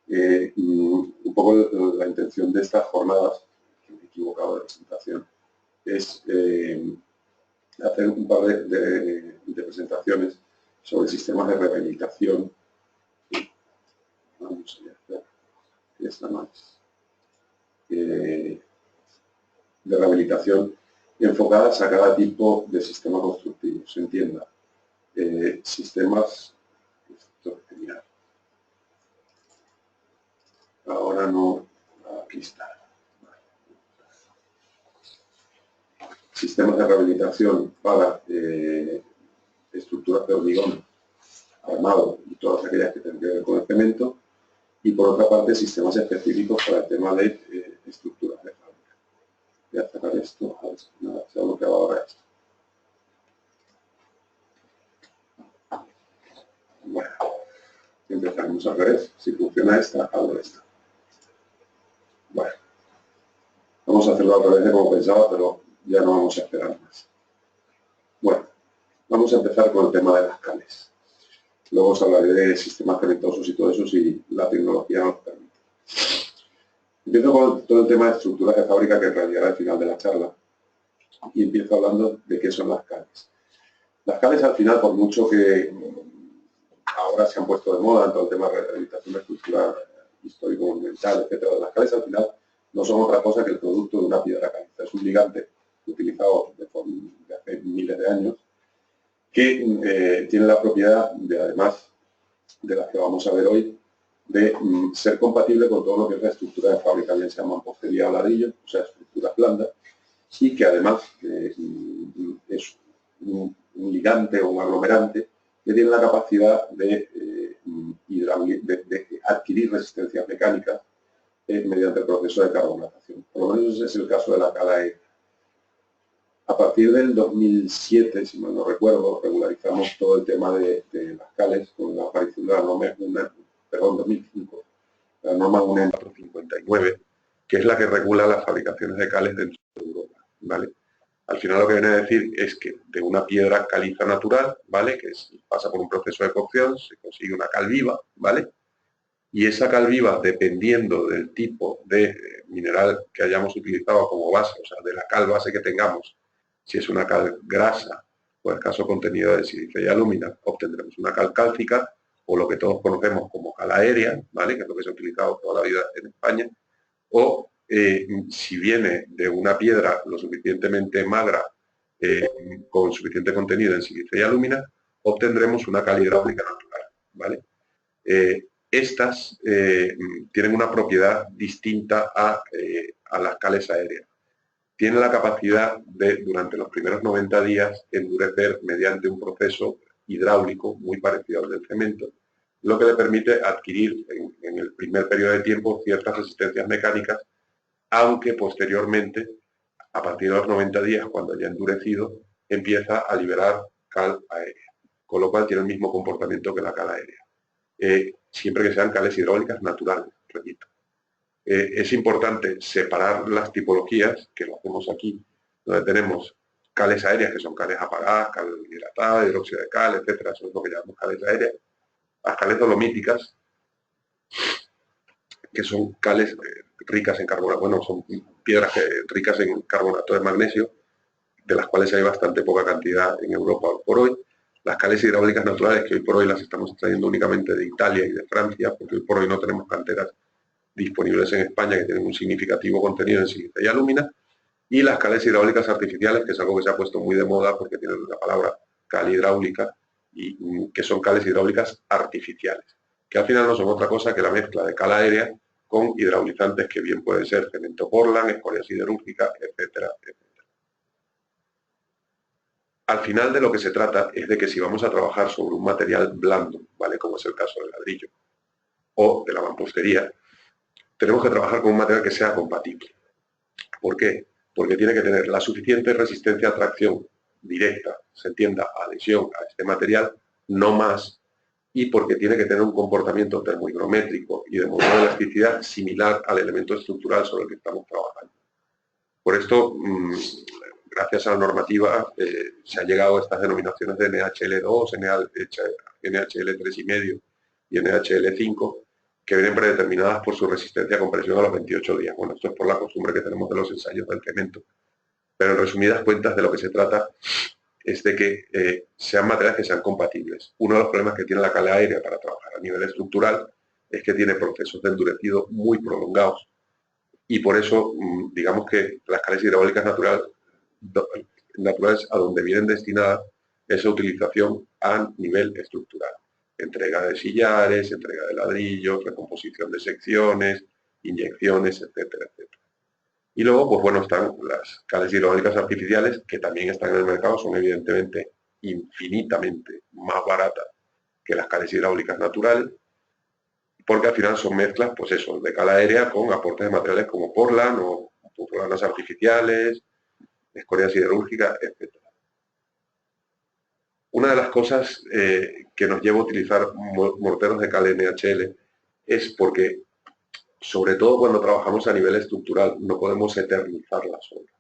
Un poco la intención de estas jornadas, que me he equivocado de presentación, es hacer un par de presentaciones sobre sistemas de rehabilitación. Vamos a ver, esta más. De rehabilitación enfocadas a cada tipo de sistema constructivo. Se entienda. Sistemas... Esto es genial. Ahora no... Aquí está. Sistemas de rehabilitación para estructuras de hormigón armado y todas aquellas que tengan que ver con el cemento, y por otra parte sistemas específicos para el tema de estructuras de fábrica. Voy a cerrar esto, a ver si nada, se ha bloqueado ahora esto. Bueno, empezaremos al revés. Si funciona esta, abro esta. Bueno, vamos a hacerlo al revés de como pensaba, pero ya no vamos a esperar más. Bueno, vamos a empezar con el tema de las cales. Luego os hablaré de sistemas cementosos y todo eso si la tecnología nos permite. Empiezo con todo el tema de estructuras de fábrica, que en realidad era el final de la charla, y empiezo hablando de qué son las cales. Las cales, al final, por mucho que ahora se han puesto de moda en todo el tema de rehabilitación estructural, histórico-monumental, etc., las cales al final no son otra cosa que el producto de una piedra caliza. Es un ligante utilizado de hace miles de años, que tiene la propiedad de, además de las que vamos a ver hoy, de ser compatible con todo lo que es la estructura de fábrica, bien sea mampostería o ladrillo, o sea, estructuras blandas, y que además es un ligante o un aglomerante que tiene la capacidad de adquirir resistencias mecánicas mediante el proceso de carbonatación. Por lo menos ese es el caso de la cal aérea. A partir del 2007, si mal no recuerdo, regularizamos todo el tema de las cales con la aparición de la norma 2005, la norma UNE 459, que es la que regula las fabricaciones de cales dentro de Europa, ¿vale? Al final lo que viene a decir es que de una piedra caliza natural, ¿vale?, que pasa por un proceso de cocción, se consigue una cal viva, ¿vale? Y esa cal viva, dependiendo del tipo de mineral que hayamos utilizado como base, o sea, de la cal base que tengamos, si es una cal grasa o escaso contenido de silicio y alúmina, obtendremos una cal cálcica, o lo que todos conocemos como cal aérea, ¿vale?, que es lo que se ha utilizado toda la vida en España, o si viene de una piedra lo suficientemente magra, con suficiente contenido en silicio y alúmina, obtendremos una cal hidráulica natural, ¿vale? Estas tienen una propiedad distinta a las cales aéreas. Tienen la capacidad de, durante los primeros 90 días, endurecer mediante un proceso hidráulico muy parecido al del cemento, lo que le permite adquirir en el primer periodo de tiempo ciertas resistencias mecánicas, aunque posteriormente, a partir de los 90 días, cuando haya endurecido, empieza a liberar cal aérea, con lo cual tiene el mismo comportamiento que la cal aérea. Siempre que sean cales hidráulicas naturales, repito. Es importante separar las tipologías, que lo hacemos aquí, donde tenemos cales aéreas, que son cales apagadas, cal hidratada, hidróxido de cal, etcétera. Eso es lo que llamamos cales aéreas. Las cales dolomíticas, que son cales ricas en carbonato, bueno, son piedras ricas en carbonato de magnesio, de las cuales hay bastante poca cantidad en Europa hoy por hoy. Las cales hidráulicas naturales, que hoy por hoy las estamos extrayendo únicamente de Italia y de Francia, porque hoy por hoy no tenemos canteras disponibles en España que tienen un significativo contenido en silicio y alúmina, y las cales hidráulicas artificiales, que es algo que se ha puesto muy de moda porque tienen la palabra cal hidráulica, y que son cales hidráulicas artificiales, que al final no son otra cosa que la mezcla de cal aérea con hidraulizantes que bien pueden ser cemento Portland, escoria siderúrgica, etcétera, etcétera. Al final de lo que se trata es de que si vamos a trabajar sobre un material blando, ¿vale?, como es el caso del ladrillo o de la mampostería, tenemos que trabajar con un material que sea compatible. ¿Por qué? Porque tiene que tener la suficiente resistencia a tracción directa, se entienda, adhesión a este material, no más, y porque tiene que tener un comportamiento termohigrométrico y de modelo de elasticidad similar al elemento estructural sobre el que estamos trabajando. Por esto, gracias a la normativa, se han llegado a estas denominaciones de NHL2, NHL3,5 y NHL5, que vienen predeterminadas por su resistencia a compresión a los 28 días. Bueno, esto es por la costumbre que tenemos de los ensayos del cemento. Pero en resumidas cuentas, de lo que se trata es de que sean materiales que sean compatibles. Uno de los problemas que tiene la cala aérea para trabajar a nivel estructural es que tiene procesos de endurecido muy prolongados. Y por eso, digamos que las calas hidráulicas naturales a donde vienen destinadas esa utilización a nivel estructural. Entrega de sillares, entrega de ladrillos, recomposición de secciones, inyecciones, etcétera, etcétera. Y luego, pues bueno, están las calas hidráulicas artificiales, que también están en el mercado, son evidentemente infinitamente más baratas que las calas hidráulicas naturales, porque al final son mezclas, pues eso, de cala aérea con aportes de materiales como portland o portlanas artificiales, escorias siderúrgicas, etc. Una de las cosas que nos lleva a utilizar morteros de cala NHL es porque, sobre todo cuando trabajamos a nivel estructural, no podemos eternizar las obras.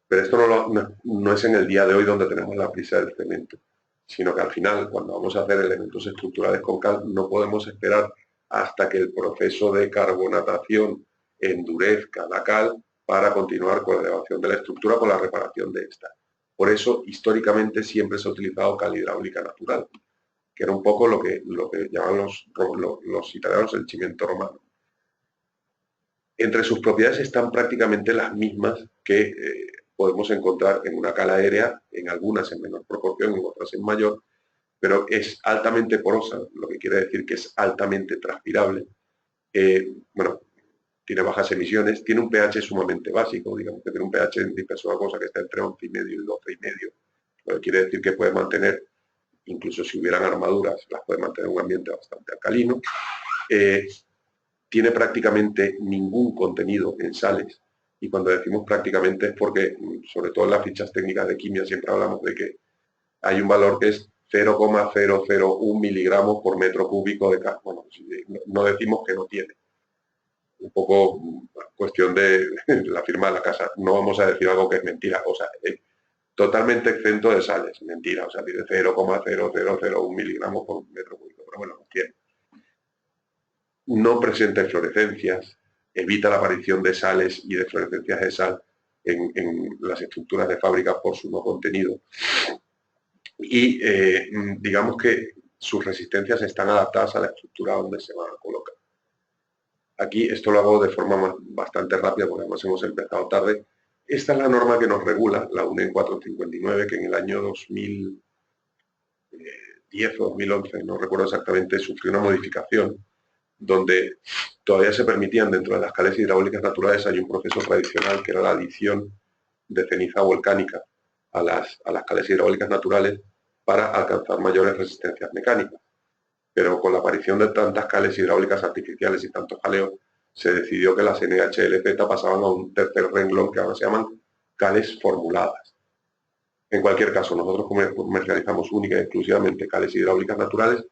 Pero esto no es en el día de hoy donde tenemos la prisa del cemento, sino que al final, cuando vamos a hacer elementos estructurales con cal, no podemos esperar hasta que el proceso de carbonatación endurezca la cal para continuar con la elevación de la estructura, con la reparación de esta. Por eso, históricamente, siempre se ha utilizado cal hidráulica natural, que era un poco lo que llaman los italianos el cimiento romano. Entre sus propiedades están prácticamente las mismas que podemos encontrar en una cala aérea, en algunas en menor proporción, en otras en mayor, pero es altamente porosa, lo que quiere decir que es altamente transpirable. Bueno, tiene bajas emisiones, tiene un pH sumamente básico, digamos que tiene un pH en disperso acuosa que está entre 11,5 y 12,5, lo que quiere decir que puede mantener, incluso si hubieran armaduras, las puede mantener en un ambiente bastante alcalino. Tiene prácticamente ningún contenido en sales, y cuando decimos prácticamente es porque, sobre todo en las fichas técnicas de química, siempre hablamos de que hay un valor que es 0,001 miligramos por metro cúbico de carbono. No decimos que no tiene. Un poco cuestión de la firma de la casa. No vamos a decir algo que es mentira. O sea, es totalmente exento de sales. Mentira. O sea, tiene 0,0001 miligramos por metro cúbico. Pero bueno, tiene. No presenta inflorescencias, evita la aparición de sales y de fluorescencias de sal en las estructuras de fábrica por su no contenido. Y digamos que sus resistencias están adaptadas a la estructura donde se van a colocar. Aquí esto lo hago de forma bastante rápida porque además hemos empezado tarde. Esta es la norma que nos regula, la UNE 459, que en el año 2010 o 2011, no recuerdo exactamente, sufrió una modificación donde todavía se permitían dentro de las calas hidráulicas naturales, hay un proceso tradicional que era la adición de ceniza volcánica a las calas hidráulicas naturales para alcanzar mayores resistencias mecánicas. Pero con la aparición de tantas calas hidráulicas artificiales y tantos jaleos, se decidió que las NHLZ pasaban a un tercer renglón que ahora se llaman cales formuladas. En cualquier caso, nosotros comercializamos única y exclusivamente cales hidráulicas naturales.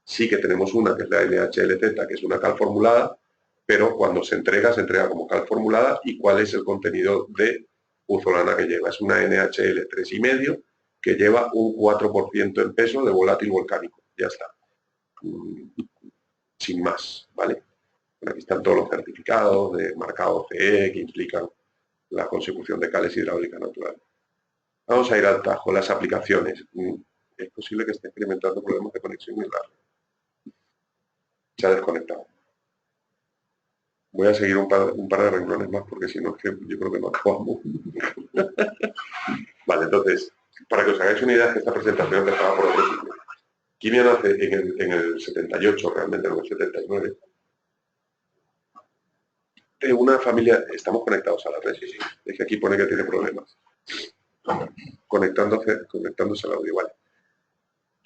Sí que tenemos una que es la NHLZ, que es una cal formulada, pero cuando se entrega como cal formulada. ¿Y cuál es el contenido de puzolana que lleva? Es una NHL 3,5 que lleva un 4% en peso de volátil volcánico. Ya está. Sin más, ¿vale? Bueno, aquí están todos los certificados de marcado CE que implican la consecución de cales hidráulicas naturales. Vamos a ir al tajo, las aplicaciones. Es posible que esté experimentando problemas de conexión muy largos. Se ha desconectado. Voy a seguir un par de renglones más porque si no es que yo creo que no acabamos. Vale, entonces, para que os hagáis una idea, que esta presentación empezaba por otro sitio. Quimia nace en el 78, realmente en el 79. De una familia, estamos conectados a la red, sí. Es que aquí pone que tiene problemas. Conectándose al audio, vale.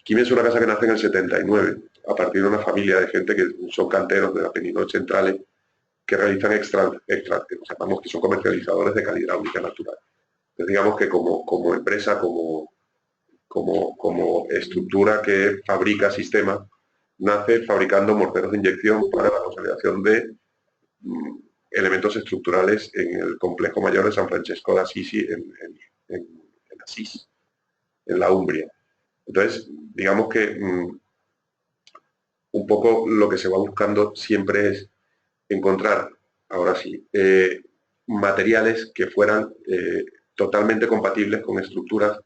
Quimia es una casa que nace en el 79, a partir de una familia de gente que son canteros de la Peninoche Centrales, que realizan que son comercializadores de cal hidráulica natural. Entonces digamos que como empresa, como estructura que fabrica sistemas, nace fabricando morteros de inyección para la consolidación de elementos estructurales en el complejo mayor de San Francesco d'Assisi en Asís, en la Umbria. Entonces, digamos que un poco lo que se va buscando siempre es encontrar, ahora sí, materiales que fueran totalmente compatibles con estructuras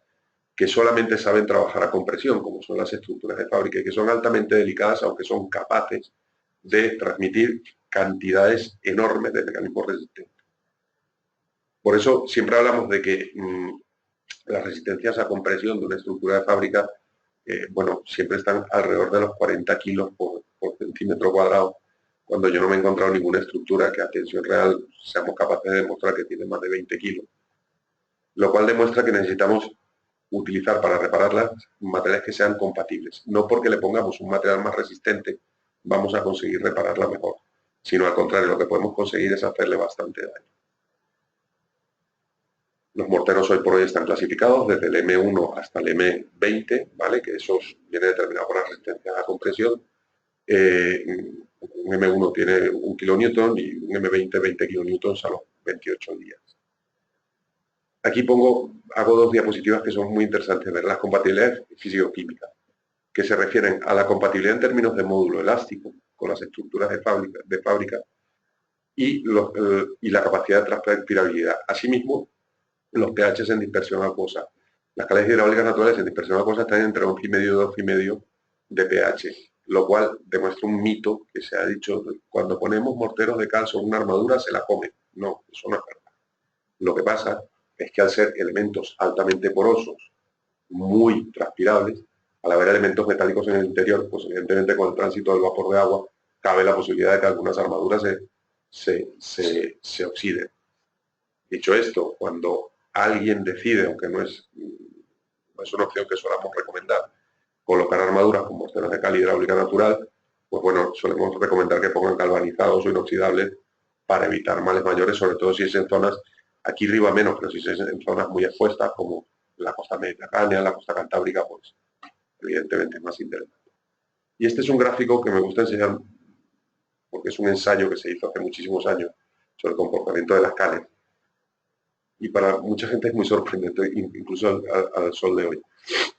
que solamente saben trabajar a compresión, como son las estructuras de fábrica, y que son altamente delicadas, aunque son capaces de transmitir cantidades enormes de mecanismos resistentes. Por eso siempre hablamos de que las resistencias a compresión de una estructura de fábrica, bueno, siempre están alrededor de los 40 kilos por centímetro cuadrado, cuando yo no me he encontrado ninguna estructura que a tensión real seamos capaces de demostrar que tiene más de 20 kilos. Lo cual demuestra que necesitamos utilizar para repararlas materiales que sean compatibles. No porque le pongamos un material más resistente vamos a conseguir repararla mejor, sino al contrario, lo que podemos conseguir es hacerle bastante daño. Los morteros hoy por hoy están clasificados desde el M1 hasta el M20, ¿vale? Que eso viene determinado por la resistencia a la compresión. Un M1 tiene 1 kN y un M20 20 kN a los 28 días. Aquí hago dos diapositivas que son muy interesantes ver, las compatibilidades físico-químicas, que se refieren a la compatibilidad en términos de módulo elástico con las estructuras de fábrica y la capacidad de transpirabilidad. Asimismo, los pHs en dispersión acuosa. Las calidades hidráulicas naturales en dispersión acuosa están entre 11,5 y 2,5 de pH, lo cual demuestra un mito que se ha dicho: cuando ponemos morteros de cal sobre una armadura se la come. No, eso no es verdad. Lo que pasa es que al ser elementos altamente porosos, muy transpirables, al haber elementos metálicos en el interior, pues evidentemente con el tránsito del vapor de agua cabe la posibilidad de que algunas armaduras se oxiden. Dicho esto, cuando alguien decide, aunque no es una opción que solamos recomendar, colocar armaduras con morteros de cal hidráulica natural, pues bueno, solemos recomendar que pongan galvanizados o inoxidables para evitar males mayores, sobre todo si es en zonas, aquí arriba menos, pero si es en zonas muy expuestas como la costa mediterránea, la costa cantábrica, pues evidentemente es más interesante. Y este es un gráfico que me gusta enseñar porque es un ensayo que se hizo hace muchísimos años sobre el comportamiento de las cales. Y para mucha gente es muy sorprendente, incluso al sol de hoy.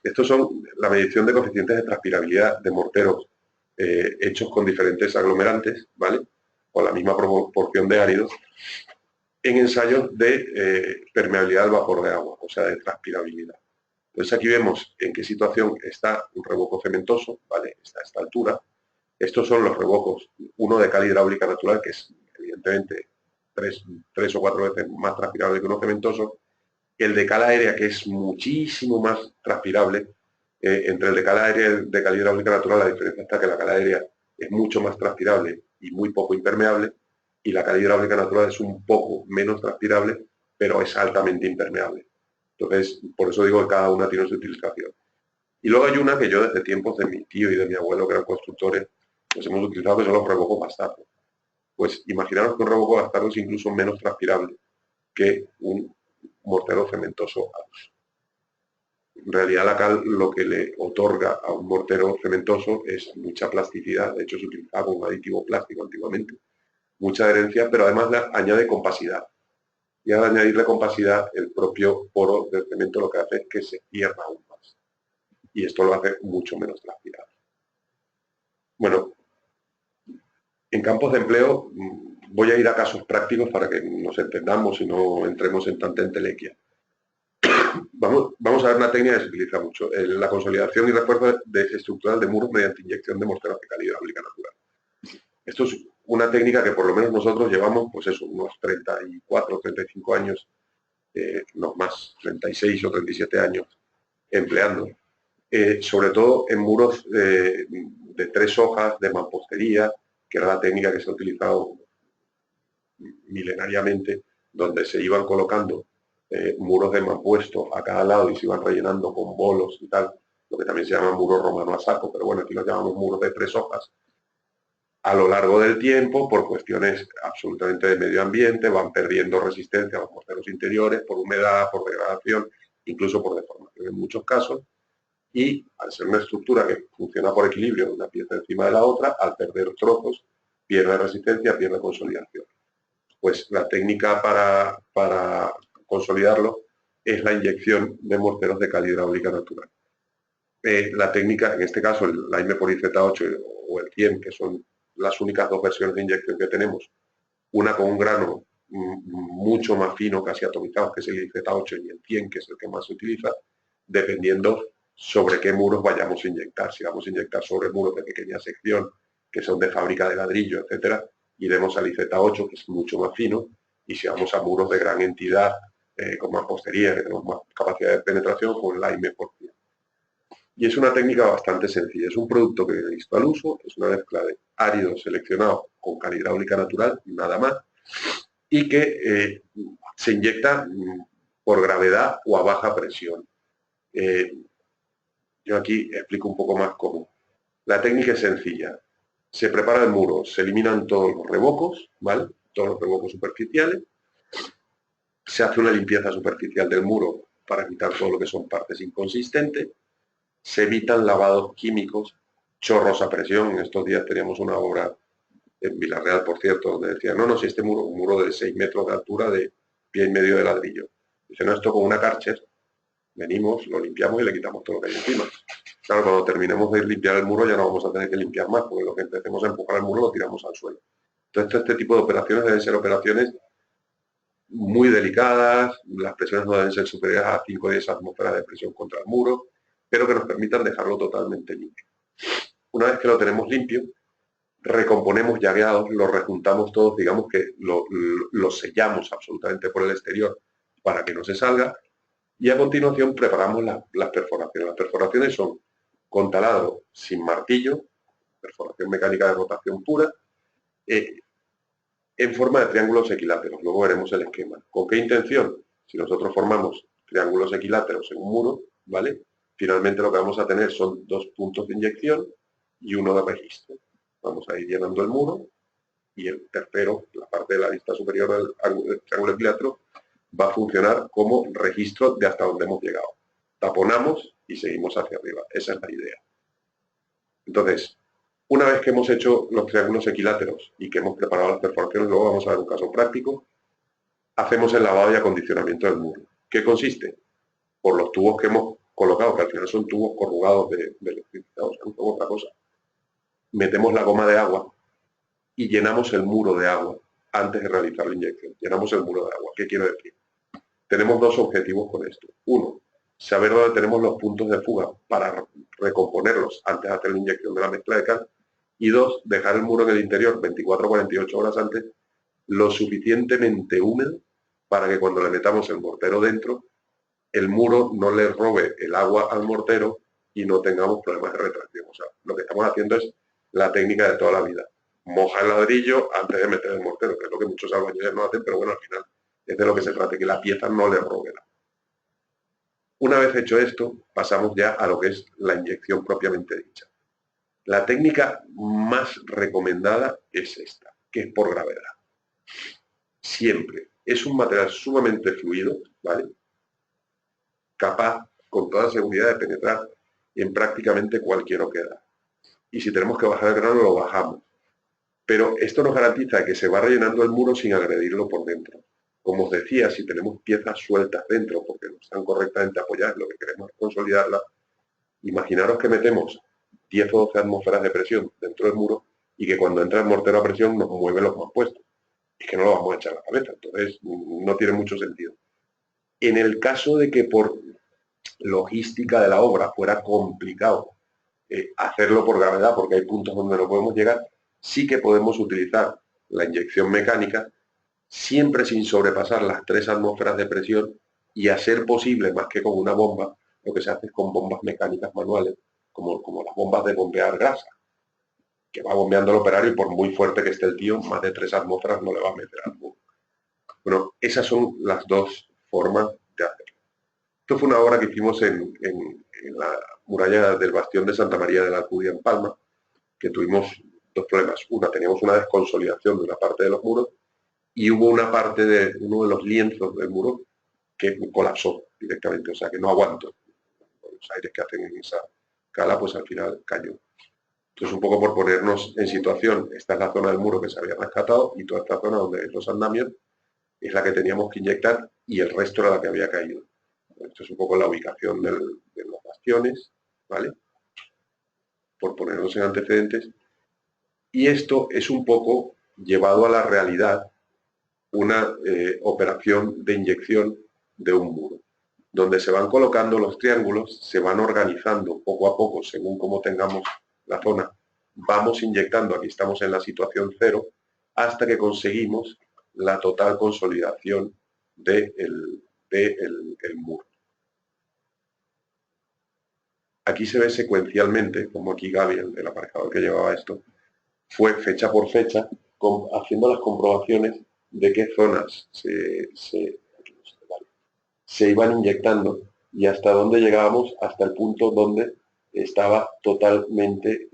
Estos son la medición de coeficientes de transpirabilidad de morteros hechos con diferentes aglomerantes, ¿vale? Con la misma proporción de áridos, en ensayos de permeabilidad al vapor de agua, o sea, de transpirabilidad. Entonces aquí vemos en qué situación está un revoco cementoso, ¿vale? Está a esta altura. Estos son los revocos, uno de cal hidráulica natural, que es evidentemente tres o cuatro veces más transpirable que uno cementoso. El de cal aérea, que es muchísimo más transpirable. Entre el de cal aérea y el de cal hidráulica natural, la diferencia está que la cal aérea es mucho más transpirable y muy poco impermeable, y la cal hidráulica natural es un poco menos transpirable, pero es altamente impermeable. Entonces, por eso digo que cada una tiene su utilización. Y luego hay una que yo desde tiempos de mi tío y de mi abuelo, que eran constructores, pues hemos utilizado, que son los revocos bastardos. Pues imaginaros que un revoco bastardo es incluso menos transpirable que un mortero cementoso al uso. En realidad la cal lo que le otorga a un mortero cementoso es mucha plasticidad, de hecho se utilizaba un aditivo plástico antiguamente, mucha adherencia, pero además le añade compasidad. Y al añadirle compasidad, el propio poro del cemento lo que hace es que se cierra aún más. Y esto lo hace mucho menos transpirable. Bueno, en campos de empleo voy a ir a casos prácticos para que nos entendamos y no entremos en tanta entelequia. Vamos a ver una técnica que se utiliza mucho, la consolidación y refuerzo estructural de muros mediante inyección de morteros de cal hidráulica natural. Esto es una técnica que por lo menos nosotros llevamos, pues eso, unos 34, 35 años, no más, 36 o 37 años empleando. Sobre todo en muros de 3 hojas, de mampostería, que era la técnica que se ha utilizado milenariamente, donde se iban colocando muros de mampuesto a cada lado y se iban rellenando con bolos y tal, lo que también se llama muro romano a saco, pero bueno, aquí los llamamos muros de 3 hojas. A lo largo del tiempo, por cuestiones absolutamente de medio ambiente, van perdiendo resistencia a los morteros interiores, por humedad, por degradación, incluso por deformación en muchos casos, y al ser una estructura que funciona por equilibrio de una pieza encima de la otra, al perder trozos, pierde resistencia, pierde consolidación. Pues la técnica para consolidarlo es la inyección de morteros de cal hidráulica natural. la técnica, en este caso el AIME por IZ8 o el 100, que son las únicas dos versiones de inyección que tenemos, una con un grano mucho más fino, casi atomizado, que es el IZ8, y el 100, que es el que más se utiliza, dependiendo sobre qué muros vayamos a inyectar. Si vamos a inyectar sobre muros de pequeña sección, que son de fábrica de ladrillo, etcétera, iremos al IZ8, que es mucho más fino, y si vamos a muros de gran entidad, con mampostería, que tenemos más capacidad de penetración, con el AIME por 100. Y es una técnica bastante sencilla. Es un producto que listo al uso, es una mezcla de árido seleccionado con cal hidráulica natural, nada más, y que se inyecta por gravedad o a baja presión. Yo aquí explico un poco más cómo. La técnica es sencilla. Se prepara el muro, se eliminan todos los revocos, ¿vale? Todos los revocos superficiales. Se hace una limpieza superficial del muro para quitar todo lo que son partes inconsistentes. Se evitan lavados químicos, chorros a presión. En estos días teníamos una obra en Villarreal, por cierto, donde decía, no, si este muro, un muro de 6 metros de altura de pie y medio de ladrillo. Dice, no, esto con una Karcher, venimos, lo limpiamos y le quitamos todo lo que hay encima. Claro, cuando terminemos de limpiar el muro ya no vamos a tener que limpiar más, porque lo que empecemos a empujar el muro lo tiramos al suelo. Entonces, este tipo de operaciones deben ser operaciones muy delicadas, las presiones no deben ser superiores a 5 o 10 atmósferas de presión contra el muro, pero que nos permitan dejarlo totalmente limpio. Una vez que lo tenemos limpio, recomponemos llaveados, lo rejuntamos todos, digamos que lo sellamos absolutamente por el exterior para que no se salga, y a continuación preparamos las perforaciones. Las perforaciones son con taladro sin martillo, perforación mecánica de rotación pura, en forma de triángulos equiláteros. Luego veremos el esquema. ¿Con qué intención? Si nosotros formamos triángulos equiláteros en un muro, ¿vale? Finalmente lo que vamos a tener son 2 puntos de inyección y uno de registro. Vamos a ir llenando el muro y el tercero, la parte de la vista superior del triángulo equilátero, va a funcionar como registro de hasta donde hemos llegado. Taponamos y seguimos hacia arriba. Esa es la idea. Entonces, una vez que hemos hecho los triángulos equiláteros y que hemos preparado las perforaciones, luego vamos a ver un caso práctico, hacemos el lavado y acondicionamiento del muro. ¿Qué consiste? Por los tubos que hemos colocado, que al final son tubos corrugados de electricidad, o sea, no son otra cosa. Metemos la goma de agua y llenamos el muro de agua antes de realizar la inyección. Llenamos el muro de agua. ¿Qué quiero decir? Tenemos 2 objetivos con esto. Uno, saber dónde tenemos los puntos de fuga para recomponerlos antes de hacer la inyección de la mezcla de cal. Y 2, dejar el muro en el interior 24 o 48 horas antes lo suficientemente húmedo para que cuando le metamos el mortero dentro, el muro no le robe el agua al mortero y no tengamos problemas de retracción. O sea, lo que estamos haciendo es la técnica de toda la vida. Moja el ladrillo antes de meter el mortero, que es lo que muchos albañiles no hacen, pero bueno, al final es de lo que se trata, que la pieza no le robe el agua. Una vez hecho esto, pasamos ya a lo que es la inyección propiamente dicha. La técnica más recomendada es esta, que es por gravedad. Siempre. Es un material sumamente fluido, ¿vale? Capaz, con toda seguridad, de penetrar en prácticamente cualquier oquedad. Y si tenemos que bajar el grano, lo bajamos. Pero esto nos garantiza que se va rellenando el muro sin agredirlo por dentro. Como os decía, si tenemos piezas sueltas dentro, porque no están correctamente apoyadas, lo que queremos es consolidarlas, imaginaros que metemos 10 o 12 atmósferas de presión dentro del muro y que cuando entra el mortero a presión nos mueve los más puestos. Es que no lo vamos a echar a la cabeza, entonces no tiene mucho sentido. En el caso de que por logística de la obra fuera complicado hacerlo por gravedad, porque hay puntos donde no podemos llegar, sí que podemos utilizar la inyección mecánica, siempre sin sobrepasar las 3 atmósferas de presión y a ser posible, más que con una bomba, lo que se hace es con bombas mecánicas manuales, como las bombas de bombear grasa, que va bombeando el operario y por muy fuerte que esté el tío, más de 3 atmósferas no le va a meter al muro. Bueno, esas son las 2 formas de hacerlo. Esto fue una obra que hicimos en la muralla del Bastión de Santa María de la Alcudia en Palma, que tuvimos 2 problemas. Una, teníamos una desconsolidación de una parte de los muros y hubo una parte de uno de los lienzos del muro que colapsó directamente, o sea que no aguantó. Los aires que hacen en esa cala, pues al final cayó. Entonces, un poco por ponernos en situación, esta es la zona del muro que se había rescatado y toda esta zona donde hay los andamios es la que teníamos que inyectar y el resto era la que había caído. Esto es un poco la ubicación de los bastiones, ¿vale? por ponernos en antecedentes, y esto es un poco llevado a la realidad una operación de inyección de un muro, donde se van colocando los triángulos, se van organizando poco a poco según cómo tengamos la zona, vamos inyectando, aquí estamos en la situación 0, hasta que conseguimos la total consolidación del muro. Aquí se ve secuencialmente, como aquí Gaby, el aparejador que llevaba esto, fue fecha por fecha, haciendo las comprobaciones de qué zonas se iban inyectando y hasta dónde llegábamos, hasta el punto donde estaba totalmente,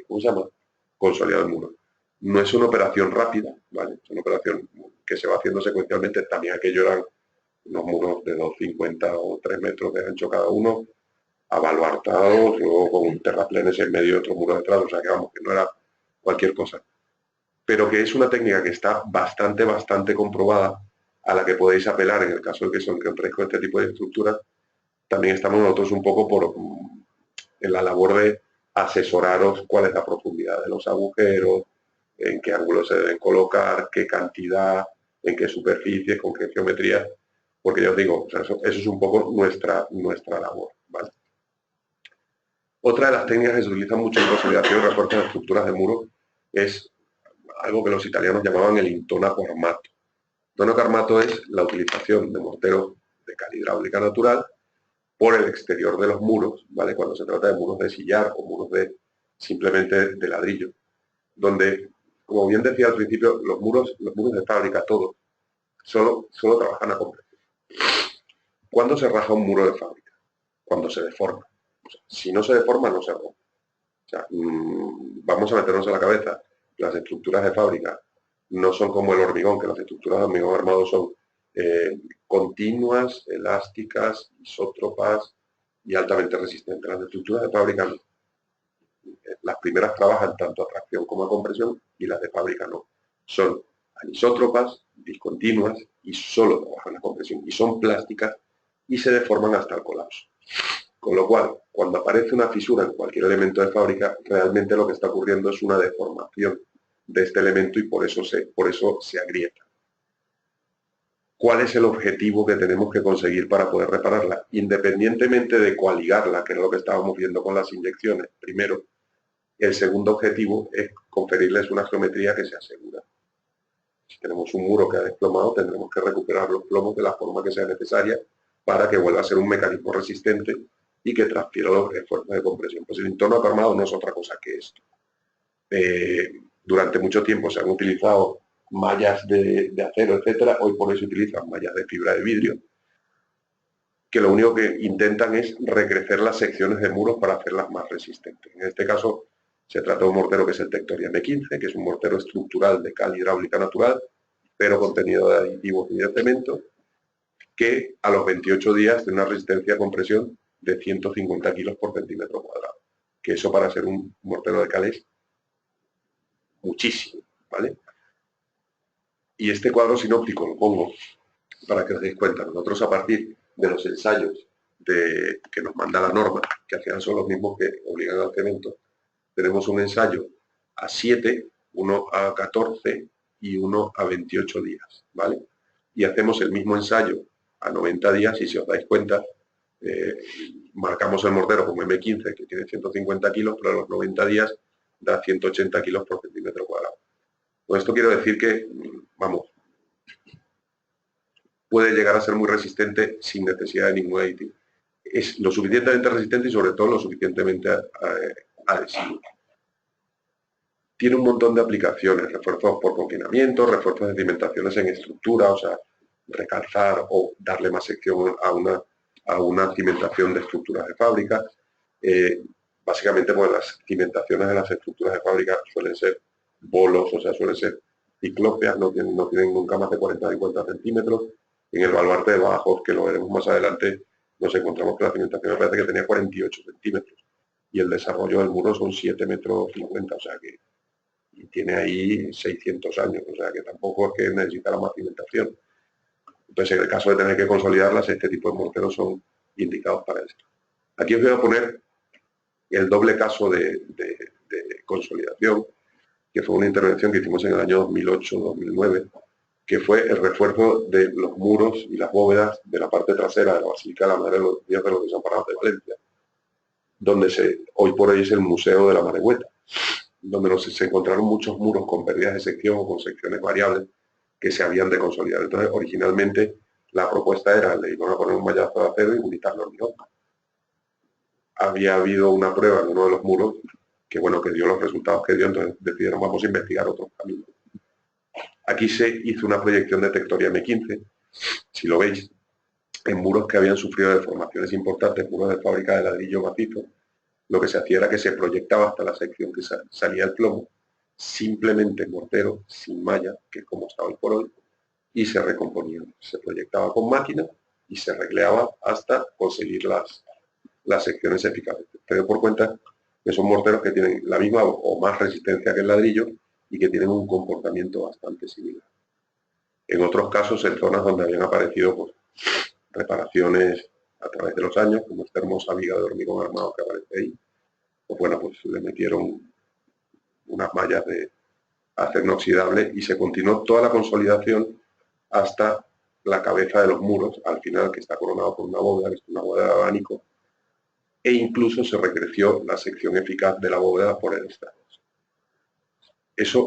¿cómo se llama?, consolidado el muro. No es una operación rápida, ¿vale? Es una operación que se va haciendo secuencialmente. También aquello eran unos muros de 2,50 o 3 metros de ancho cada uno, abaluartados, luego con terraplenes en medio de otro muro detrás, o sea que vamos, que no era cualquier cosa. Pero que es una técnica que está bastante comprobada, a la que podéis apelar en el caso de que os encontréis con este tipo de estructuras. También estamos nosotros un poco en la labor de asesoraros cuál es la profundidad de los agujeros, en qué ángulos se deben colocar, qué cantidad, en qué superficie, con qué geometría, porque ya os digo, o sea, eso es un poco nuestra labor, ¿vale? Otra de las técnicas que se utilizan mucho en consolidación y refuerzo de estructuras de muro es algo que los italianos llamaban el intonaco armato. Intonaco armato es la utilización de morteros de cal hidráulica natural por el exterior de los muros, ¿vale? Cuando se trata de muros de sillar o muros simplemente de ladrillo, donde, como bien decía al principio, los muros de fábrica, todos, solo trabajan a compresión. ¿Cuándo se raja un muro de fábrica? Cuando se deforma. O sea, si no se deforma, no se rompe. O sea, vamos a meternos en la cabeza, las estructuras de fábrica no son como el hormigón, que las estructuras de hormigón armado son continuas, elásticas, isótropas y altamente resistentes. Las estructuras de fábrica no. Las primeras trabajan tanto a tracción como a compresión y las de fábrica no. Son anisótropas, discontinuas y solo trabajan a compresión. Y son plásticas y se deforman hasta el colapso. Con lo cual, cuando aparece una fisura en cualquier elemento de fábrica, realmente lo que está ocurriendo es una deformación de este elemento y por eso se agrieta. ¿Cuál es el objetivo que tenemos que conseguir para poder repararla? Independientemente de coaligarla, que es lo que estábamos viendo con las inyecciones, primero, el segundo objetivo es conferirles una geometría que se asegura. Si tenemos un muro que ha desplomado, tendremos que recuperar los plomos de la forma que sea necesaria para que vuelva a ser un mecanismo resistente y que transfiera los esfuerzos de compresión. Pues el intonaco armado no es otra cosa que esto. Durante mucho tiempo se han utilizado mallas de acero, etcétera. Hoy por hoy se utilizan mallas de fibra de vidrio, que lo único que intentan es recrecer las secciones de muros para hacerlas más resistentes. En este caso se trata de un mortero que es el Tectoria M15, que es un mortero estructural de cal hidráulica natural, pero contenido de aditivos y de cemento, que a los 28 días tiene una resistencia a compresión de 150 kilos por centímetro cuadrado. Que eso para ser un mortero de cal es muchísimo, ¿vale? Y este cuadro sinóptico lo pongo para que os deis cuenta. Nosotros, a partir de los ensayos que nos manda la norma, que al final son los mismos que obligan al cemento, tenemos un ensayo a 7, uno a 14 y uno a 28 días, ¿vale? Y hacemos el mismo ensayo a 90 días y si os dais cuenta, marcamos el mortero como M15, que tiene 150 kilos, pero a los 90 días da 180 kilos por centímetro cuadrado. Con esto quiero decir que, vamos, puede llegar a ser muy resistente sin necesidad de ningún aditivo. Es lo suficientemente resistente y sobre todo lo suficientemente adhesivo. Tiene un montón de aplicaciones, refuerzos por confinamiento, refuerzos de cimentaciones en estructura, o sea, recalzar o darle más sección a una cimentación de estructuras de fábrica. Básicamente, pues las cimentaciones de las estructuras de fábrica suelen ser bolos, o sea, suelen ser ciclópeas, no tienen nunca más de 40-50 centímetros. En el baluarte de bajos, que lo veremos más adelante, nos encontramos que la cimentación me parece que tenía 48 centímetros y el desarrollo del muro son 7,50 metros, o sea que y tiene ahí 600 años, o sea que tampoco es que necesitara más cimentación. Entonces, en el caso de tener que consolidarlas, este tipo de morteros son indicados para esto. Aquí os voy a poner el doble caso de consolidación, que fue una intervención que hicimos en el año 2008-2009, que fue el refuerzo de los muros y las bóvedas de la parte trasera de la Basílica de la Madre de los Días de los Desamparados de Valencia, donde hoy por hoy es el Museo de la Maregüeta, donde se encontraron muchos muros con pérdidas de sección o con secciones variables que se habían de consolidar. Entonces, originalmente, la propuesta era, le iban a poner un mallazo de acero y unitarlo hormigón. Había habido una prueba en uno de los muros que, bueno, que dio los resultados que dio, entonces decidieron, vamos a investigar otros caminos. Aquí se hizo una proyección de Tectoria M15, si lo veis, en muros que habían sufrido deformaciones importantes, muros de fábrica de ladrillo macizo. Lo que se hacía era que se proyectaba hasta la sección que salía el plomo, simplemente mortero, sin malla, que es como estaba el por hoy, y se recomponía. Se proyectaba con máquina y se regleaba hasta conseguir las secciones eficaces. Te doy por cuenta que son morteros que tienen la misma o más resistencia que el ladrillo y que tienen un comportamiento bastante similar. En otros casos, en zonas donde habían aparecido pues, reparaciones a través de los años, como esta hermosa viga de hormigón armado que aparece ahí, pues bueno, pues le metieron unas mallas de acero inoxidable y se continuó toda la consolidación hasta la cabeza de los muros, al final, que está coronado por una bóveda, que es una bóveda de abanico, e incluso se recreció la sección eficaz de la bóveda por el estado.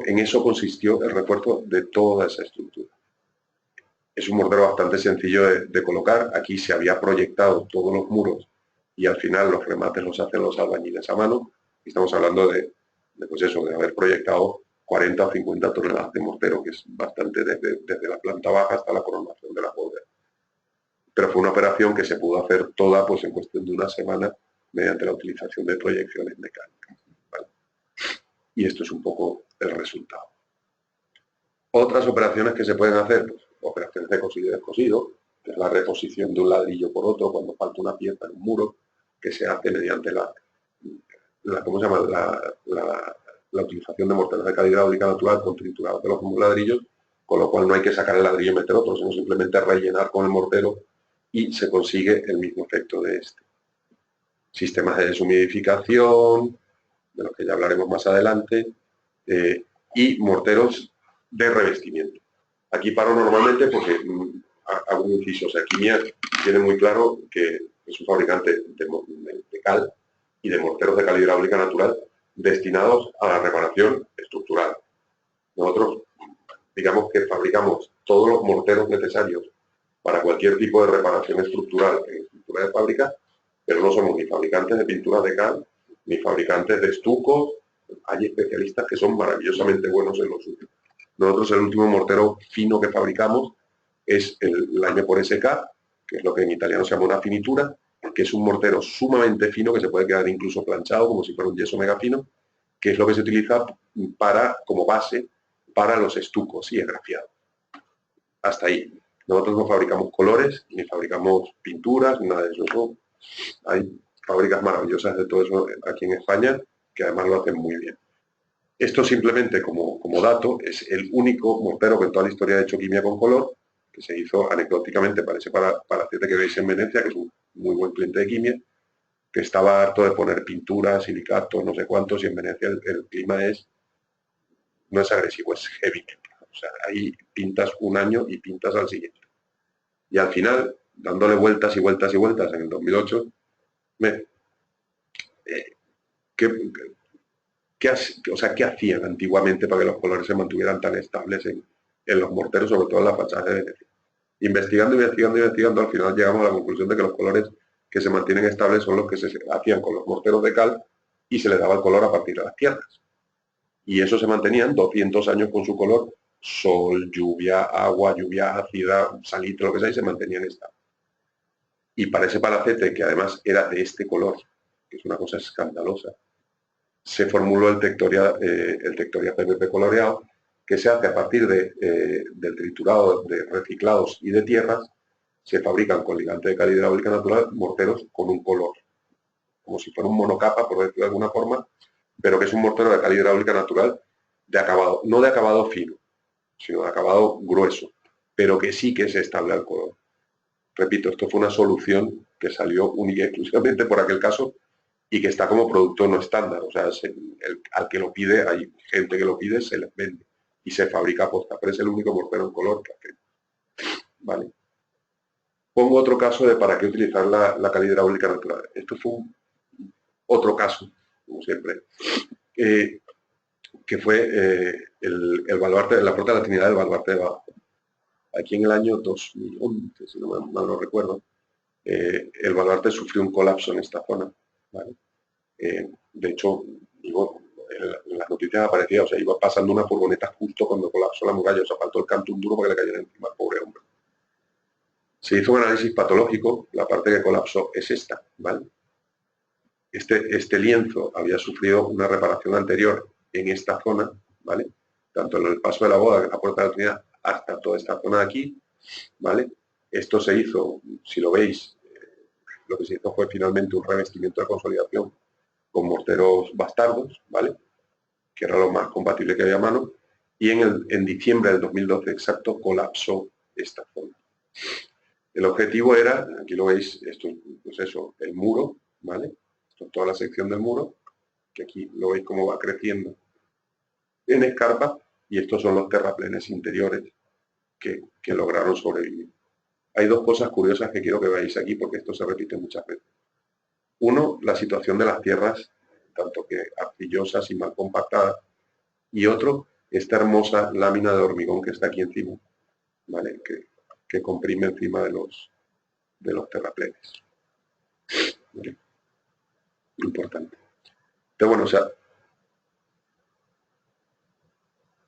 En eso consistió el refuerzo de toda esa estructura. Es un mortero bastante sencillo de colocar. Aquí se había proyectado todos los muros y al final los remates los hacen los albañiles a mano. Estamos hablando de haber proyectado 40 o 50 toneladas de mortero, que es bastante desde la planta baja hasta la coronación de la bóveda. Pero fue una operación que se pudo hacer toda pues, en cuestión de una semana mediante la utilización de proyecciones mecánicas. ¿Vale? Y esto es un poco el resultado. Otras operaciones que se pueden hacer, pues, operaciones de cosido y descosido, que es la reposición de un ladrillo por otro cuando falta una pieza en un muro, que se hace mediante la utilización de morteros de cal hidráulica natural con triturados de los ladrillos, con lo cual no hay que sacar el ladrillo y meter otro, sino simplemente rellenar con el mortero y se consigue el mismo efecto de este. Sistemas de deshumidificación, de los que ya hablaremos más adelante, y morteros de revestimiento. Aquí paro normalmente porque hago un inciso. O sea, Quimia tiene muy claro que es un fabricante de cal y de morteros de cal hidráulica natural destinados a la reparación estructural. Nosotros, digamos que fabricamos todos los morteros necesarios para cualquier tipo de reparación estructural en estructura de fábrica, pero no somos ni fabricantes de pinturas de cal, ni fabricantes de estucos. Hay especialistas que son maravillosamente buenos en lo suyo. Nosotros el último mortero fino que fabricamos es el Laime por SK, que es lo que en italiano se llama una finitura, que es un mortero sumamente fino que se puede quedar incluso planchado como si fuera un yeso mega fino, que es lo que se utiliza como base para los estucos y esgrafiados. Hasta ahí. Nosotros no fabricamos colores, ni fabricamos pinturas, nada de eso. Hay fábricas maravillosas de todo eso aquí en España, que además lo hacen muy bien. Esto simplemente como dato es el único mortero que en toda la historia ha hecho Quimia con color, que se hizo anecdóticamente, parece para Palacete que veis en Venecia, que es un muy buen cliente de Quimia, que estaba harto de poner pinturas, silicatos, no sé cuántos, y en Venecia el clima no es agresivo, es heavy. O sea, ahí pintas un año y pintas al siguiente. Y al final, dándole vueltas y vueltas y vueltas en el 2008, ¿qué hacían antiguamente para que los colores se mantuvieran tan estables en los morteros, sobre todo en las fachadas de Venecia? Investigando, al final llegamos a la conclusión de que los colores que se mantienen estables son los que se hacían con los morteros de cal y se les daba el color a partir de las tierras. Y eso se mantenían 200 años con su color, sol, lluvia, agua, lluvia ácida, salitre, lo que sea, y se mantenían estables. Y para ese palacete, que además era de este color, que es una cosa escandalosa, se formuló el Tectoria PVP coloreado, que se hace a partir del triturado de reciclados y de tierras. Se fabrican con ligante de cal hidráulica natural morteros con un color, como si fuera un monocapa, por decirlo de alguna forma, pero que es un mortero de cal hidráulica natural de acabado, no de acabado fino, sino de acabado grueso, pero que sí que es estable al color. Repito, esto fue una solución que salió única y exclusivamente por aquel caso, y que está como producto no estándar. O sea, al que lo pide, hay gente que lo pide, se les vende y se fabrica posta, pero es el único mortero en color que hacemos. ¿Vale? Pongo otro caso de para qué utilizar la cal hidráulica natural. Esto fue otro caso, como siempre, que fue el baluarte, la Puerta de la Trinidad del baluarte de Badajoz. Aquí en el año 2011, si no mal no recuerdo, el baluarte sufrió un colapso en esta zona. ¿Vale? De hecho, digo, en las noticias aparecía, o sea, iba pasando una furgoneta justo cuando colapsó la muralla, o sea, faltó el canto un duro para que le cayera encima al pobre hombre. Se hizo un análisis patológico, la parte que colapsó es esta, ¿vale? Este lienzo había sufrido una reparación anterior en esta zona, ¿vale? Tanto en el paso de la boda, que es la Puerta de la Trinidad, hasta toda esta zona de aquí, ¿vale? Esto se hizo, si lo veis, lo que se hizo fue finalmente un revestimiento de consolidación con morteros bastardos, ¿vale? Que era lo más compatible que había a mano, y en diciembre del 2012 exacto colapsó esta zona. El objetivo era, aquí lo veis, esto pues eso, el muro, ¿vale? Esto es toda la sección del muro, que aquí lo veis cómo va creciendo en escarpa, y estos son los terraplenes interiores que lograron sobrevivir. Hay dos cosas curiosas que quiero que veáis aquí, porque esto se repite muchas veces. Uno, la situación de las tierras, tanto que arcillosas y mal compactadas, y otro, esta hermosa lámina de hormigón que está aquí encima, ¿vale? Que comprime encima de los terraplenes. ¿Vale? Importante. Entonces, bueno, o sea,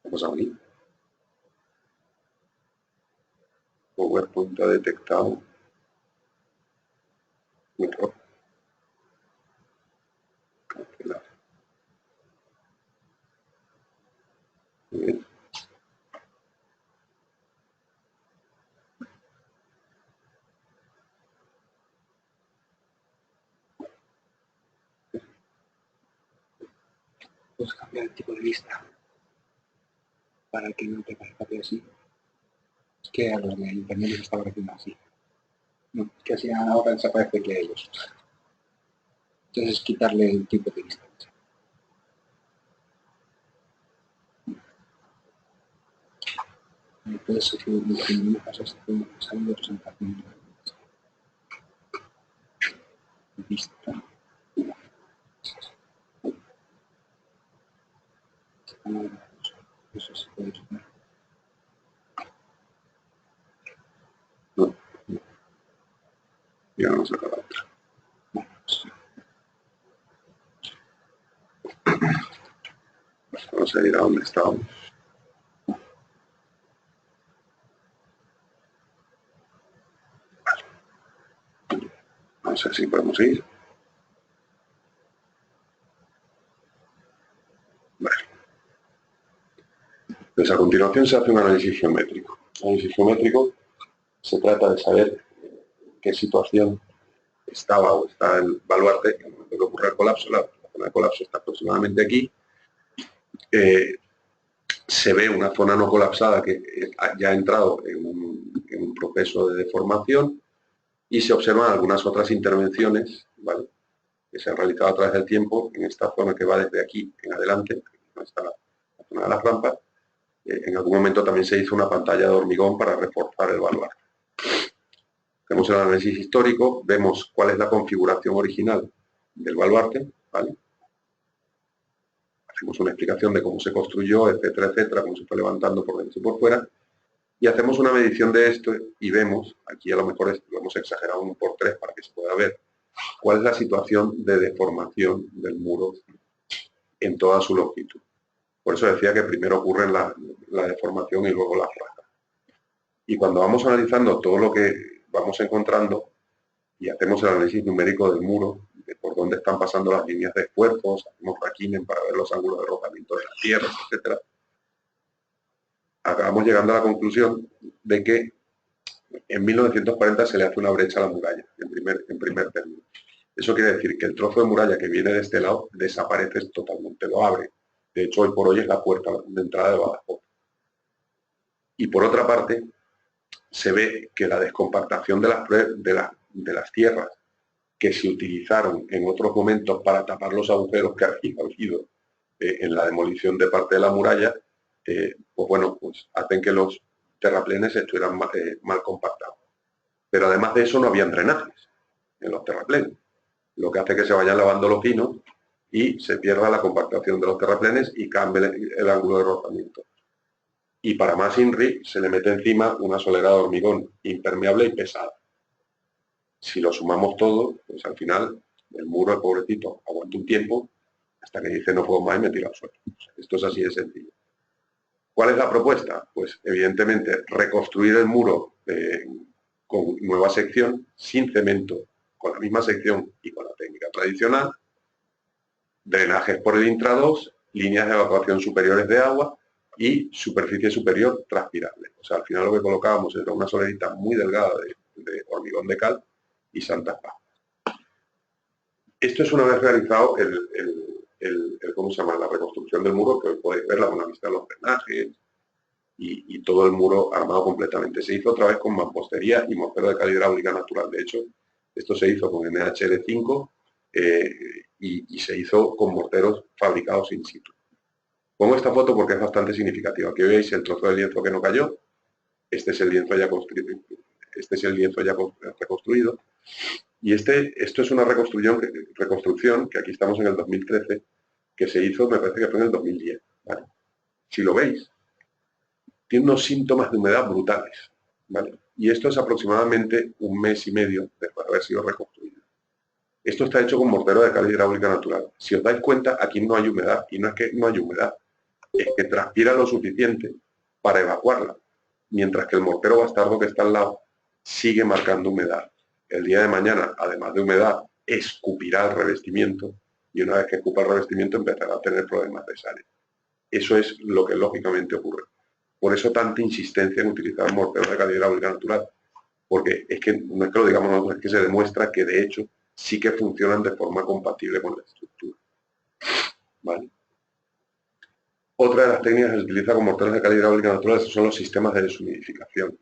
vamos a venir. PowerPoint ha detectado un error. Cancelar. Muy bien. Puedes cambiar el tipo de vista para que no te parezca así. Es que a los de internet les está pareciendo así. No, es que así ahora desaparece que a ellos. Entonces es quitarle el tipo de vista. Entonces, si me pasas saliendo de presentación de vista. Eso se puede quitar. No. Ya vamos a acabar otra. Vamos a ir a donde estábamos. Vale. Vamos a ver si podemos ir. Vale. Pues a continuación se hace un análisis geométrico. El análisis geométrico se trata de saber en qué situación estaba o está el baluarte en el momento que ocurre el colapso. La zona de colapso está aproximadamente aquí. Se ve una zona no colapsada que ya ha entrado en un proceso de deformación y se observan algunas otras intervenciones, ¿vale?, que se han realizado a través del tiempo en esta zona que va desde aquí en adelante, donde está la zona de las rampas. En algún momento también se hizo una pantalla de hormigón para reforzar el baluarte. Hacemos el análisis histórico, vemos cuál es la configuración original del baluarte, ¿vale? Hacemos una explicación de cómo se construyó, etcétera, etcétera, cómo se fue levantando por dentro y por fuera, y hacemos una medición de esto y vemos, aquí a lo mejor lo hemos exagerado un por 3 para que se pueda ver, cuál es la situación de deformación del muro en toda su longitud. Por eso decía que primero ocurre la deformación y luego la raja. Y cuando vamos analizando todo lo que vamos encontrando y hacemos el análisis numérico del muro, de por dónde están pasando las líneas de esfuerzos, hacemos raquinen para ver los ángulos de rozamiento de las tierras, etcétera, acabamos llegando a la conclusión de que en 1940 se le hace una brecha a la muralla, en primer término. Eso quiere decir que el trozo de muralla que viene de este lado desaparece totalmente, lo abre. De hecho, hoy por hoy es la puerta de entrada de Badajoz. Y por otra parte, se ve que la descompactación de las tierras que se utilizaron en otros momentos para tapar los agujeros que había habido en la demolición de parte de la muralla, pues bueno, pues hacen que los terraplenes estuvieran mal compactados. Pero además de eso no habían drenajes en los terraplenes, lo que hace que se vayan lavando los pinos y se pierda la compactación de los terraplenes y cambie el ángulo de rozamiento. Y para más INRI se le mete encima una solera de hormigón impermeable y pesada. Si lo sumamos todo, pues al final el muro, el pobrecito, aguanta un tiempo hasta que dice no puedo más y me tiro al suelo. Esto es así de sencillo. ¿Cuál es la propuesta? Pues evidentemente reconstruir el muro con nueva sección, sin cemento, con la misma sección y con la técnica tradicional, drenajes por el intra-2, líneas de evacuación superiores de agua y superficie superior transpirable. O sea, al final lo que colocábamos era una solerita muy delgada de hormigón de cal y santas pastas. Esto es una vez realizado ¿cómo se llama? La reconstrucción del muro, que hoy podéis ver la buena vista de los drenajes y todo el muro armado completamente. Se hizo otra vez con mampostería y mortero de cal hidráulica natural. De hecho, esto se hizo con NHL5 y se hizo con morteros fabricados in situ. Pongo esta foto porque es bastante significativa. Aquí veis el trozo de lienzo que no cayó. Este es el lienzo ya construido. Este es el lienzo ya reconstruido. Y esto es una reconstrucción que aquí estamos en el 2013, que se hizo, me parece que fue en el 2010. ¿Vale? Si lo veis, tiene unos síntomas de humedad brutales. ¿Vale? Y esto es aproximadamente un mes y medio después de haber sido reconstruido. Esto está hecho con mortero de cal hidráulica natural. Si os dais cuenta, aquí no hay humedad. Y no es que no hay humedad, es que transpira lo suficiente para evacuarla, mientras que el mortero bastardo que está al lado sigue marcando humedad. El día de mañana, además de humedad, escupirá el revestimiento y una vez que escupa el revestimiento empezará a tener problemas de sales. Eso es lo que lógicamente ocurre. Por eso tanta insistencia en utilizar mortero de cal hidráulica natural, porque es que no es que lo digamos nosotros, es que se demuestra que de hecho sí que funcionan de forma compatible con la estructura. ¿Vale? Otra de las técnicas que se utiliza con morteros de cal hidráulica natural son los sistemas de deshumidificación.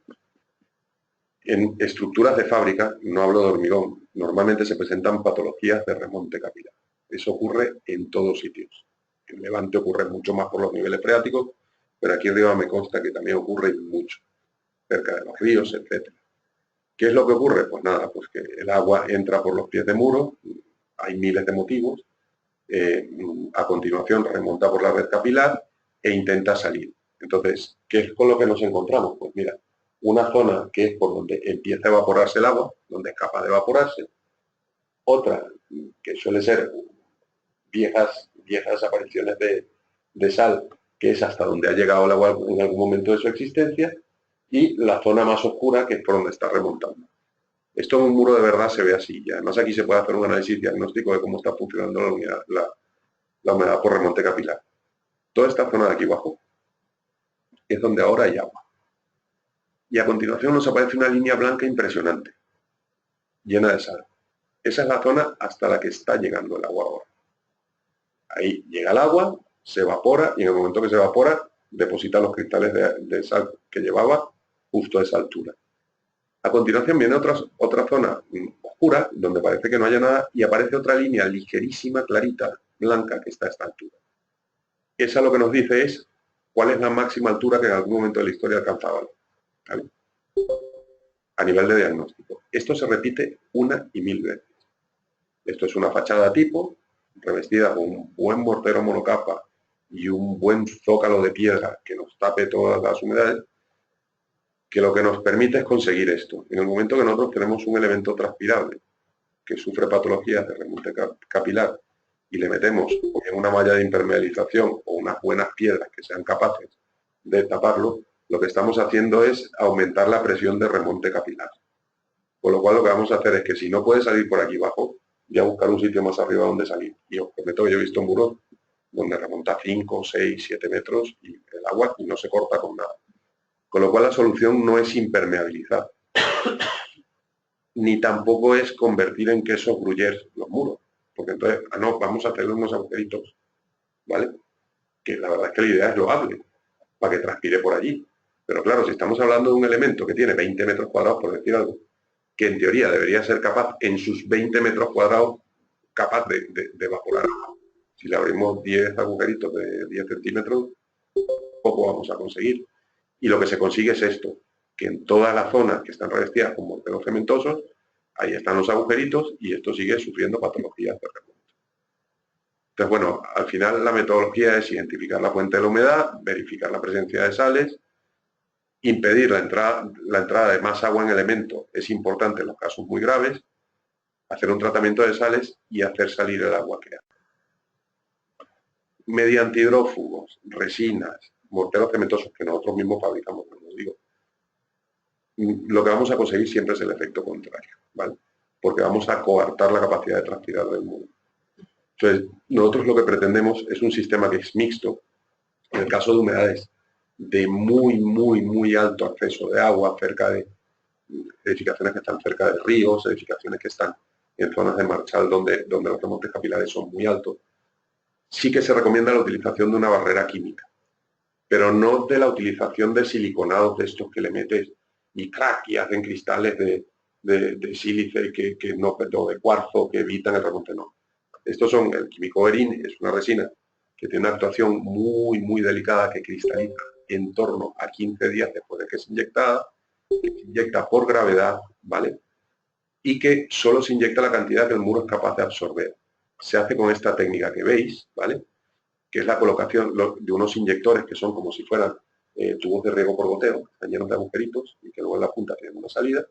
En estructuras de fábrica, no hablo de hormigón, normalmente se presentan patologías de remonte capilar. Eso ocurre en todos sitios. En Levante ocurre mucho más por los niveles freáticos, pero aquí arriba me consta que también ocurre mucho, cerca de los ríos, etc. ¿Qué es lo que ocurre? Pues nada, pues que el agua entra por los pies de muro, hay miles de motivos, a continuación remonta por la red capilar e intenta salir. Entonces, ¿qué es con lo que nos encontramos? Pues mira, una zona que es por donde empieza a evaporarse el agua, donde es capaz de evaporarse, otra que suele ser viejas apariciones de sal, que es hasta donde ha llegado el agua en algún momento de su existencia, y la zona más oscura, que es por donde está remontando. Esto en un muro de verdad se ve así, y además aquí se puede hacer un análisis diagnóstico de cómo está funcionando la humedad por remonte capilar. Toda esta zona de aquí abajo es donde ahora hay agua. Y a continuación nos aparece una línea blanca impresionante, llena de sal. Esa es la zona hasta la que está llegando el agua ahora. Ahí llega el agua, se evapora y en el momento que se evapora deposita los cristales de sal que llevaba justo a esa altura. A continuación viene otra zona oscura, donde parece que no haya nada, y aparece otra línea ligerísima, clarita, blanca, que está a esta altura. Esa lo que nos dice es cuál es la máxima altura que en algún momento de la historia alcanzaba, ¿vale? A nivel de diagnóstico. Esto se repite una y mil veces. Esto es una fachada tipo, revestida con un buen mortero monocapa y un buen zócalo de piedra que nos tape todas las humedades, que lo que nos permite es conseguir esto. En el momento que nosotros tenemos un elemento transpirable que sufre patologías de remonte capilar y le metemos en una malla de impermeabilización o unas buenas piedras que sean capaces de taparlo, lo que estamos haciendo es aumentar la presión de remonte capilar. Con lo cual lo que vamos a hacer es que si no puede salir por aquí abajo, ya buscar un sitio más arriba donde salir. Y os prometo que yo he visto muros donde remonta 5, 6, 7 metros y el agua y no se corta con nada. Con lo cual la solución no es impermeabilizar, ni tampoco es convertir en queso gruyère los muros, porque entonces, no, vamos a hacerle unos agujeritos, ¿vale? Que la verdad es que la idea es loable, para que transpire por allí. Pero claro, si estamos hablando de un elemento que tiene 20 metros cuadrados, por decir algo, que en teoría debería ser capaz, en sus 20 metros cuadrados, capaz de evaporar agua. Si le abrimos 10 agujeritos de 10 centímetros, poco vamos a conseguir. Y lo que se consigue es esto, que en todas las zonas que están revestidas con morteros cementosos, ahí están los agujeritos y esto sigue sufriendo patologías de remonte. Entonces, bueno, al final la metodología es identificar la fuente de la humedad, verificar la presencia de sales, impedir la entrada de más agua en elemento es importante en los casos muy graves, hacer un tratamiento de sales y hacer salir el agua que hay. Mediante hidrófugos, resinas, morteros cementosos que nosotros mismos fabricamos, como digo, lo que vamos a conseguir siempre es el efecto contrario, ¿vale? Porque vamos a coartar la capacidad de transpirar del muro. Entonces, nosotros lo que pretendemos es un sistema que es mixto, en el caso de humedades de muy alto acceso de agua, cerca de edificaciones que están cerca de ríos, edificaciones que están en zonas de marchal donde los remontes capilares son muy altos, sí que se recomienda la utilización de una barrera química, pero no de la utilización de siliconados de estos que le metes y crack y hacen cristales de sílice o de cuarzo que evitan el remonte, no. Estos son el químico Verin, es una resina que tiene una actuación muy delicada que cristaliza en torno a 15 días después de que es inyectada, que se inyecta por gravedad, ¿vale? Y que solo se inyecta la cantidad que el muro es capaz de absorber. Se hace con esta técnica que veis, ¿vale? Que es la colocación de unos inyectores que son como si fueran tubos de riego por goteo, que están llenos de agujeritos y que luego en la punta tienen una salida,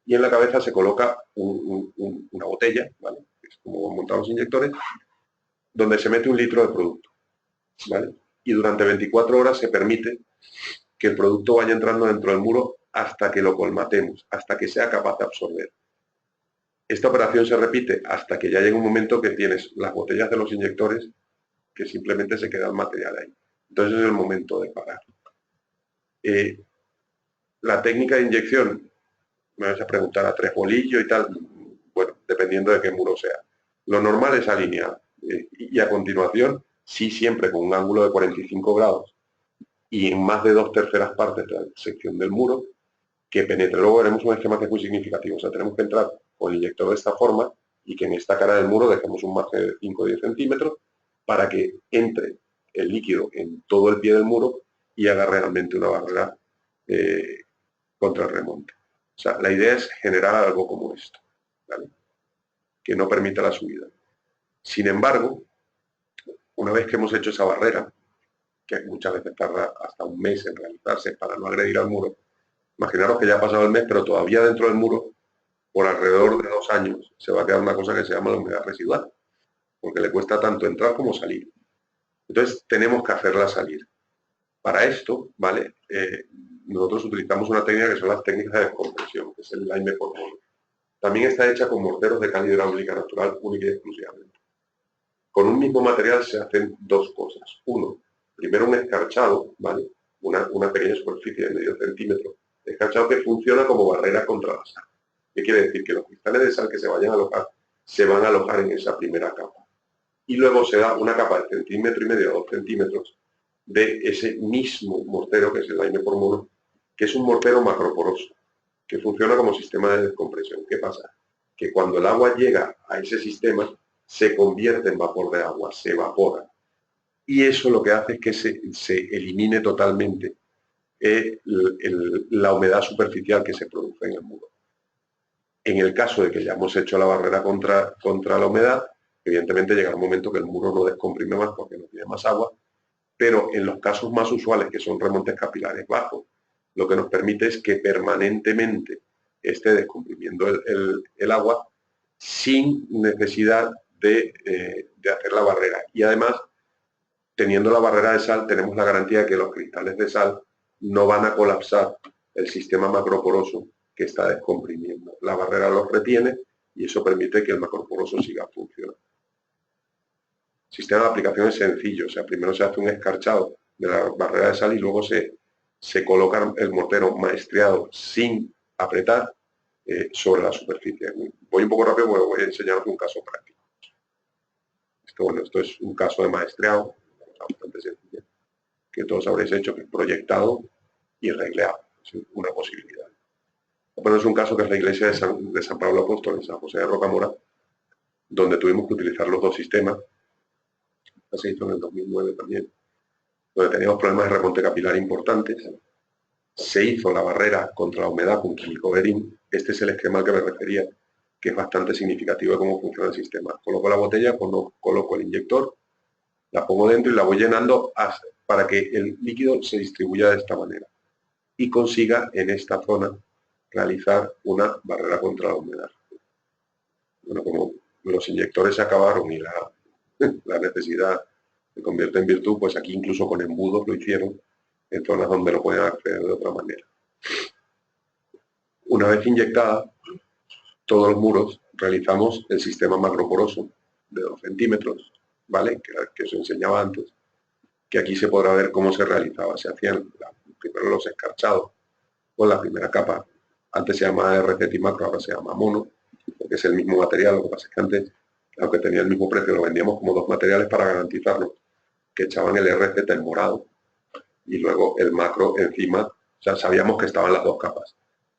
y en la cabeza se coloca una botella, ¿vale? Que es como montar los inyectores, donde se mete 1 litro de producto, ¿vale? Y durante 24 horas se permite que el producto vaya entrando dentro del muro hasta que lo colmatemos, hasta que sea capaz de absorber. Esta operación se repite hasta que ya llega un momento que tienes las botellas de los inyectores que simplemente se queda el material ahí. Entonces es el momento de parar. La técnica de inyección, me vas a preguntar a 3 bolillos y tal, bueno, dependiendo de qué muro sea. Lo normal es alinear y a continuación, sí siempre con un ángulo de 45 grados y en más de 2/3 partes de la sección del muro, que penetre. Luego veremos un esquema que es muy significativo. O sea, tenemos que entrar con el inyector de esta forma y que en esta cara del muro dejemos un margen de 5 o 10 centímetros para que entre el líquido en todo el pie del muro y haga realmente una barrera contra el remonte. O sea, la idea es generar algo como esto, ¿vale? Que no permita la subida. Sin embargo, una vez que hemos hecho esa barrera, que muchas veces tarda hasta 1 mes en realizarse para no agredir al muro, imaginaros que ya ha pasado el mes, pero todavía dentro del muro, por alrededor de 2 años, se va a quedar una cosa que se llama la humedad residual, porque le cuesta tanto entrar como salir. Entonces, tenemos que hacerla salir. Para esto, ¿vale? Nosotros utilizamos una técnica que son las técnicas de descompresión, que es el lime por mono. También está hecha con morteros de cal hidráulica natural, única y exclusivamente. Con un mismo material se hacen 2 cosas. Uno, primero un escarchado, ¿vale? Una pequeña superficie de medio centímetro, escarchado que funciona como barrera contra la sal. ¿Qué quiere decir? Que los cristales de sal que se vayan a alojar, se van a alojar en esa primera capa. Y luego se da una capa de 1,5 centímetros a 2 centímetros de ese mismo mortero, que es el lime por mono, que es un mortero macroporoso, que funciona como sistema de descompresión. ¿Qué pasa? Que cuando el agua llega a ese sistema, se convierte en vapor de agua, se evapora. Y eso lo que hace es que se elimine totalmente la humedad superficial que se produce en el muro. En el caso de que ya hemos hecho la barrera contra la humedad, evidentemente llega un momento que el muro no descomprime más porque no tiene más agua, pero en los casos más usuales, que son remontes capilares bajos, lo que nos permite es que permanentemente esté descomprimiendo el agua sin necesidad de hacer la barrera. Y además, teniendo la barrera de sal, tenemos la garantía de que los cristales de sal no van a colapsar el sistema macroporoso que está descomprimiendo. La barrera los retiene y eso permite que el macroporoso siga funcionando. El sistema de aplicación es sencillo, o sea, primero se hace un escarchado de la barrera de sal y luego se coloca el mortero maestriado sin apretar sobre la superficie. Voy un poco rápido porque voy a enseñaros un caso práctico. Esto es un caso de maestriado, bastante sencillo, que todos habréis hecho, que es proyectado y regleado, es una posibilidad. Bueno, es un caso que es la iglesia de San Pablo Apóstol, en San José de Rocamora, donde tuvimos que utilizar los dos sistemas. Esto se hizo en el 2009 también, donde teníamos problemas de remonte capilar importantes. Se hizo la barrera contra la humedad con químico Verin. Este es el esquema al que me refería, que es bastante significativo de cómo funciona el sistema. Coloco la botella, coloco el inyector, la pongo dentro y la voy llenando para que el líquido se distribuya de esta manera y consiga en esta zona realizar una barrera contra la humedad. Bueno, como los inyectores se acabaron y la necesidad se convierte en virtud, pues aquí incluso con embudos lo hicieron en zonas donde lo pueden acceder de otra manera. Una vez inyectada, todos los muros realizamos el sistema macroporoso de 2 centímetros, ¿vale? Que os enseñaba antes, que aquí se podrá ver cómo se realizaba. Se hacían primero los escarchados con la primera capa. Antes se llamaba RCT macro, ahora se llama mono, porque es el mismo material. Lo que pasa es que antes, aunque tenía el mismo precio, lo vendíamos como 2 materiales para garantizarlo, que echaban el RCT en morado y luego el macro encima. O sea, sabíamos que estaban las 2 capas.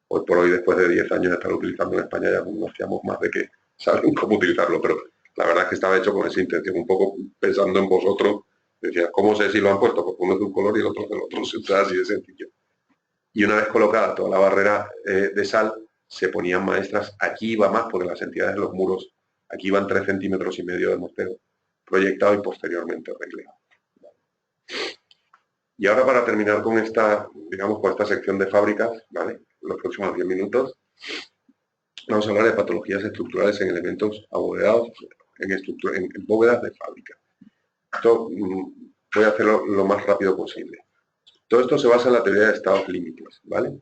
Hoy por hoy, después de 10 años de estar utilizando en España, ya nos fiamos más de que saben cómo utilizarlo, pero la verdad es que estaba hecho con esa intención, un poco pensando en vosotros. Decía, ¿cómo sé si lo han puesto? Pues uno es de un color y el otro del otro, o sea, así de sencillo. Y una vez colocada toda la barrera de sal, se ponían maestras. Aquí iba más, porque las entidades de los muros, aquí iban 3,5 centímetros de mortero proyectado y posteriormente arreglado. Y ahora, para terminar con esta, digamos, con esta sección de fábricas, ¿vale? En los próximos 10 minutos, vamos a hablar de patologías estructurales en elementos abovedados, en bóvedas de fábrica. Esto voy a hacerlo lo más rápido posible. Todo esto se basa en la teoría de estados límites, ¿vale?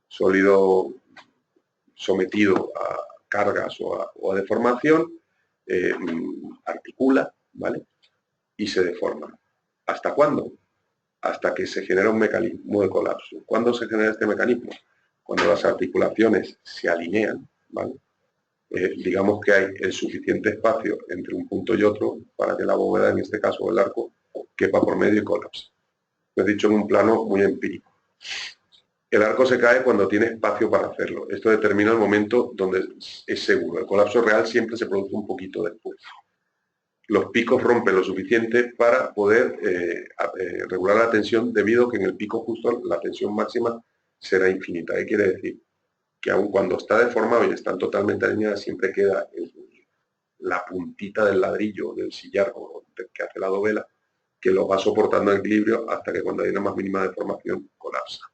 Sólido sometido a cargas o a deformación, articula, ¿vale? Y se deforma. ¿Hasta cuándo? Hasta que se genera un mecanismo de colapso. ¿Cuándo se genera este mecanismo? Cuando las articulaciones se alinean, ¿vale? Digamos que hay el suficiente espacio entre un punto y otro para que la bóveda, en este caso el arco, quepa por medio y colapse. Lo he dicho en un plano muy empírico. El arco se cae cuando tiene espacio para hacerlo. Esto determina el momento donde es seguro. El colapso real siempre se produce un poquito después. Los picos rompen lo suficiente para poder regular la tensión, debido a que en el pico justo la tensión máxima será infinita. ¿Qué quiere decir? Que aun cuando está deformado y están totalmente alineadas, siempre queda la puntita del ladrillo, del sillar que hace la dovela, que lo va soportando en equilibrio hasta que cuando hay una más mínima deformación colapsa.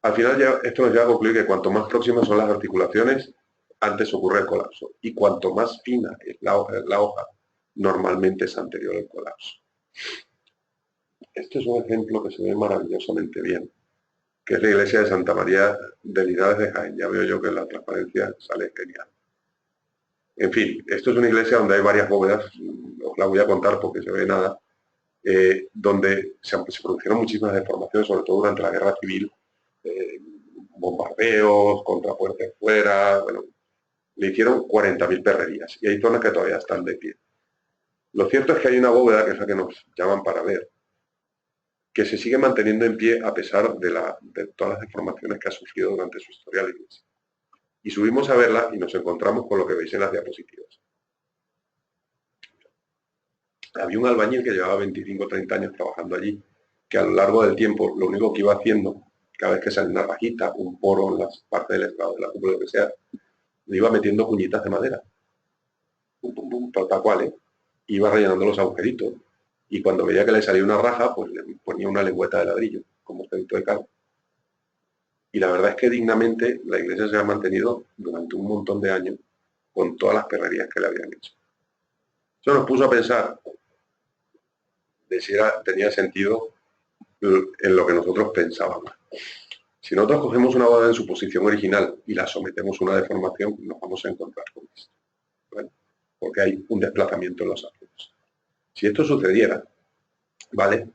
Al final esto nos lleva a concluir que cuanto más próximas son las articulaciones, antes ocurre el colapso. Y cuanto más fina es la hoja, normalmente es anterior al colapso. Este es un ejemplo que se ve maravillosamente bien, que es la iglesia de Santa María de Linares de Jaén. Ya veo yo que la transparencia sale genial. En fin, esto es una iglesia donde hay varias bóvedas, os la voy a contar porque se ve nada, donde se produjeron muchísimas deformaciones, sobre todo durante la Guerra Civil, bombardeos, contrafuertes fuera, bueno, le hicieron 40.000 perrerías y hay zonas que todavía están de pie. Lo cierto es que hay una bóveda, que es la que nos llaman para ver, que se sigue manteniendo en pie a pesar de todas las deformaciones que ha sufrido durante su historia la iglesia. Y subimos a verla y nos encontramos con lo que veis en las diapositivas. Había un albañil que llevaba 25 o 30 años trabajando allí, que a lo largo del tiempo lo único que iba haciendo, cada vez que sale una rajita, un poro en las partes del estrado de la cúpula, lo que sea, le iba metiendo cuñitas de madera. Pum, pum, pum, tal cual, ¿eh? Iba rellenando los agujeritos. Y cuando veía que le salía una raja, pues le ponía una lengüeta de ladrillo, como pedito de cal. Y la verdad es que dignamente la iglesia se ha mantenido durante un montón de años con todas las perrerías que le habían hecho. Eso nos puso a pensar de si tenía sentido en lo que nosotros pensábamos. Si nosotros cogemos una bóveda en su posición original y la sometemos a una deformación, nos vamos a encontrar con esto, ¿vale? Porque hay un desplazamiento en los átomos. Si esto sucediera, ¿vale?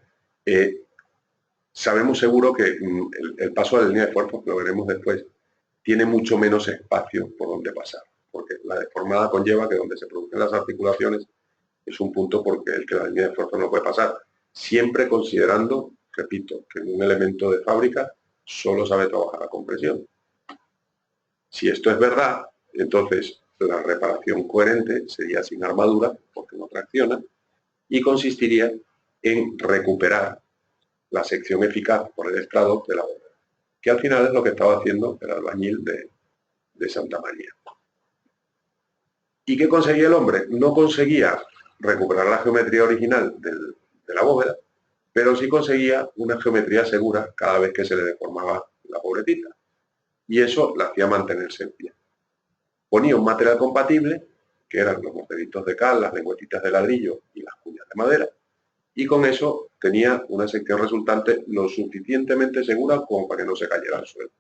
Sabemos seguro que el paso a la línea de fuerza, lo veremos después, tiene mucho menos espacio por donde pasar, porque la deformada conlleva que donde se producen las articulaciones es un punto porque el que la línea de fuerza no puede pasar, siempre considerando, repito, que en un elemento de fábrica solo sabe trabajar a compresión. Si esto es verdad, entonces la reparación coherente sería sin armadura, porque no tracciona, y consistiría en recuperar la sección eficaz por el estrado de la bóveda, que al final es lo que estaba haciendo el albañil de Santa María. ¿Y qué conseguía el hombre? No conseguía recuperar la geometría original de la bóveda, pero sí conseguía una geometría segura cada vez que se le deformaba la pobrecita. Y eso la hacía mantenerse en pie. Ponía un material compatible, que eran los morteritos de cal, las lengüetitas de ladrillo y las cuñas de madera, y con eso tenía una sección resultante lo suficientemente segura como para que no se cayera al suelo.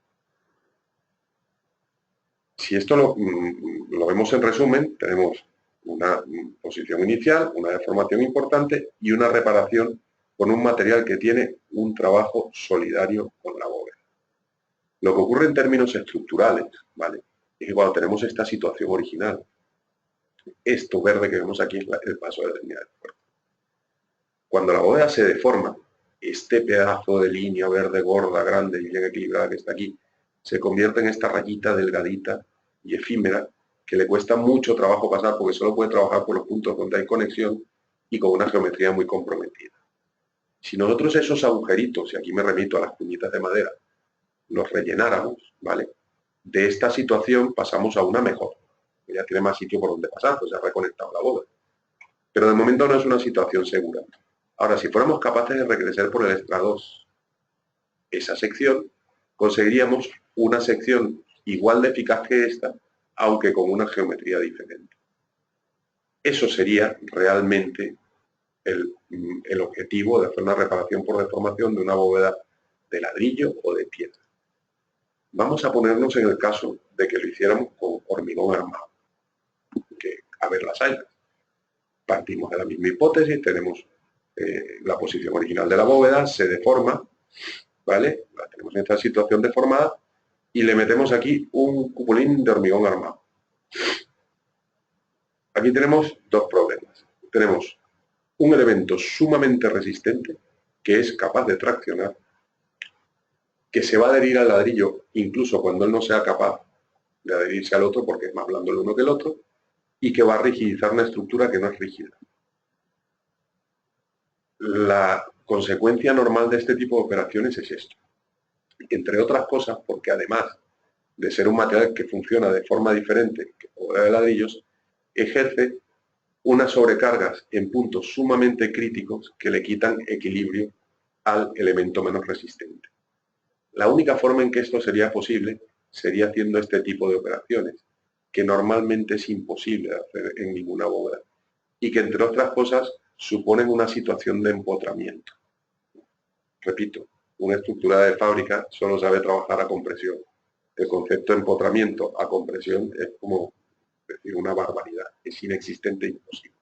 Si esto lo vemos en resumen, tenemos una posición inicial, una deformación importante y una reparación con un material que tiene un trabajo solidario con la bóveda. Lo que ocurre en términos estructurales, ¿vale?, es que cuando tenemos esta situación original, esto verde que vemos aquí es el paso de la línea de fuerza. Cuando la bóveda se deforma, este pedazo de línea verde gorda, grande y bien equilibrada que está aquí, se convierte en esta rayita delgadita y efímera que le cuesta mucho trabajo pasar porque solo puede trabajar por los puntos donde hay conexión y con una geometría muy comprometida. Si nosotros esos agujeritos, y aquí me remito a las puñitas de madera, los rellenáramos, ¿vale?, de esta situación pasamos a una mejor. Ya tiene más sitio por donde pasar, pues se ha reconectado la bóveda. Pero de momento no es una situación segura. Ahora, si fuéramos capaces de recrecer por el estrado esa sección, conseguiríamos una sección igual de eficaz que esta, aunque con una geometría diferente. Eso sería realmente el objetivo de hacer una reparación por deformación de una bóveda de ladrillo o de piedra. Vamos a ponernos en el caso de que lo hiciéramos con hormigón armado, que a ver las hay. Partimos de la misma hipótesis, tenemos la posición original de la bóveda, se deforma, ¿vale? La tenemos en esta situación deformada y le metemos aquí un cupulín de hormigón armado. Aquí tenemos dos problemas. Tenemos un elemento sumamente resistente que es capaz de traccionar, que se va a adherir al ladrillo incluso cuando él no sea capaz de adherirse al otro porque es más blando el uno que el otro, y que va a rigidizar una estructura que no es rígida. La consecuencia normal de este tipo de operaciones es esto. Entre otras cosas, porque además de ser un material que funciona de forma diferente que la bóveda de ladrillos, ejerce unas sobrecargas en puntos sumamente críticos que le quitan equilibrio al elemento menos resistente. La única forma en que esto sería posible sería haciendo este tipo de operaciones, que normalmente es imposible de hacer en ninguna bóveda, y que entre otras cosas suponen una situación de empotramiento. Repito, una estructura de fábrica solo sabe trabajar a compresión. El concepto de empotramiento a compresión es como decir una barbaridad, es inexistente e imposible.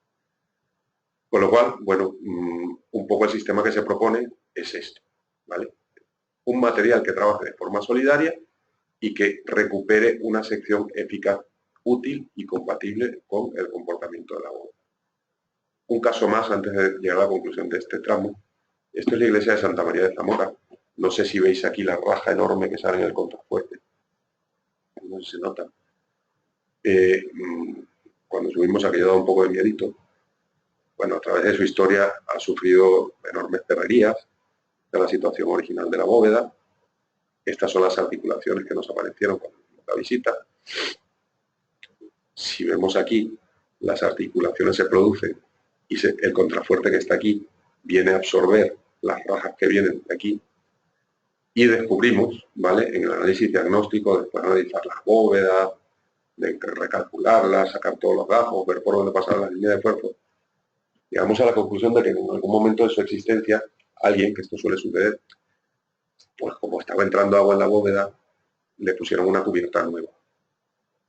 Con lo cual, bueno, un poco el sistema que se propone es esto, ¿vale? Un material que trabaje de forma solidaria y que recupere una sección eficaz, útil y compatible con el comportamiento de la bóveda. Un caso más antes de llegar a la conclusión de este tramo. Esto es la iglesia de Santa María de Zamora. No sé si veis aquí la raja enorme que sale en el contrafuerte. No se nota. Cuando subimos aquello da un poco de miedito. Bueno, a través de su historia ha sufrido enormes perrerías de la situación original de la bóveda. Estas son las articulaciones que nos aparecieron cuando hicimos la visita. Si vemos aquí, las articulaciones se producen y el contrafuerte que está aquí viene a absorber las rajas que vienen de aquí, y descubrimos, ¿vale?, en el análisis diagnóstico, después de analizar las bóvedas, de recalcularlas, sacar todos los gajos, ver por dónde pasaba la línea de esfuerzo, llegamos a la conclusión de que en algún momento de su existencia, alguien, que esto suele suceder, pues como estaba entrando agua en la bóveda, le pusieron una cubierta nueva,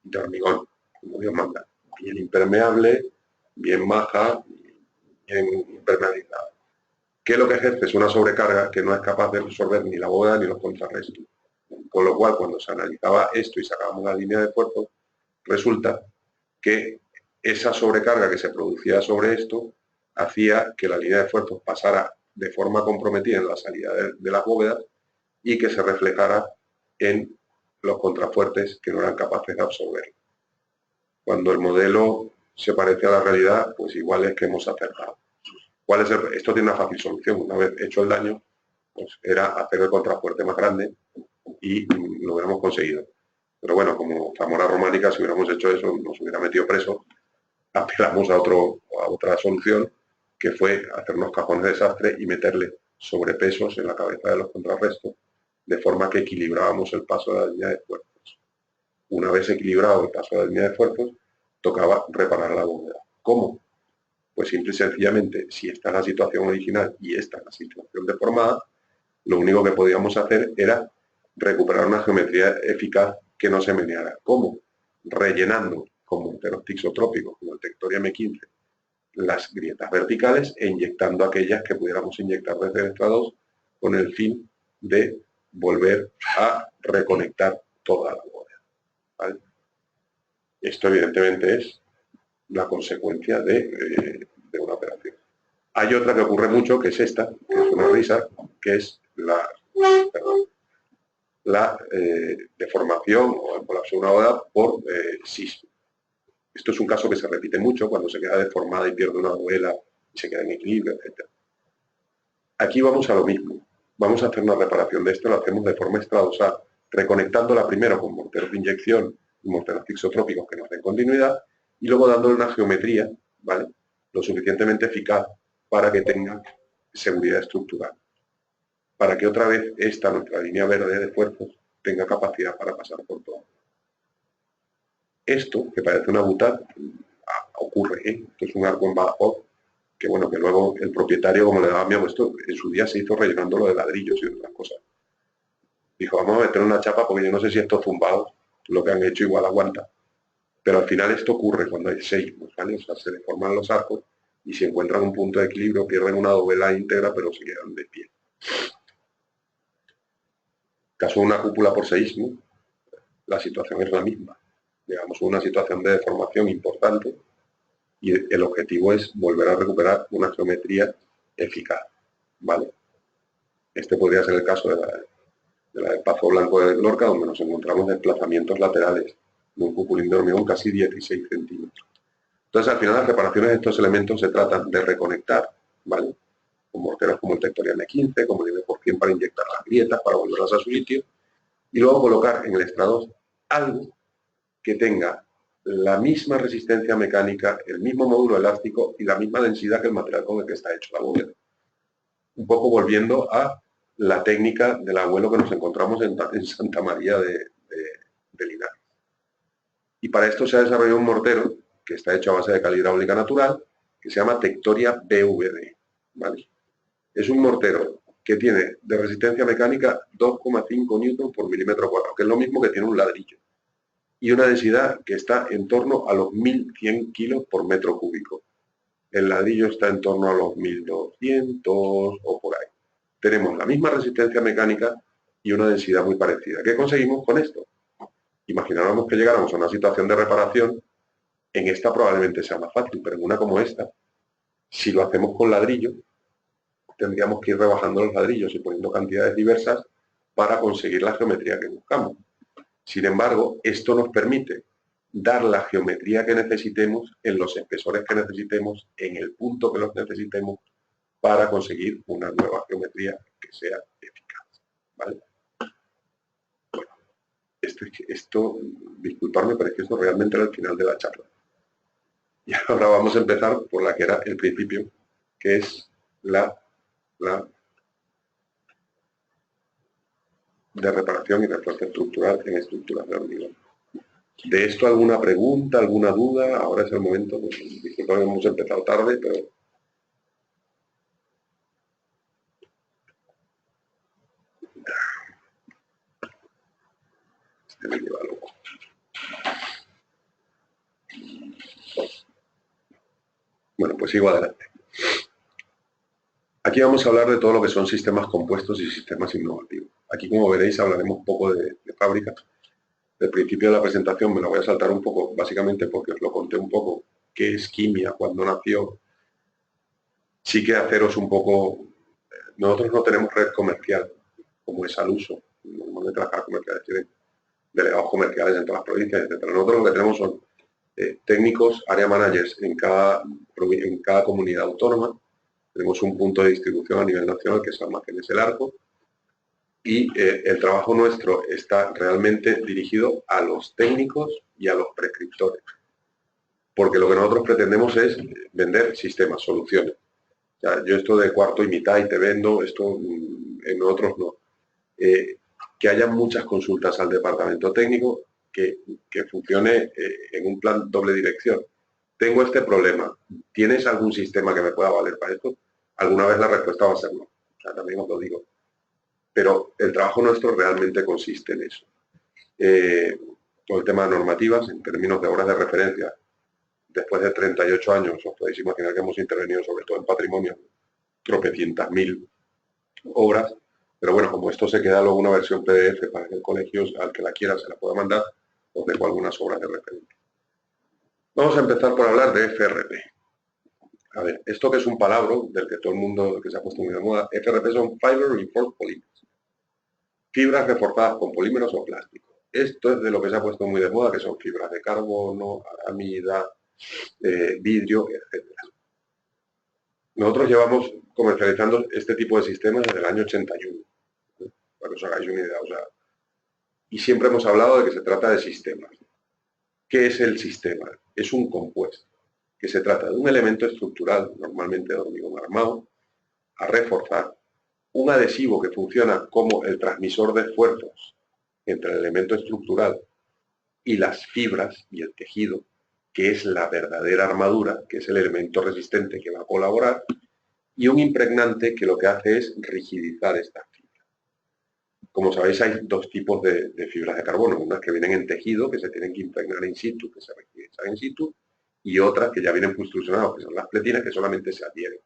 de hormigón, como Dios manda, bien impermeable, bien maja, bien impermeabilizada. Que lo que ejerce es una sobrecarga que no es capaz de resolver ni la bóveda ni los contrarrestos. Con lo cual, cuando se analizaba esto y sacábamos la línea de esfuerzo, resulta que esa sobrecarga que se producía sobre esto hacía que la línea de esfuerzo pasara de forma comprometida en la salida de las bóvedas y que se reflejara en los contrafuertes que no eran capaces de absorber. Cuando el modelo se parece a la realidad, pues igual es que hemos acertado. Esto tiene una fácil solución. Una vez hecho el daño, pues era hacer el contrafuerte más grande y lo hubiéramos conseguido. Pero bueno, como Zamora Románica, si hubiéramos hecho eso, nos hubiera metido preso. Apelamos a otra solución, que fue hacernos cajones de desastre y meterle sobrepesos en la cabeza de los contrarrestos, de forma que equilibrábamos el paso de la línea de fuerzas. Una vez equilibrado el paso de la línea de fuerzas, tocaba reparar la bóveda. ¿Cómo? Pues simple y sencillamente, si esta es la situación original y esta es la situación deformada, lo único que podíamos hacer era recuperar una geometría eficaz que no se meneara. ¿Cómo? Rellenando con morteros tixotrópicos como el Tectoria M15 las grietas verticales e inyectando aquellas que pudiéramos inyectar desde el extra 2 con el fin de volver a reconectar toda la bóveda. ¿Vale? Esto evidentemente es la consecuencia de una operación. Hay otra que ocurre mucho, que es esta, que es una risa, que es la deformación o el colapso de una bóveda por sismo. Esto es un caso que se repite mucho cuando se queda deformada y pierde una bóveda y se queda en equilibrio, etc. Aquí vamos a lo mismo. Vamos a hacer una reparación de esto, lo hacemos de forma extradosal, reconectándola primero con morteros de inyección y morteros tixotrópicos que nos den continuidad, y luego dándole una geometría, ¿vale?, lo suficientemente eficaz para que tenga seguridad estructural. Para que otra vez nuestra línea verde de fuerzas, tenga capacidad para pasar por todo. Esto, que parece una butad, ocurre, Esto es un arco en Badajoz, que bueno, que luego el propietario, como le daba miedo, esto en su día se hizo rellenándolo de ladrillos y otras cosas. Dijo, vamos a meter una chapa porque yo no sé si estos zumbados, lo que han hecho igual aguanta. Pero al final esto ocurre cuando hay seismos, ¿vale? O sea, se deforman los arcos y si encuentran un punto de equilibrio pierden una dovela íntegra, pero se quedan de pie. Caso de una cúpula por seísmo, la situación es la misma. Digamos, una situación de deformación importante y el objetivo es volver a recuperar una geometría eficaz, ¿vale? Este podría ser el caso de la del Pazo Blanco de Lorca, donde nos encontramos desplazamientos laterales de un cupulín de hormigón casi 16 centímetros. Entonces, al final, las reparaciones de estos elementos se tratan de reconectar, ¿vale?, con morteros como el Tectoria M15, como el 9% para inyectar las grietas, para volverlas a su sitio, y luego colocar en el estrado algo que tenga la misma resistencia mecánica, el mismo módulo elástico y la misma densidad que el material con el que está hecho la bóveda. Un poco volviendo a la técnica del abuelo que nos encontramos en Santa María de Linares. Y para esto se ha desarrollado un mortero que está hecho a base de cal hidráulica natural, que se llama Tectoria BVD, ¿vale? Es un mortero que tiene de resistencia mecánica 2,5 newton por milímetro cuadrado, que es lo mismo que tiene un ladrillo, y una densidad que está en torno a los 1.100 kilos por metro cúbico. El ladrillo está en torno a los 1.200 o por ahí. Tenemos la misma resistencia mecánica y una densidad muy parecida. ¿Qué conseguimos con esto? Imaginábamos que llegáramos a una situación de reparación. En esta probablemente sea más fácil, pero en una como esta, si lo hacemos con ladrillo, tendríamos que ir rebajando los ladrillos y poniendo cantidades diversas para conseguir la geometría que buscamos. Sin embargo, esto nos permite dar la geometría que necesitemos en los espesores que necesitemos, en el punto que los necesitemos, para conseguir una nueva geometría que sea eficaz, ¿vale? Bueno, esto, disculparme, pero es que esto realmente era el final de la charla. Y ahora vamos a empezar por la que era el principio, que es la de reparación y refuerzo estructural en estructuras de hormigón. ¿De esto alguna pregunta, alguna duda? Ahora es el momento. Disculpen, hemos empezado tarde, pero... Este me lleva loco. Bueno, pues sigo adelante. Aquí vamos a hablar de todo lo que son sistemas compuestos y sistemas innovativos. Aquí, como veréis, hablaremos un poco de fábrica. Del principio de la presentación me lo voy a saltar un poco, básicamente porque os lo conté un poco, qué es Quimia, cuando nació. Sí que haceros un poco... Nosotros no tenemos red comercial, como es al uso. Normalmente las cajas comerciales tienen delegados comerciales en todas las provincias, etc. Nosotros lo que tenemos son técnicos, area managers en cada comunidad autónoma. Tenemos un punto de distribución a nivel nacional que es Almacenes El Arco, y el trabajo nuestro está realmente dirigido a los técnicos y a los prescriptores, porque lo que nosotros pretendemos es vender sistemas, soluciones. O sea, yo esto de cuarto y mitad y te vendo, esto en otros no. Que haya muchas consultas al departamento técnico, que funcione en un plan doble dirección. Tengo este problema, ¿tienes algún sistema que me pueda valer para esto? Alguna vez la respuesta va a ser no, o sea, también os lo digo. Pero el trabajo nuestro realmente consiste en eso. Todo el tema de normativas, en términos de horas de referencia, después de 38 años, os podéis imaginar que hemos intervenido sobre todo en patrimonio, tropecientas mil obras, pero bueno, como esto se queda luego una versión PDF para que el colegio, al que la quiera, se la pueda mandar, os dejo algunas obras de referencia. Vamos a empezar por hablar de FRP. A ver, esto que es un palabra del que todo el mundo, que se ha puesto muy de moda, FRP son Fiber Reinforced Polymers. Fibras reforzadas con polímeros o plástico. Esto es de lo que se ha puesto muy de moda, que son fibras de carbono, aramida, vidrio, etc. Nosotros llevamos comercializando este tipo de sistemas desde el año 81, para que os hagáis una idea. O sea, y siempre hemos hablado de que se trata de sistemas. ¿Qué es el sistema? Es un compuesto, que se trata de un elemento estructural, normalmente de hormigón armado, a reforzar, un adhesivo que funciona como el transmisor de esfuerzos entre el elemento estructural y las fibras y el tejido, que es la verdadera armadura, que es el elemento resistente que va a colaborar, y un impregnante que lo que hace es rigidizar estas fibras. Como sabéis, hay dos tipos de fibras de carbono, unas que vienen en tejido, que se tienen que impregnar in situ, que se rigidizan in situ, y otras que ya vienen construccionadas, que son las pletinas, que solamente se adhieren.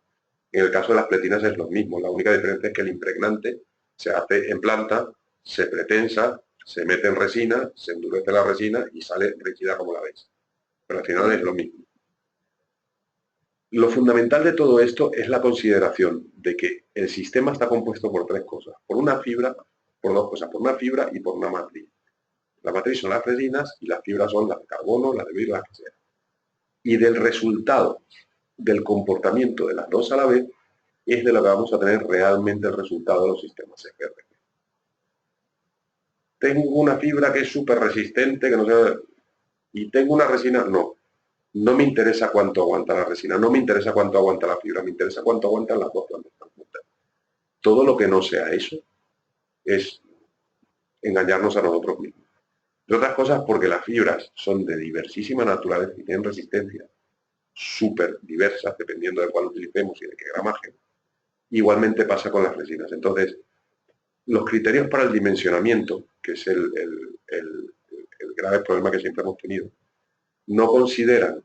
En el caso de las pletinas es lo mismo, la única diferencia es que el impregnante se hace en planta, se pretensa, se mete en resina, se endurece la resina y sale rígida como la veis. Pero al final es lo mismo. Lo fundamental de todo esto es la consideración de que el sistema está compuesto por tres cosas. Por una fibra, por dos cosas, por una fibra y por una matriz. La matriz son las resinas y las fibras son las de carbono, las de vidrio, las que sea. Y del resultado del comportamiento de las dos a la vez es de lo que vamos a tener realmente el resultado de los sistemas FRP. Tengo una fibra que es súper resistente, que no sé, y tengo una resina, no. No me interesa cuánto aguanta la resina, no me interesa cuánto aguanta la fibra, me interesa cuánto aguantan las dos cuando están juntas. Todo lo que no sea eso es engañarnos a nosotros mismos. De otras cosas, porque las fibras son de diversísima naturaleza y tienen resistencia súper diversas, dependiendo de cuál utilicemos y de qué gramaje. Igualmente pasa con las resinas. Entonces, los criterios para el dimensionamiento, que es el grave problema que siempre hemos tenido, no consideran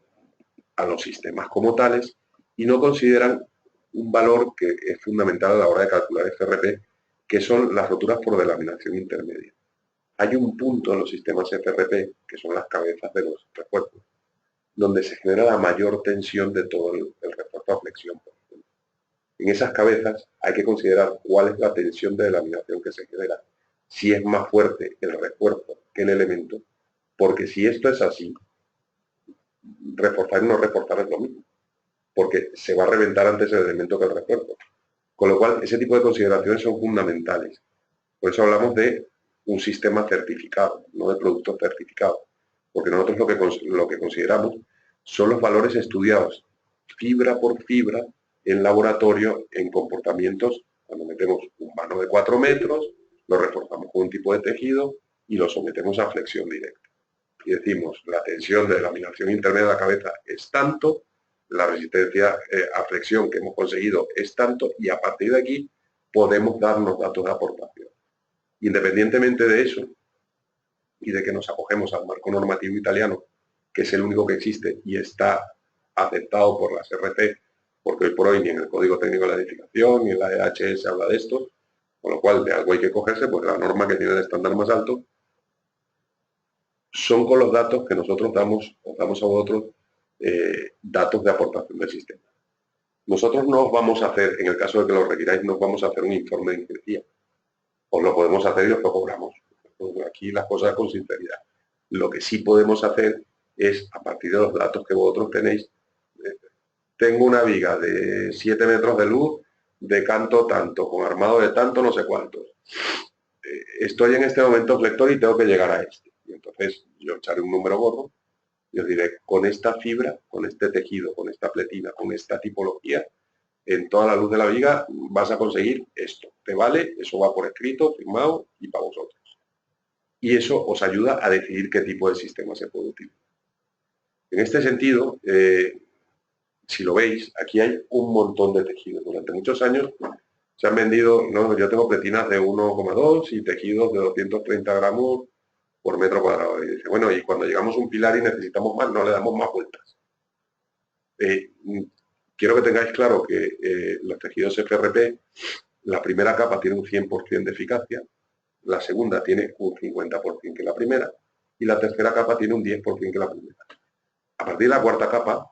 a los sistemas como tales y no consideran un valor que es fundamental a la hora de calcular FRP, que son las roturas por delaminación intermedia. Hay un punto en los sistemas FRP, que son las cabezas de los refuerzos, donde se genera la mayor tensión de todo el refuerzo a flexión. En esas cabezas hay que considerar cuál es la tensión de delaminación que se genera, si es más fuerte el refuerzo que el elemento, porque si esto es así, reforzar y no reforzar es lo mismo, porque se va a reventar antes el elemento que el refuerzo. Con lo cual, ese tipo de consideraciones son fundamentales. Por eso hablamos de un sistema certificado, no de productos certificados, porque nosotros lo que consideramos son los valores estudiados fibra por fibra en laboratorio en comportamientos, cuando metemos un vano de 4 metros, lo reforzamos con un tipo de tejido y lo sometemos a flexión directa. Y decimos, la tensión de laminación intermedia de la cabeza es tanto, la resistencia a flexión que hemos conseguido es tanto, y a partir de aquí podemos darnos datos de aportación. Independientemente de eso, y de que nos acogemos al marco normativo italiano, que es el único que existe y está aceptado por las RC, porque hoy por hoy ni en el Código Técnico de la Edificación ni en la EHS se habla de esto, con lo cual de algo hay que cogerse, pues la norma que tiene el estándar más alto, son con los datos que nosotros os damos a vosotros datos de aportación del sistema. Nosotros no os vamos a hacer, en el caso de que lo requiráis, no os vamos a hacer un informe de ingeniería. os lo podemos hacer y os lo cobramos. Aquí las cosas con sinceridad. Lo que sí podemos hacer es, a partir de los datos que vosotros tenéis, tengo una viga de 7 metros de luz, de canto tanto, con armado de tanto, no sé cuántos. Estoy en este momento flector y tengo que llegar a este. Y entonces yo echaré un número gordo y os diré, con esta fibra, con este tejido, con esta pletina, con esta tipología, en toda la luz de la viga vas a conseguir esto. ¿Te vale? Eso va por escrito, firmado y para vosotros. Y eso os ayuda a decidir qué tipo de sistema se puede utilizar. En este sentido, si lo veis, aquí hay un montón de tejidos. Durante muchos años se han vendido, no, yo tengo pletinas de 1,2 y tejidos de 230 gramos por metro cuadrado. Y dice, bueno, y cuando llegamos a un pilar y necesitamos más, no le damos más vueltas. Quiero que tengáis claro que los tejidos FRP, la primera capa tiene un 100% de eficacia, la segunda tiene un 50% que la primera, y la tercera capa tiene un 10% que la primera. A partir de la cuarta capa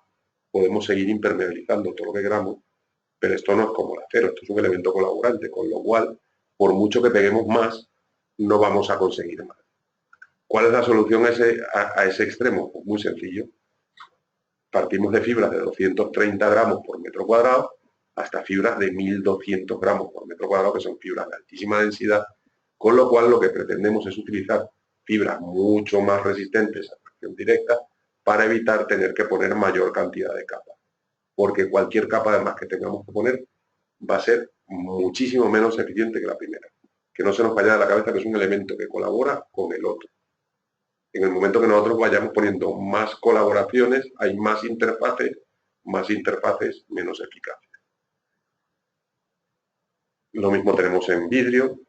podemos seguir impermeabilizando todo lo que queramos, pero esto no es como el acero, esto es un elemento colaborante, con lo cual, por mucho que peguemos más, no vamos a conseguir más. ¿Cuál es la solución a ese extremo? Pues muy sencillo. Partimos de fibras de 230 gramos por metro cuadrado hasta fibras de 1200 gramos por metro cuadrado, que son fibras de altísima densidad, con lo cual lo que pretendemos es utilizar fibras mucho más resistentes a tracción directa para evitar tener que poner mayor cantidad de capas. Porque cualquier capa además que tengamos que poner va a ser muchísimo menos eficiente que la primera. Que no se nos vaya de la cabeza que es un elemento que colabora con el otro. En el momento que nosotros vayamos poniendo más colaboraciones, hay más interfaces, menos eficaces. Lo mismo tenemos en vidrio,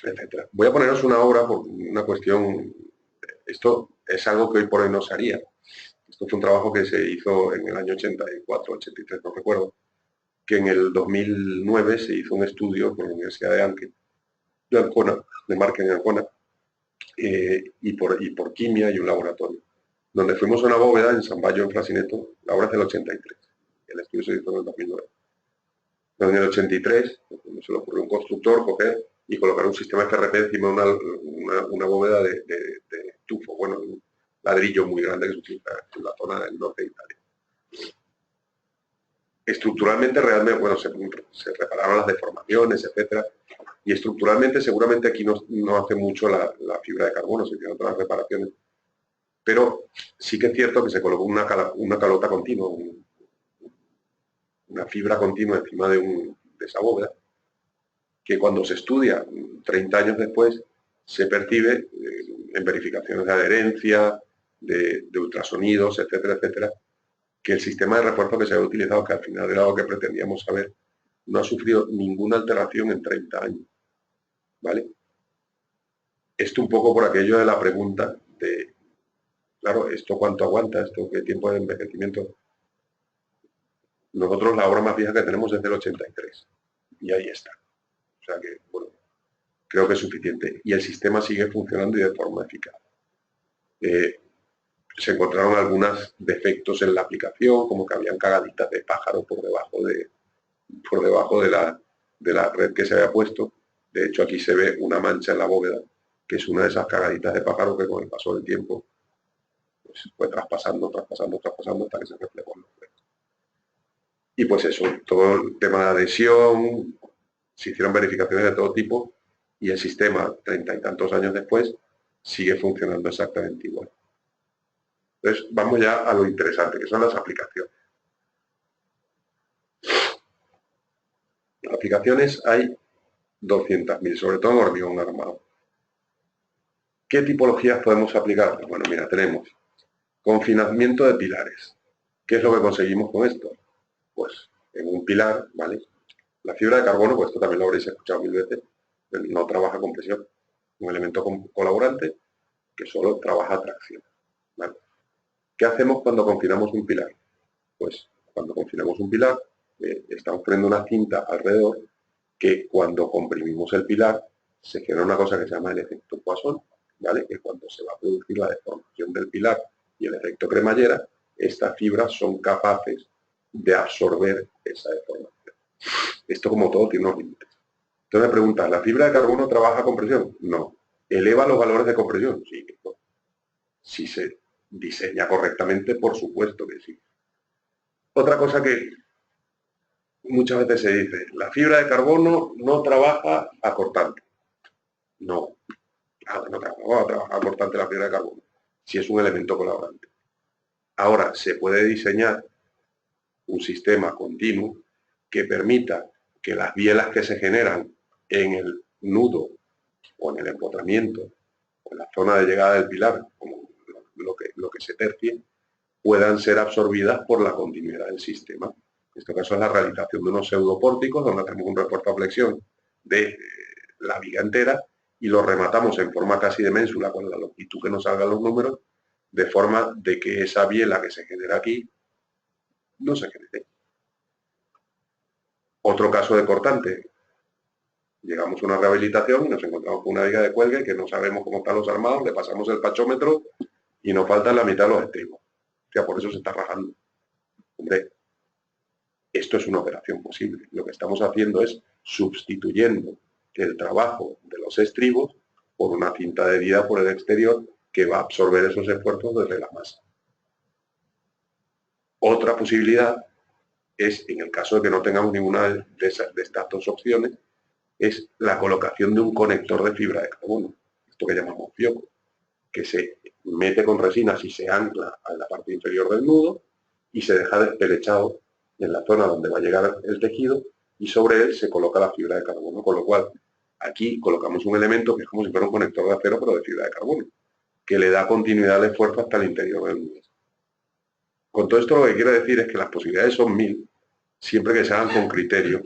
etc. Voy a poneros una obra por una cuestión, esto es algo que hoy por hoy no se haría. Esto fue un trabajo que se hizo en el año 84, 83, no recuerdo, que en el 2009 se hizo un estudio por la Universidad de Ancona, de Marken en Ancona, y por quimia y un laboratorio, donde fuimos a una bóveda en San Bayo, en Frasineto. La obra es del 83, el estudio se hizo en el 2009. En el 83 se le ocurrió a un constructor coger y colocar un sistema FRP encima de una bóveda de tufo, bueno, un ladrillo muy grande que se utiliza en la zona del norte de Italia. Estructuralmente, realmente, bueno, se repararon las deformaciones, etcétera, y estructuralmente seguramente aquí no hace mucho la fibra de carbono, se hicieron otras reparaciones, pero sí que es cierto que se colocó una calota continua, una fibra continua encima de esa bóveda, que cuando se estudia 30 años después se percibe en verificaciones de adherencia, de ultrasonidos, etcétera, etcétera, que el sistema de refuerzo que se había utilizado, que al final era lo que pretendíamos saber, no ha sufrido ninguna alteración en 30 años. ¿Vale? Esto un poco por aquello de la pregunta de, claro, ¿esto cuánto aguanta? ¿Esto qué tiempo de envejecimiento? Nosotros la obra más vieja que tenemos es del 83 y ahí está. O sea que, bueno, creo que es suficiente. Y el sistema sigue funcionando y de forma eficaz. Se encontraron algunos defectos en la aplicación, como que habían cagaditas de pájaro por debajo de la red que se había puesto. De hecho, aquí se ve una mancha en la bóveda, que es una de esas cagaditas de pájaro que con el paso del tiempo pues, fue traspasando hasta que se reflejó en los dedos. Y pues eso, todo el tema de adhesión, se hicieron verificaciones de todo tipo y el sistema, 30 y tantos años después, sigue funcionando exactamente igual. Entonces, vamos ya a lo interesante, que son las aplicaciones. Las aplicaciones hay 200.000, sobre todo en hormigón armado. ¿Qué tipologías podemos aplicar? Pues bueno, mira, tenemos confinamiento de pilares. ¿Qué es lo que conseguimos con esto? Pues en un pilar, ¿vale? La fibra de carbono, pues esto también lo habréis escuchado 1000 veces, no trabaja con presión. Un elemento colaborante que solo trabaja a tracción, ¿vale? ¿Qué hacemos cuando confinamos un pilar? Pues cuando confinamos un pilar, estamos poniendo una cinta alrededor que cuando comprimimos el pilar se genera una cosa que se llama el efecto Poisson, ¿vale? Que cuando se va a producir la deformación del pilar y el efecto cremallera, estas fibras son capaces de absorber esa deformación. Esto, como todo, tiene unos límites. Entonces me preguntas, ¿la fibra de carbono trabaja con presión? No. ¿Eleva los valores de compresión? Sí. No. Si se diseña correctamente, por supuesto que sí. Otra cosa que muchas veces se dice, la fibra de carbono no trabaja a cortante. No. No trabaja a cortante la fibra de carbono, si es un elemento colaborante. Ahora, se puede diseñar un sistema continuo que permita que las bielas que se generan en el nudo o en el empotramiento o en la zona de llegada del pilar, como lo que se tercie, puedan ser absorbidas por la continuidad del sistema. En este caso es la realización de unos pseudopórticos donde hacemos un refuerzo a flexión de la viga entera y lo rematamos en forma casi de ménsula con la longitud que nos salgan los números, de forma de que esa biela que se genera aquí no se genere. Otro caso de cortante. Llegamos a una rehabilitación y nos encontramos con una viga de cuelgue que no sabemos cómo están los armados, le pasamos el pachómetro y nos falta la mitad de los estribos. O sea, por eso se está rajando. Hombre, esto es una operación posible. Lo que estamos haciendo es sustituyendo el trabajo de los estribos por una cinta de vida por el exterior que va a absorber esos esfuerzos desde la masa. Otra posibilidad es, en el caso de que no tengamos ninguna de estas dos opciones, es la colocación de un conector de fibra de carbono, esto que llamamos fioco, que se mete con resinas y se ancla a la parte inferior del nudo y se deja despelechado en la zona donde va a llegar el tejido y sobre él se coloca la fibra de carbono, con lo cual aquí colocamos un elemento que es como si fuera un conector de acero pero de fibra de carbono, que le da continuidad al esfuerzo hasta el interior del nudo. Con todo esto lo que quiero decir es que las posibilidades son 1000, siempre que se hagan con criterio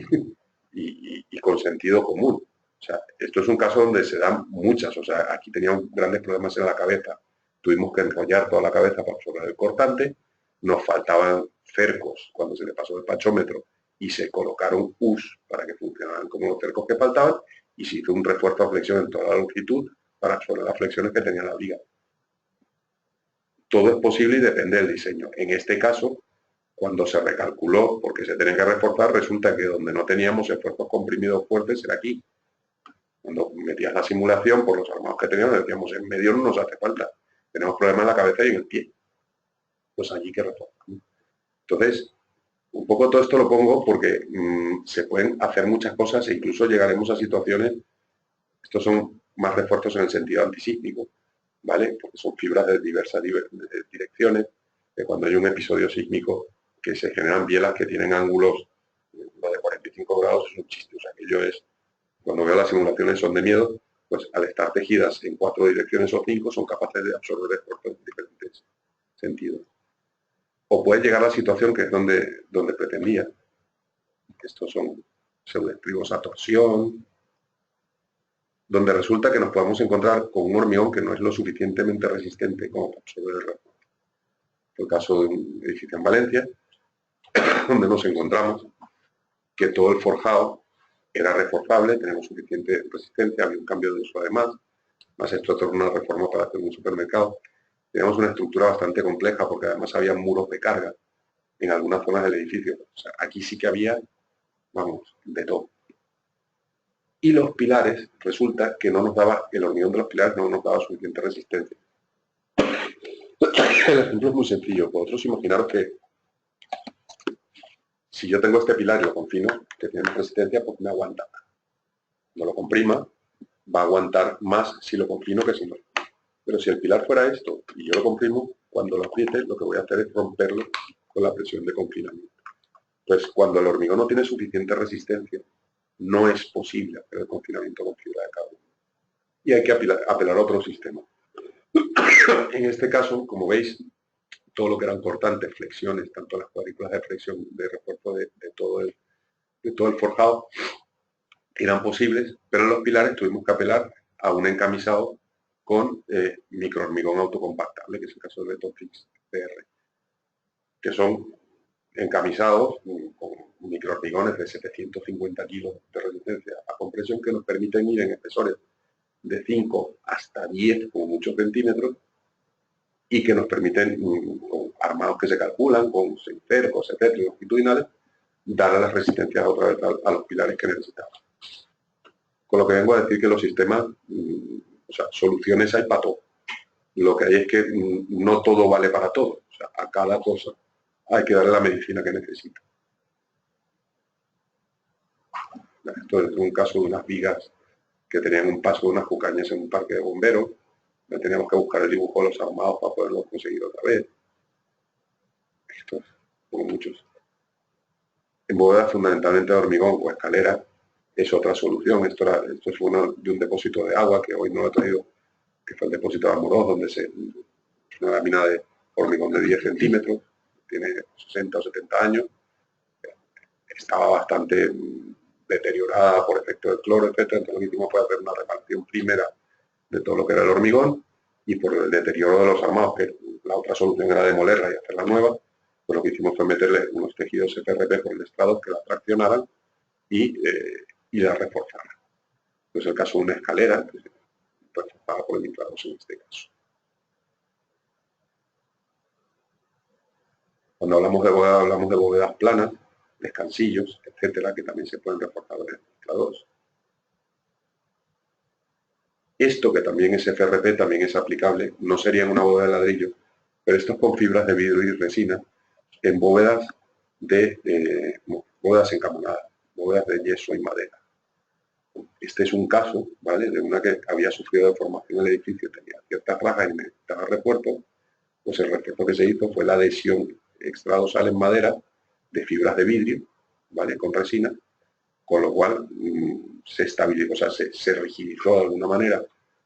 y con sentido común. O sea, esto es un caso donde se dan muchas. O sea, aquí teníamos grandes problemas en la cabeza. Tuvimos que enrollar toda la cabeza para absorber el cortante. Nos faltaban cercos cuando se le pasó el pachómetro y se colocaron U's para que funcionaran como los cercos que faltaban y se hizo un refuerzo a flexión en toda la longitud para absorber las flexiones que tenía la viga. Todo es posible y depende del diseño. En este caso, cuando se recalculó, porque se tenía que reforzar, resulta que donde no teníamos esfuerzos comprimidos fuertes era aquí. Cuando metías la simulación, por los armados que teníamos, decíamos, en medio no nos hace falta. Tenemos problemas en la cabeza y en el pie. Pues allí que reforzamos. Entonces, un poco todo esto lo pongo porque se pueden hacer muchas cosas e incluso llegaremos a situaciones, estos son más refuerzos en el sentido antisísmico, ¿vale? Porque son fibras de diversas direcciones. Cuando hay un episodio sísmico que se generan bielas que tienen ángulos de 45 grados, es un chiste. O sea, aquello es, cuando veo las simulaciones son de miedo, pues al estar tejidas en 4 direcciones o 5 son capaces de absorber esfuerzos en diferentes sentidos. O puede llegar a la situación que es donde pretendía. Estos son pseudoestribos a torsión, donde resulta que nos podemos encontrar con un hormigón que no es lo suficientemente resistente como para absorber el refuerzo. Fue el caso de un edificio en Valencia, donde nos encontramos que todo el forjado era reforzable, tenemos suficiente resistencia, había un cambio de uso además, más esto era una reforma para hacer un supermercado. Teníamos una estructura bastante compleja porque además había muros de carga en algunas zonas del edificio. O sea, aquí sí que había, vamos, de todo. Y los pilares, resulta que no nos daba, el hormigón de los pilares no nos daba suficiente resistencia. El ejemplo es muy sencillo. Vosotros imaginaros que si yo tengo este pilar y lo confino, que tiene resistencia, pues me aguanta. No lo comprima, va a aguantar más si lo confino que si no. Pero si el pilar fuera esto y yo lo comprimo, cuando lo apriete, lo que voy a hacer es romperlo con la presión de confinamiento. Pues cuando el hormigón no tiene suficiente resistencia, no es posible hacer el confinamiento con fibra de carbono. Y hay que apelar a otro sistema. En este caso, como veis, todo lo que eran cortantes, flexiones, tanto las cuadrículas de flexión de refuerzo de todo el forjado, eran posibles, pero en los pilares tuvimos que apelar a un encamisado con microhormigón autocompactable, que es el caso del Betonfix PR, que son encamisados con microhormigones de 750 kilos de resistencia a compresión que nos permiten ir en espesores de 5 hasta 10, como muchos centímetros, y que nos permiten, con armados que se calculan, con cercos, etcétera, longitudinales, darle las resistencias otra vez a los pilares que necesitamos. Con lo que vengo a decir que los sistemas, o sea, soluciones hay para todo. Lo que hay es que no todo vale para todo. O sea, a cada cosa hay que darle la medicina que necesita. Esto es un caso de unas vigas que tenían un paso de unas cucañas en un parque de bomberos. Teníamos que buscar el dibujo de los armados para poderlo conseguir otra vez. Esto es como muchos. En bóvedas fundamentalmente de hormigón o escalera es otra solución. Esto es uno de un depósito de agua que hoy no lo he traído, que fue el depósito de Amorós, donde una lámina de hormigón de 10 centímetros, tiene 60 o 70 años, estaba bastante deteriorada por efecto del cloro, etc. Entonces lo que hicimos fue hacer una reparación primera de todo lo que era el hormigón, y por el deterioro de los armados, que la otra solución era demolerla y hacerla nueva, pues lo que hicimos fue meterle unos tejidos FRP por el estrado que la traccionaran y la reforzaran. Entonces el caso de una escalera, que se reforzada por el infrarojo en este caso. Cuando hablamos de bóvedas planas, descansillos, etcétera, que también se pueden reforzar en infrarojo. Esto, que también es FRP, también es aplicable, no sería en una bóveda de ladrillo, pero esto es con fibras de vidrio y resina en bóvedas bóvedas encamonadas, bóvedas de yeso y madera. Este es un caso, ¿vale?, de una que había sufrido deformación en el edificio, tenía ciertas rajas y necesitaba refuerzo. Pues el refuerzo que se hizo fue la adhesión extradosal en madera de fibras de vidrio, ¿vale?, con resina, con lo cual se estabilizó, o sea, se rigidizó de alguna manera,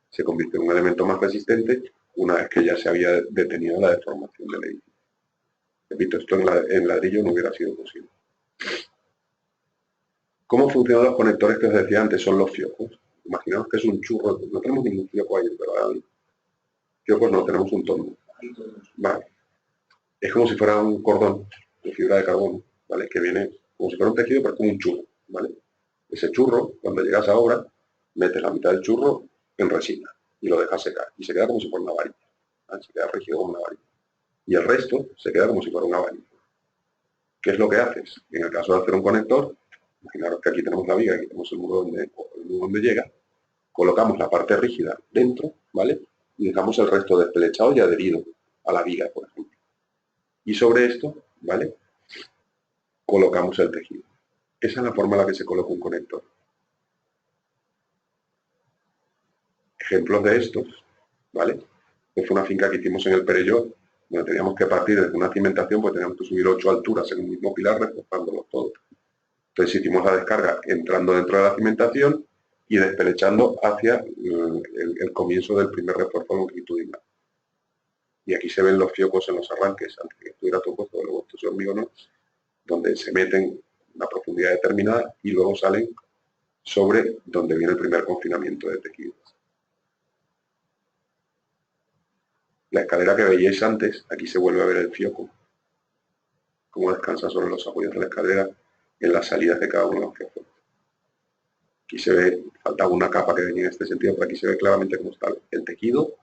se convirtió en un elemento más resistente una vez que ya se había detenido la deformación del edificio. Repito, esto en ladrillo no hubiera sido posible. ¿Cómo funcionan los conectores que os decía antes? Son los fiocos. Imaginaos que es un churro, no tenemos ningún fioco ahí, ¿verdad? Fiocos no, tenemos un tono. Vale. Es como si fuera un cordón de fibra de carbono, ¿vale?, que viene como si fuera un tejido, pero como un churro, ¿vale? Ese churro, cuando llegas a obra, metes la mitad del churro en resina y lo dejas secar. Y se queda como si fuera una varilla, ¿vale? Se queda rígido como una varilla. Y el resto se queda como si fuera un abanico. ¿Qué es lo que haces? En el caso de hacer un conector, imaginaros que aquí tenemos la viga, aquí tenemos el muro donde llega, colocamos la parte rígida dentro, ¿vale?, y dejamos el resto despelechado y adherido a la viga, por ejemplo. Y sobre esto, ¿vale?, colocamos el tejido. Esa es la forma en la que se coloca un conector. Ejemplos de estos, ¿vale? Pues fue una finca que hicimos en el Perelló, donde teníamos que partir desde una cimentación, pues teníamos que subir 8 alturas en un mismo pilar, reforzándolos todos. Entonces hicimos la descarga entrando dentro de la cimentación y despelechando hacia el comienzo del primer refuerzo longitudinal. Y aquí se ven los fiocos en los arranques, antes de que estuviera todo puesto, luego estos hormigones, donde se meten a una profundidad determinada y luego salen sobre donde viene el primer confinamiento de tejidos. La escalera que veíais antes, aquí se vuelve a ver el fioco, cómo descansa sobre los apoyos de la escalera en las salidas de cada uno de los fiocos. Aquí se ve, faltaba una capa que venía en este sentido, pero aquí se ve claramente cómo está el tejido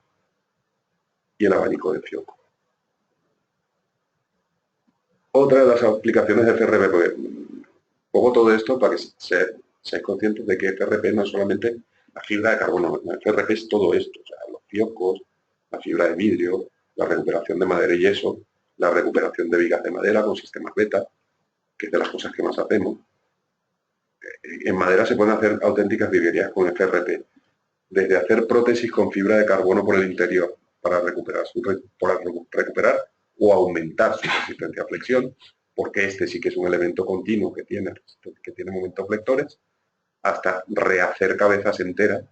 y el abanico del fioco. Otra de las aplicaciones de FRP, porque pongo todo esto para que seáis conscientes de que FRP no es solamente la fibra de carbono, FRP es todo esto, o sea, los fiocos, la fibra de vidrio, la recuperación de madera y yeso, la recuperación de vigas de madera con sistemas beta, que es de las cosas que más hacemos. En madera se pueden hacer auténticas virguerías con FRP, desde hacer prótesis con fibra de carbono por el interior para recuperar o aumentar su resistencia a flexión, porque este sí que es un elemento continuo que tiene momentos flectores, hasta rehacer cabezas enteras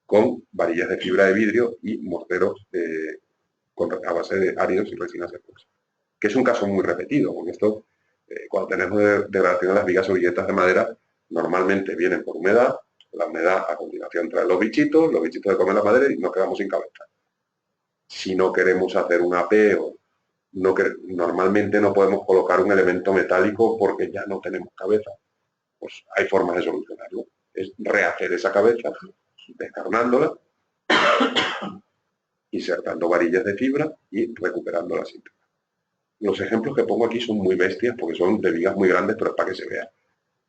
con varillas de fibra de vidrio y morteros a base de áridos y resinas epóxicas, que es un caso muy repetido. Con esto, cuando tenemos degradación de las vigas o billetas de madera, normalmente vienen por humedad, la humedad a continuación trae los bichitos se comen la madera y nos quedamos sin cabeza. Si no queremos hacer un apeo, normalmente no podemos colocar un elemento metálico porque ya no tenemos cabeza. Pues hay formas de solucionarlo. Es rehacer esa cabeza, descarnándola, insertando varillas de fibra y recuperando la cinta. Los ejemplos que pongo aquí son muy bestias porque son de vigas muy grandes, pero es para que se vea.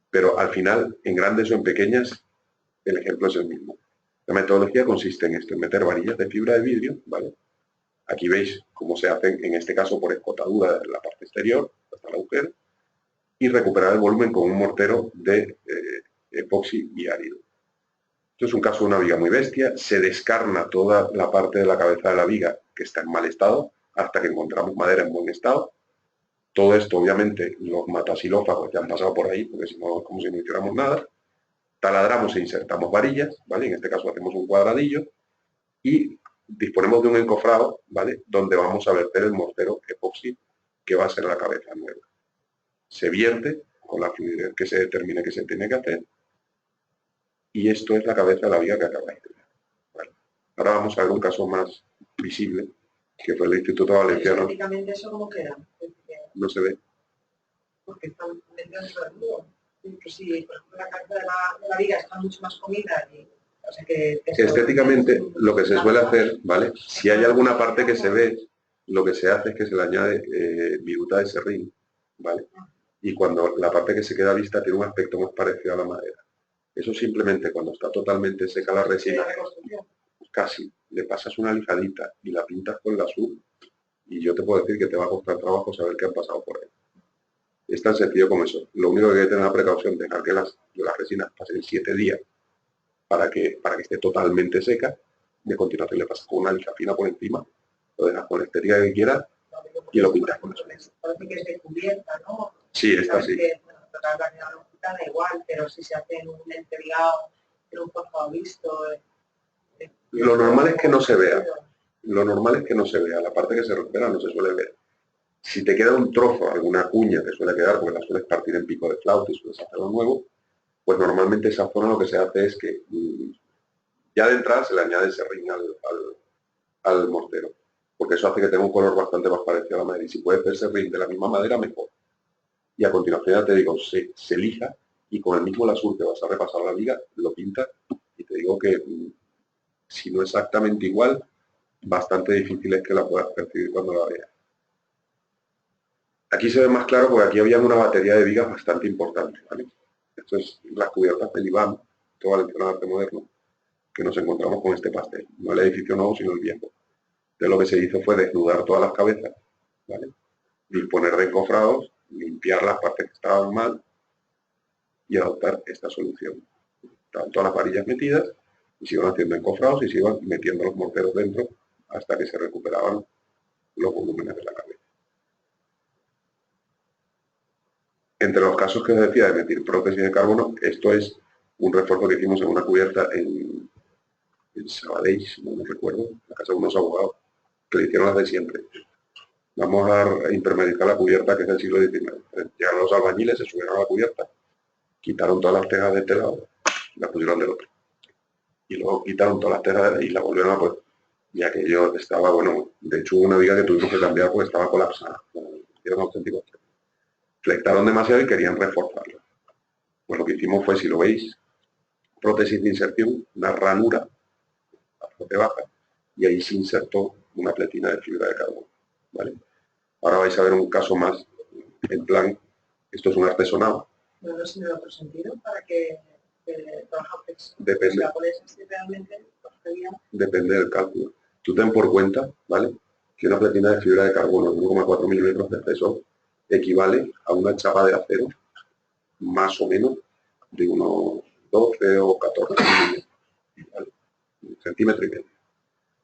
Pero al final, en grandes o en pequeñas, el ejemplo es el mismo. La metodología consiste en esto, en meter varillas de fibra de vidrio, ¿vale? Aquí veis cómo se hacen, en este caso por escotadura de la parte exterior, hasta el agujero, y recuperar el volumen con un mortero de epoxi biárido. Esto es un caso de una viga muy bestia, se descarna toda la parte de la cabeza de la viga que está en mal estado, hasta que encontramos madera en buen estado. Todo esto, obviamente, los matasilófagos ya han pasado por ahí, porque si no es como si no hiciéramos nada. Taladramos e insertamos varillas, ¿vale? En este caso hacemos un cuadradillo y disponemos de un encofrado, ¿vale? Donde vamos a verter el mortero epoxi que va a ser la cabeza nueva. Se vierte con la fluidez que se determine que se tiene que hacer y esto es la cabeza de la viga que acabáis de ver, ¿vale? Ahora vamos a ver un caso más visible, que fue el Instituto Valenciano. ¿Estéticamente eso cómo queda? No se ve. Porque están dentro del nudo. Pues si, por ejemplo, la cabeza de la viga está mucho más comida y... O sea que estéticamente, lo que se suele hacer, ¿vale? Si hay alguna parte que se ve, lo que se hace es que se le añade viruta de serrín, ¿vale? Y cuando la parte que se queda vista tiene un aspecto más parecido a la madera. Eso simplemente cuando está totalmente seca la resina, casi le pasas una lijadita y la pintas con la azul y yo te puedo decir que te va a costar trabajo saber qué han pasado por ahí. Es tan sencillo como eso. Lo único que hay que tener la precaución de dejar que las resinas pasen 7 días para que esté totalmente seca. De continuación le pasas con una lija fina por encima, lo dejas con la estética que quieras y lo pintas con eso. Parece que es de cubierta, ¿no? Sí, está así. Da igual, pero si se hace en un enterigado, en un forjado visto... Lo normal es que no se vea. Lo normal es que no se vea. La parte que se recupera no se suele ver. Si te queda un trozo, alguna cuña te suele quedar, porque la sueles partir en pico de flauta y sueles hacerlo nuevo, pues normalmente esa zona lo que se hace es que ya de entrada se le añade serrín al mortero, porque eso hace que tenga un color bastante más parecido a la madera. Y si puedes hacer serrín de la misma madera, mejor. Y a continuación ya te digo, se lija y con el mismo lazur que vas a repasar la viga, lo pintas y te digo que si no exactamente igual, bastante difícil es que la puedas percibir cuando la veas. Aquí se ve más claro porque aquí había una batería de vigas bastante importante, ¿vale? Esto es las cubiertas del IBAM, todo Valenciano Arte Moderno, que nos encontramos con este pastel. No el edificio nuevo, sino el viejo. Entonces lo que se hizo fue desnudar todas las cabezas, ¿vale? Disponer de encofrados, limpiar las partes que estaban mal y adoptar esta solución. Estaban todas las varillas metidas y se iban haciendo encofrados y se iban metiendo los morteros dentro hasta que se recuperaban los volúmenes de la cabeza. Entre los casos que os decía de meter prótesis de carbono, esto es un refuerzo que hicimos en una cubierta en Sabadell, no me recuerdo, en la casa de unos abogados, que le hicieron las de siempre. Vamos a impermeabilizar la cubierta, que es del siglo XIX. Llegaron los albañiles, se subieron a la cubierta, quitaron todas las tejas de este lado, las pusieron del otro. Y luego quitaron todas las tejas y la volvieron a poner. Y aquello estaba, bueno, de hecho hubo una viga que tuvimos que cambiar porque estaba colapsada. Era un auténtico. Flectaron demasiado y querían reforzarla. Pues lo que hicimos fue, si lo veis, prótesis de inserción, una ranura, a parte baja, y ahí se insertó una pletina de fibra de carbono, ¿vale? Ahora vais a ver un caso más, en plan, esto es un artesonado. No, no tiene otro sentido para que trabaja flexible. Depende. Si la pones así realmente, depende del cálculo. Tú ten por cuenta, ¿vale?, que una pletina de fibra de carbono de 1,4 milímetros de espesor equivale a una chapa de acero más o menos de unos 12 o 14 milímetros, ¿vale? Un centímetro y medio.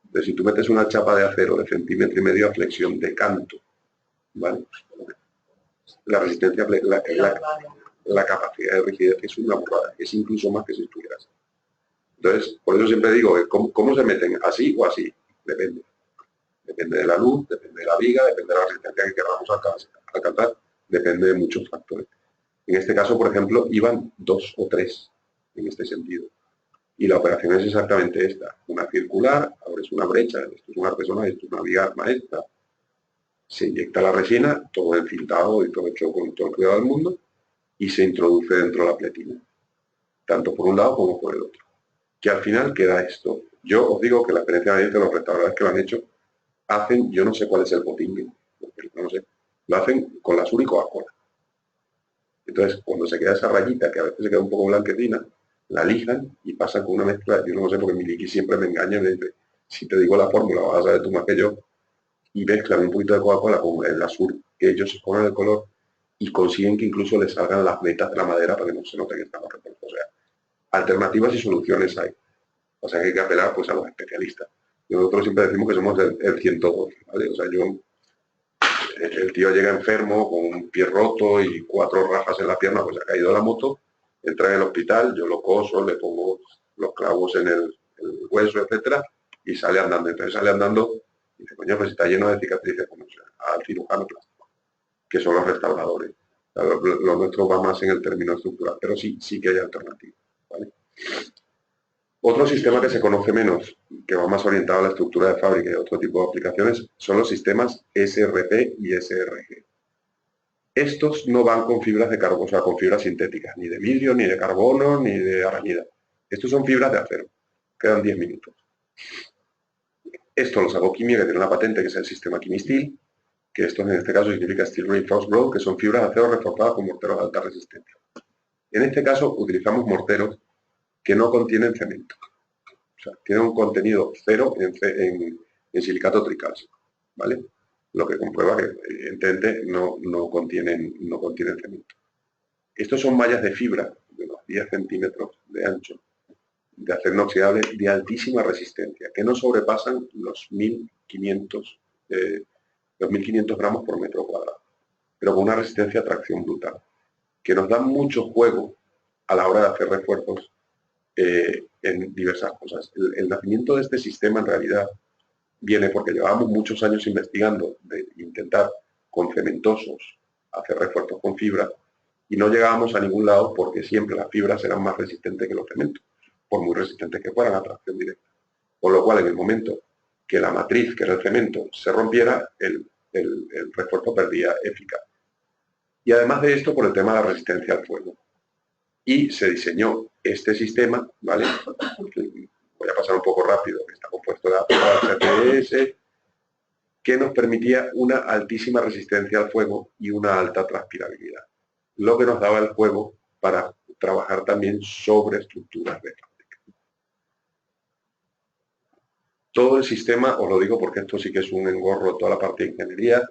Entonces, si tú metes una chapa de acero de centímetro y medio a flexión de canto, ¿vale?, la resistencia, la capacidad de rigidez es una burrada, es incluso más que si estuvieras. Entonces, por eso siempre digo, ¿cómo se meten? ¿Así o así? Depende. Depende de la luz, depende de la viga, depende de la resistencia que queramos alcanzar, depende de muchos factores. En este caso, por ejemplo, iban 2 o 3 en este sentido. Y la operación es exactamente esta. Una circular, abres una brecha, esto es una artesonado, esto es una viga maestra, se inyecta la resina, todo encintado y todo hecho con todo el cuidado del mundo, y se introduce dentro de la pletina, tanto por un lado como por el otro. Que al final queda esto. Yo os digo que la experiencia de los restauradores que lo han hecho, hacen, yo no sé cuál es el potingue, no sé, lo hacen con la Sur y Coca-Cola. Entonces, cuando se queda esa rayita, que a veces se queda un poco blanquecina, la lijan y pasan con una mezcla. Yo no sé porque Miliki siempre me engaña y me dice, si te digo la fórmula vas a saber tú más que yo, y mezclan un poquito de Coca-Cola con el azul, que ellos se ponen el color y consiguen que incluso les salgan las vetas de la madera para que no se note que estamos repuestos. O sea, alternativas y soluciones hay. O sea que hay que apelar pues a los especialistas. Nosotros siempre decimos que somos el 102, ¿vale? O sea, el tío llega enfermo con un pie roto y 4 rajas en la pierna, pues ha caído de la moto, entra en el hospital, yo lo coso, le pongo los clavos en el hueso, etcétera, y sale andando. Entonces sale andando y dice, coño, pues está lleno de cicatrices, como al cirujano plástico, que son los restauradores. O sea, lo nuestro va más en el término estructural, pero sí que hay alternativas, ¿vale? Otro sistema que se conoce menos, que va más orientado a la estructura de fábrica y otro tipo de aplicaciones, son los sistemas SRP y SRG. Estos no van con fibras de carbono, o sea, con fibras sintéticas, ni de vidrio, ni de carbono, ni de arañida. Estos son fibras de acero. Quedan 10 minutos. Esto los hago Quimia, que tiene una patente, que es el sistema Quimistil, que esto en este caso significa Steel Reinforced Road, que son fibras de acero reforzadas con morteros de alta resistencia. En este caso utilizamos morteros que no contienen cemento. O sea, tienen un contenido cero en silicato tricálcico, ¿vale? Lo que comprueba que evidentemente no contienen cemento. Estos son mallas de fibra de unos 10 centímetros de ancho, de acero inoxidable de altísima resistencia, que no sobrepasan los 1500 gramos por metro cuadrado, pero con una resistencia a tracción brutal, que nos dan mucho juego a la hora de hacer refuerzos en diversas cosas. El nacimiento de este sistema en realidad viene porque llevábamos muchos años investigando de intentar con cementosos hacer refuerzos con fibra y no llegábamos a ningún lado porque siempre las fibras eran más resistentes que los cementos, por muy resistentes que fueran a tracción directa. Con lo cual, en el momento que la matriz, que era el cemento, se rompiera, el refuerzo perdía eficacia. Y además de esto, por el tema de la resistencia al fuego. Y se diseñó este sistema, ¿vale? Voy a pasar un poco rápido, que está compuesto de HTS, que nos permitía una altísima resistencia al fuego y una alta transpirabilidad, lo que nos daba el fuego para trabajar también sobre estructuras de fábrica. Todo el sistema, os lo digo porque esto sí que es un engorro, toda la parte de ingeniería,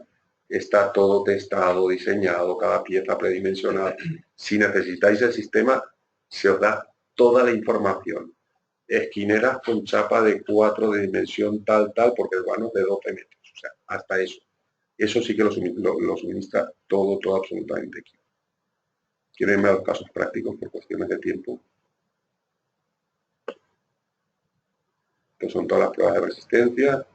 está todo testado, diseñado, cada pieza predimensionada. Si necesitáis el sistema, se os da toda la información. Esquineras con chapa de 4 de dimensión tal, porque el vano es de 12 metros. O sea, hasta eso. Eso sí que lo suministra todo absolutamente aquí. Quiero irme a los casos prácticos por cuestiones de tiempo. Estos son todas las pruebas de resistencia,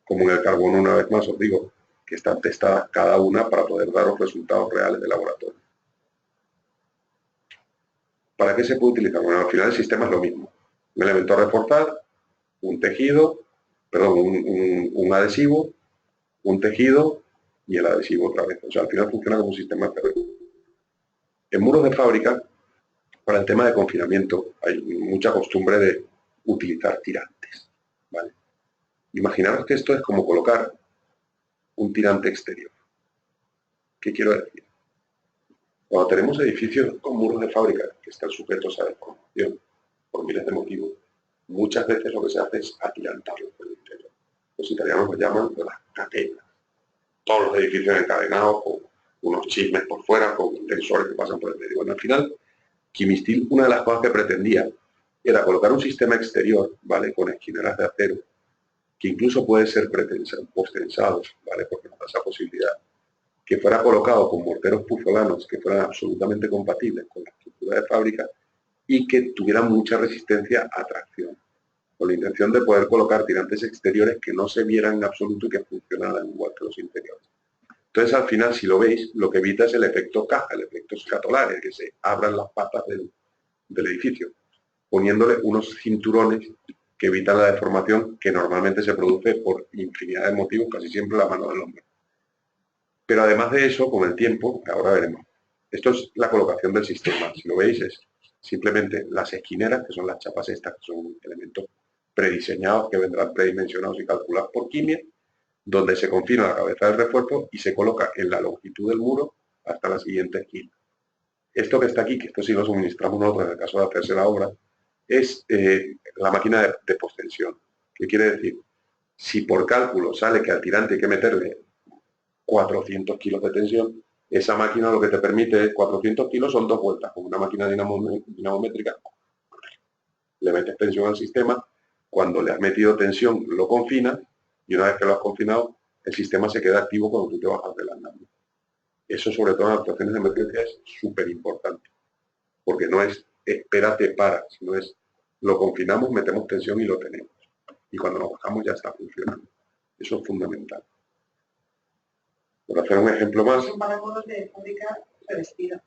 como en el carbono, una vez más os digo, que están testadas cada una para poder daros resultados reales de laboratorio. ¿Para qué se puede utilizar? Bueno, al final el sistema es lo mismo. Un elemento a reforzar, un tejido, perdón, un adhesivo, un tejido y el adhesivo otra vez. O sea, al final funciona como un sistema perfecto. En muros de fábrica, para el tema de confinamiento, hay mucha costumbre de utilizar tirantes, ¿vale? Imaginaros que esto es como colocar un tirante exterior. ¿Qué quiero decir? Cuando tenemos edificios con muros de fábrica que están sujetos a descomposición por miles de motivos, muchas veces lo que se hace es atirantarlos por el interior. Los italianos lo llaman las catenas. Todos los edificios encadenados con unos chismes por fuera, con tensores que pasan por el medio. Bueno, al final, Quimistil, una de las cosas que pretendía era colocar un sistema exterior, ¿vale?, con esquineras de acero, que incluso puede ser postensados, ¿vale?, porque nos da esa posibilidad, que fuera colocado con morteros puzolanos que fueran absolutamente compatibles con la estructura de fábrica y que tuvieran mucha resistencia a tracción, con la intención de poder colocar tirantes exteriores que no se vieran en absoluto y que funcionaran igual que los interiores. Entonces, al final, si lo veis, lo que evita es el efecto caja, el efecto escatolare, que se abran las patas del edificio, poniéndole unos cinturones que evitan la deformación que normalmente se produce por infinidad de motivos, casi siempre la mano del hombre. Pero además de eso, con el tiempo, ahora veremos, esto es la colocación del sistema. Si lo veis, es simplemente las esquineras, que son las chapas estas, que son elementos prediseñados que vendrán predimensionados y calculados por Quimia, donde se confina la cabeza del refuerzo y se coloca en la longitud del muro hasta la siguiente esquina. Esto que está aquí, que esto sí lo suministramos nosotros en el caso de hacerse la obra, es la máquina de postensión. ¿Qué quiere decir? Si por cálculo sale que al tirante hay que meterle 400 kilos de tensión, esa máquina lo que te permite, 400 kilos son 2 vueltas, con una máquina dinamométrica, le metes tensión al sistema, cuando le has metido tensión lo confinas, y una vez que lo has confinado, el sistema se queda activo cuando tú te bajas del andamio. Eso, sobre todo en actuaciones de emergencia, es súper importante, porque no es espérate para, sino es lo confinamos, metemos tensión y lo tenemos. Y cuando nos bajamos ya está funcionando. Eso es fundamental. Por hacer un ejemplo más... Son para modos de fábrica revestida.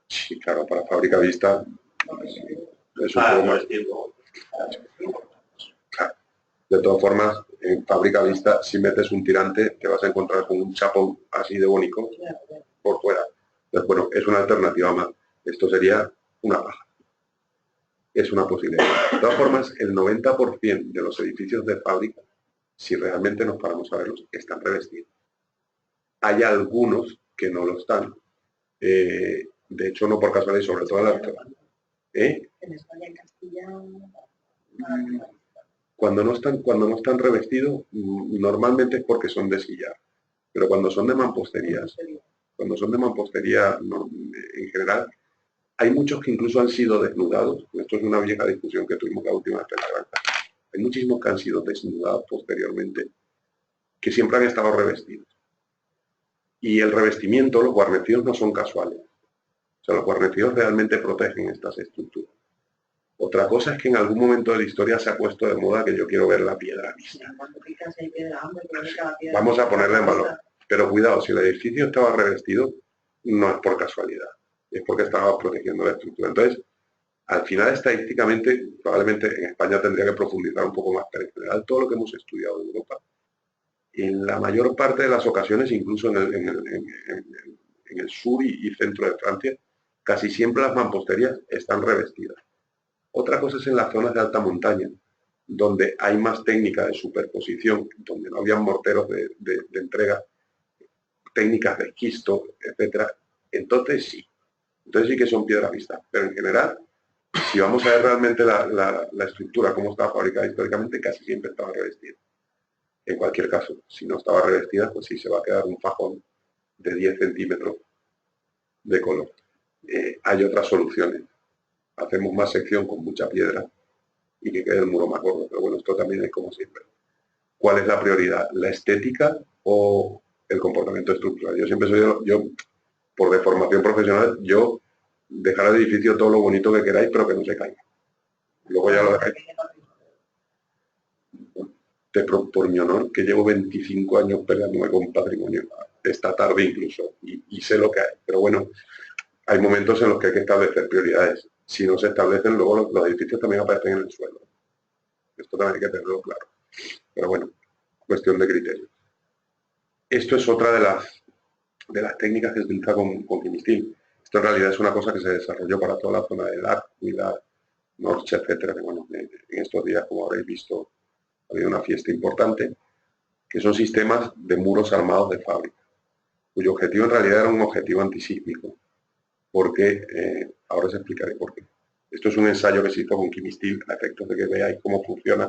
Sí, claro, para fábrica vista es un poco más tiempo. Claro. De todas formas, en fábrica vista, si metes un tirante, te vas a encontrar con un chapón así de bónico por fuera. Entonces, bueno, es una alternativa más. Esto sería una paja. Es una posibilidad. De todas formas, el 90% de los edificios de fábrica, si realmente nos paramos a verlos, están revestidos. Hay algunos que no lo están. De hecho, no por casualidad, sobre todo en la... En España, en Castilla... Cuando no están revestidos, normalmente es porque son de sillar. Pero cuando son de mampostería, no, en general, hay muchos que incluso han sido desnudados. Esto es una vieja discusión que tuvimos la última vez en la granja. Hay muchísimos que han sido desnudados posteriormente, que siempre han estado revestidos. Y el revestimiento, los guarnecidos no son casuales. O sea, los guarnecidos realmente protegen estas estructuras. Otra cosa es que en algún momento de la historia se ha puesto de moda que yo quiero ver la piedra vista. Vamos a ponerla en valor. Pero cuidado, si el edificio estaba revestido, no es por casualidad. Es porque estaba protegiendo la estructura. Entonces, al final, estadísticamente, probablemente en España tendría que profundizar un poco más, pero en general todo lo que hemos estudiado en Europa, en la mayor parte de las ocasiones, incluso en el sur y centro de Francia, casi siempre las mamposterías están revestidas. Otra cosa es en las zonas de alta montaña, donde hay más técnica de superposición, donde no habían morteros de entrega, técnicas de esquisto, etcétera. Entonces sí que son piedra vista. Pero en general, si vamos a ver realmente la estructura, cómo estaba fabricada históricamente, casi siempre estaba revestida. En cualquier caso, si no estaba revestida, pues sí se va a quedar un fajón de 10 centímetros de color. Hay otras soluciones. Hacemos más sección con mucha piedra y que quede el muro más gordo. Pero bueno, esto también es como siempre. ¿Cuál es la prioridad? ¿La estética o el comportamiento estructural? Yo siempre yo por deformación profesional, yo dejar al edificio todo lo bonito que queráis, pero que no se caiga. Luego ya lo dejáis. Por mi honor, que llevo 25 años peleándome con patrimonio, esta tarde incluso, y sé lo que hay. Pero bueno, hay momentos en los que hay que establecer prioridades. Si no se establecen, luego los edificios también aparecen en el suelo. Esto también hay que tenerlo claro. Pero bueno, cuestión de criterio. Esto es otra de las técnicas que se utiliza con Kimistil. Esto en realidad es una cosa que se desarrolló para toda la zona del Lac, Huila, Norche, etcétera. Que bueno, en estos días, como habréis visto, ha habido una fiesta importante, que son sistemas de muros armados de fábrica, cuyo objetivo en realidad era un objetivo antisísmico, porque ahora os explicaré por qué. Esto es un ensayo que se hizo con Kimistil a efectos de que veáis cómo funciona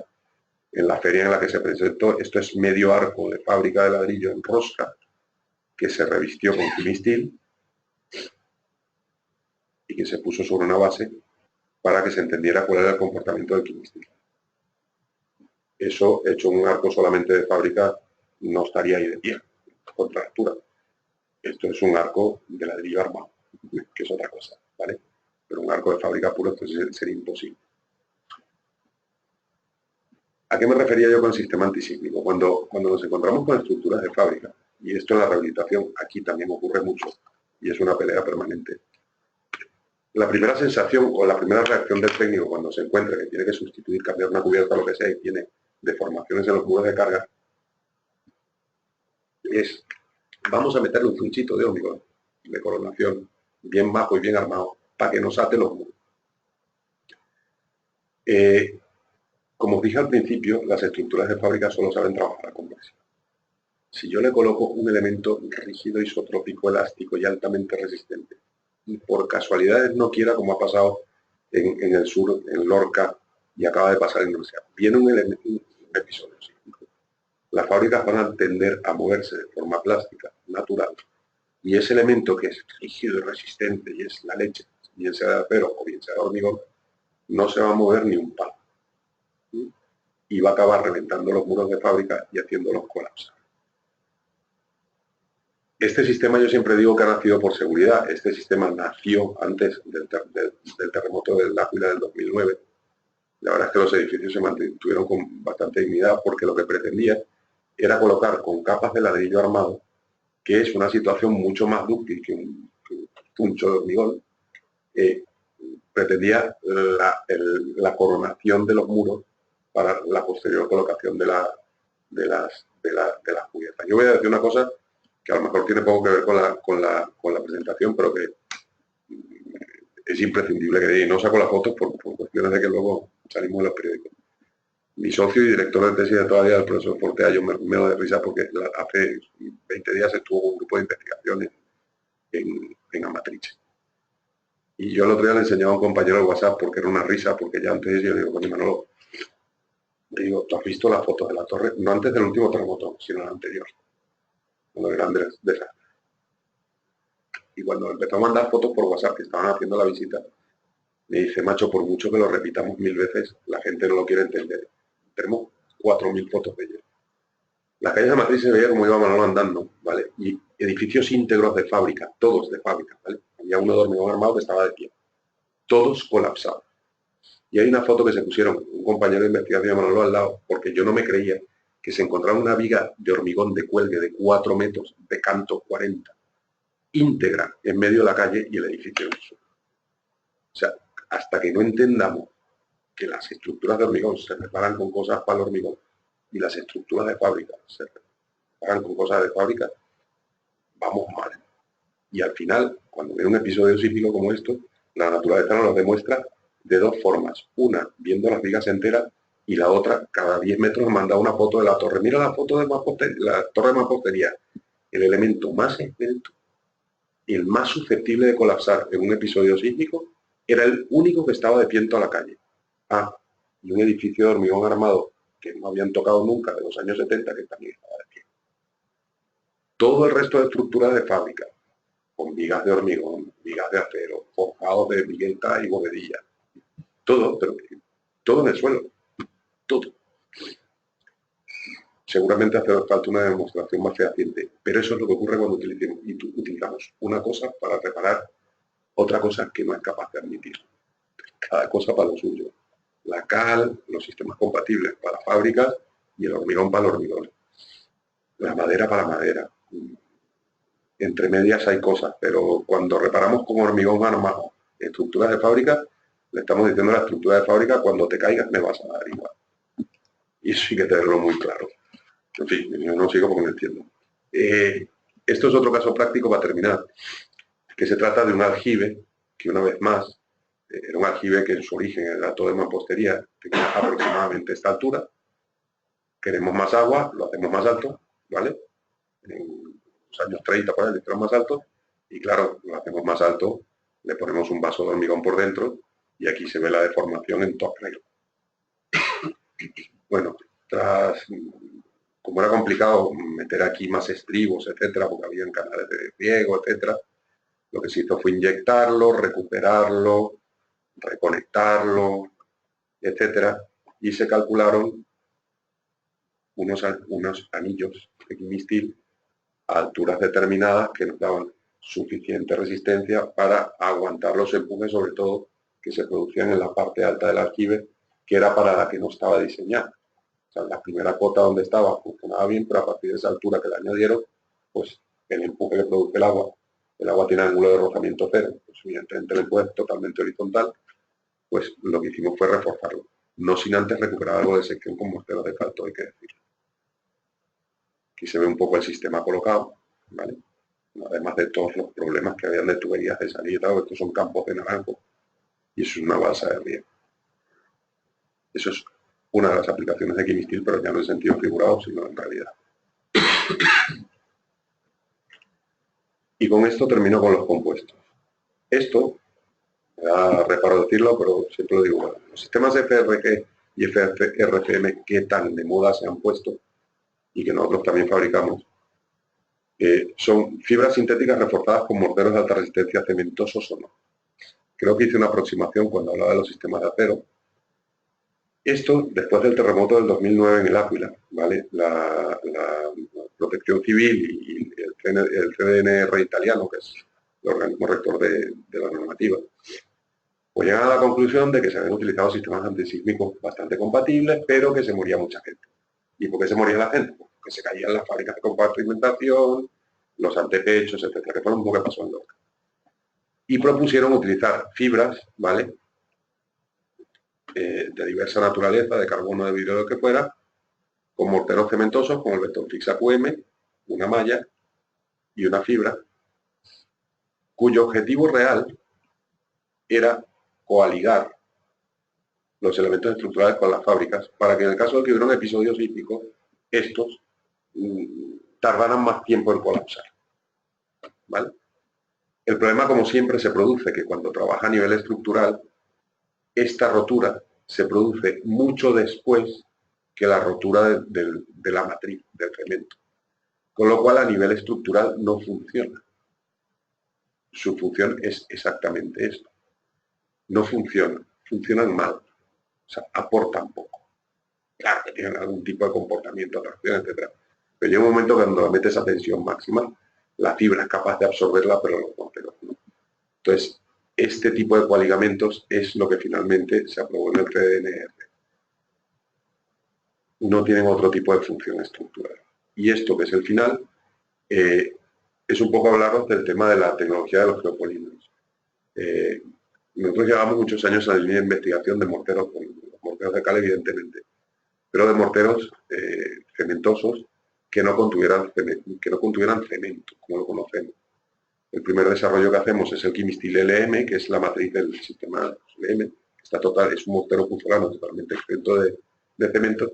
en la feria en la que se presentó. Esto es medio arco de fábrica de ladrillo en rosca, que se revistió con Kimistil y que se puso sobre una base para que se entendiera cuál era el comportamiento del Kimistil. Eso, hecho en un arco solamente de fábrica, no estaría ahí de pie, contra altura. Esto es un arco de ladrillo armado, que es otra cosa, ¿vale? Pero un arco de fábrica puro sería imposible. ¿A qué me refería yo con el sistema antisísmico? Cuando nos encontramos con estructuras de fábrica, y esto en la rehabilitación aquí también ocurre mucho, y es una pelea permanente. La primera sensación o la primera reacción del técnico cuando se encuentra que tiene que sustituir, cambiar una cubierta, lo que sea, y tiene deformaciones en los muros de carga, es, vamos a meterle un funchito de hormigón, de coronación, bien bajo y bien armado, para que nos ate los muros. Como os dije al principio, las estructuras de fábrica solo saben trabajar a conversión. Si yo le coloco un elemento rígido, isotrópico, elástico y altamente resistente, y por casualidades no quiera, como ha pasado en el sur, en Lorca, y acaba de pasar en Rusia. Viene un episodio sísmico. Las fábricas van a tender a moverse de forma plástica, natural, y ese elemento que es rígido y resistente, y es la leche, bien sea de acero o bien sea de hormigón, no se va a mover ni un palo. Y va a acabar reventando los muros de fábrica y haciéndolos colapsar. Este sistema yo siempre digo que ha nacido por seguridad. Este sistema nació antes del terremoto del Áquila del 2009. La verdad es que los edificios se mantuvieron con bastante dignidad porque lo que pretendía era colocar con capas de ladrillo armado, que es una situación mucho más dúctil que un puncho de hormigón, pretendía la coronación de los muros para la posterior colocación de las cubiertas. Yo voy a decir una cosa que a lo mejor tiene poco que ver con la presentación, pero que es imprescindible que no saco las fotos por cuestiones de que luego salimos en los periódicos. Mi socio y director de tesis de todavía, el profesor Fortea, yo me lo de risa porque hace 20 días estuvo un grupo de investigaciones en Amatrice. Y yo el otro día le enseñaba a un compañero de WhatsApp porque era una risa, porque ya antes yo le digo, coño Manolo, le digo, ¿tú has visto las fotos de la torre? No antes del último terremoto, sino el anterior, cuando eran desastres. Y cuando empezó a mandar fotos por WhatsApp que estaban haciendo la visita, me dice, macho, por mucho que lo repitamos 1000 veces, la gente no lo quiere entender. Tenemos 4000 fotos de ellos. La calle de Matriz se veía como iba Manolo andando, ¿vale? Y edificios íntegros de fábrica, todos de fábrica, ¿vale? Había uno de hormigón armado que estaba de pie. Todos colapsados. Y hay una foto que se pusieron un compañero de investigación de Manolo al lado, porque yo no me creía que se encontraba una viga de hormigón de cuelgue de 4 metros, de canto 40, íntegra, en medio de la calle y el edificio en el sur. O sea, hasta que no entendamos que las estructuras de hormigón se preparan con cosas para el hormigón y las estructuras de fábrica se preparan con cosas de fábrica, vamos mal. Y al final, cuando viene un episodio sísmico como esto, la naturaleza nos lo demuestra de dos formas. Una, viendo las vigas enteras, y la otra, cada 10 metros manda una foto de la torre. Mira la foto de la torre de mampostería. El elemento más esbelto y el más susceptible de colapsar en un episodio sísmico era el único que estaba de pie en toda la calle. Y un edificio de hormigón armado que no habían tocado nunca de los años 70 que también estaba de pie. Todo el resto de estructuras de fábrica, con vigas de hormigón, vigas de acero, forjados de vigueta y bovedilla. Todo, pero todo en el suelo. Todo. Seguramente hace falta una demostración más fehaciente, pero eso es lo que ocurre cuando utilizamos una cosa para reparar otra cosa que no es capaz de admitir. Cada cosa para lo suyo. La cal, los sistemas compatibles para fábricas y el hormigón para el hormigón. La madera para madera. Entre medias hay cosas, pero cuando reparamos con hormigón armado estructuras de fábrica, le estamos diciendo a la estructura de fábrica, cuando te caigas me vas a dar igual. Y eso sí que tenerlo muy claro. En fin, yo no sigo porque no entiendo. Esto es otro caso práctico para terminar, que se trata de un aljibe que una vez más era un aljibe que en su origen era todo de mampostería, tenía aproximadamente esta altura. Queremos más agua, lo hacemos más alto, ¿vale? En los años 30 por ahí lo hicieron más alto, y claro, lo hacemos más alto, le ponemos un vaso de hormigón por dentro, y aquí se ve la deformación en top regla. Bueno, como era complicado meter aquí más estribos, etcétera, porque había canales de riego, etcétera, lo que se hizo fue inyectarlo, recuperarlo, reconectarlo, etcétera, y se calcularon unos anillos de quimistil a alturas determinadas que nos daban suficiente resistencia para aguantar los empujes, sobre todo que se producían en la parte alta del aljibe, que era para la que no estaba diseñada. O sea, la primera cota donde estaba funcionaba bien, pero a partir de esa altura que le añadieron, pues el empuje que produce el agua tiene ángulo de rozamiento cero, pues evidentemente el empuje es totalmente horizontal, pues lo que hicimos fue reforzarlo, no sin antes recuperar algo de sección con mortero de caldo, hay que decirlo. Aquí se ve un poco el sistema colocado, ¿vale? Además de todos los problemas que habían de tuberías de salida, estos son campos de naranjo y eso es una balsa de riego. Eso es una de las aplicaciones de quimistil, pero ya no en sentido figurado, sino en realidad. Y con esto termino con los compuestos. Esto, me da reparo decirlo, pero siempre lo digo, bueno, los sistemas FRG y FRCM que tan de moda se han puesto y que nosotros también fabricamos, son fibras sintéticas reforzadas con morteros de alta resistencia cementosos o no. Creo que hice una aproximación cuando hablaba de los sistemas de acero. Esto, después del terremoto del 2009 en el Áquila, ¿vale? La Protección Civil y el CDNR italiano, que es el organismo rector de la normativa, pues llegan a la conclusión de que se habían utilizado sistemas antisísmicos bastante compatibles, pero que se moría mucha gente. ¿Y por qué se moría la gente? Porque se caían las fábricas de compartimentación, los antepechos, etcétera, que fue lo mismo que pasó en Lorca. Y propusieron utilizar fibras, ¿vale?, de diversa naturaleza, de carbono, de vidrio, lo que fuera, con morteros cementosos, como el Betonfix AQM, una malla y una fibra, cuyo objetivo real era coaligar los elementos estructurales con las fábricas, para que en el caso de que hubiera un episodio sísmico, estos tardaran más tiempo en colapsar. ¿Vale? El problema, como siempre, se produce que cuando trabaja a nivel estructural, esta rotura se produce mucho después que la rotura de la matriz, del cemento. Con lo cual, a nivel estructural, no funciona. Su función es exactamente esto. No funciona, funcionan mal. O sea, aportan poco. Claro que tienen algún tipo de comportamiento, atracción, etc. Pero llega un momento cuando la metes a tensión máxima, la fibra es capaz de absorberla, pero los morteros no. Entonces, este tipo de coaligamentos es lo que finalmente se aprobó en el CDNR. No tienen otro tipo de función estructural. Y esto, que es el final, es un poco hablaros del tema de la tecnología de los geopolímeros. Nosotros llevamos muchos años en la línea de investigación de morteros, con los morteros de cal, evidentemente, pero de morteros cementosos que no contuvieran cemento, como lo conocemos. El primer desarrollo que hacemos es el Quimistil LM, que es la matriz del sistema LM. Es un mortero puzolano totalmente exento de cemento.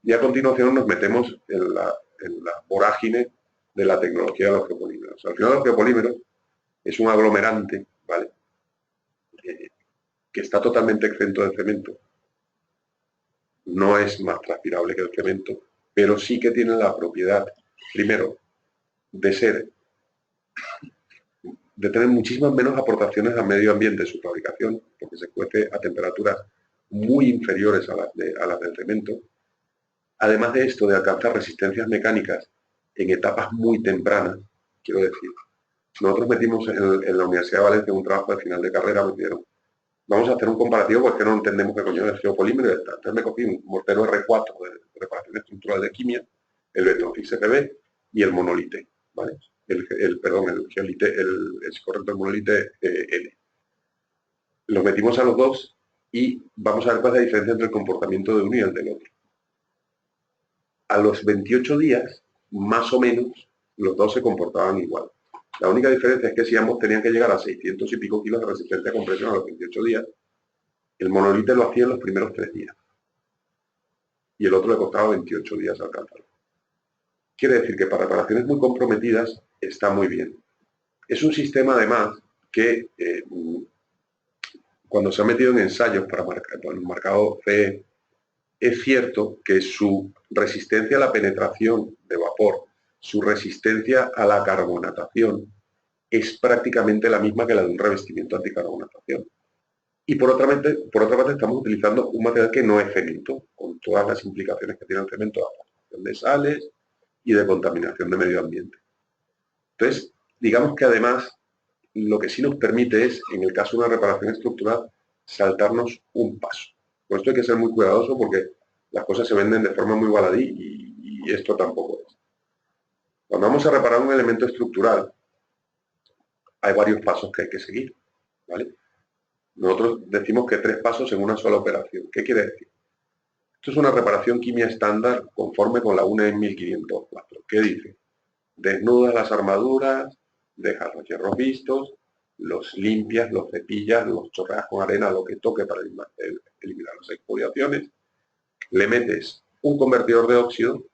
Y a continuación nos metemos en la vorágine de la tecnología de los geopolímeros. Al final, los geopolímeros es un aglomerante, ¿vale?, que está totalmente exento de cemento. No es más transpirable que el cemento, pero sí que tiene la propiedad, primero, de tener muchísimas menos aportaciones al medio ambiente en su fabricación, porque se cuece a temperaturas muy inferiores a las del cemento. Además de esto, de alcanzar resistencias mecánicas en etapas muy tempranas, quiero decir, nosotros metimos en la Universidad de Valencia un trabajo de final de carrera, me pidieron, vamos a hacer un comparativo porque no entendemos qué coño es geopolímero. Entonces me cogí un mortero R4 de reparación estructural de quimia, el Betonfix FB y el monolite, ¿vale? El monolite L. Los metimos a los dos y vamos a ver cuál es la diferencia entre el comportamiento de uno y el del otro. A los 28 días, más o menos, los dos se comportaban igual. La única diferencia es que si ambos tenían que llegar a 600 y pico kilos de resistencia a compresión a los 28 días, el monolite lo hacía en los primeros 3 días. Y el otro le costaba 28 días alcanzarlo. Quiere decir que para reparaciones muy comprometidas está muy bien. Es un sistema, además, que cuando se ha metido en ensayos para el marcado CE, es cierto que su resistencia a la penetración de vapor, su resistencia a la carbonatación, es prácticamente la misma que la de un revestimiento anticarbonatación. Y por otra parte estamos utilizando un material que no es cemento, con todas las implicaciones que tiene el cemento de aportación de sales y de contaminación de medio ambiente. Entonces, digamos que además, lo que sí nos permite es, en el caso de una reparación estructural, saltarnos un paso. Por esto hay que ser muy cuidadoso porque las cosas se venden de forma muy baladí y esto tampoco es. Cuando vamos a reparar un elemento estructural, hay varios pasos que hay que seguir, ¿vale? Nosotros decimos que 3 pasos en una sola operación. ¿Qué quiere decir? Esto es una reparación quimia estándar conforme con la UNE 1504. ¿Qué dice? Desnudas las armaduras, dejas los hierros vistos, los limpias, los cepillas, los chorreas con arena, lo que toque para eliminar las exfoliaciones. Le metes un convertidor de óxido,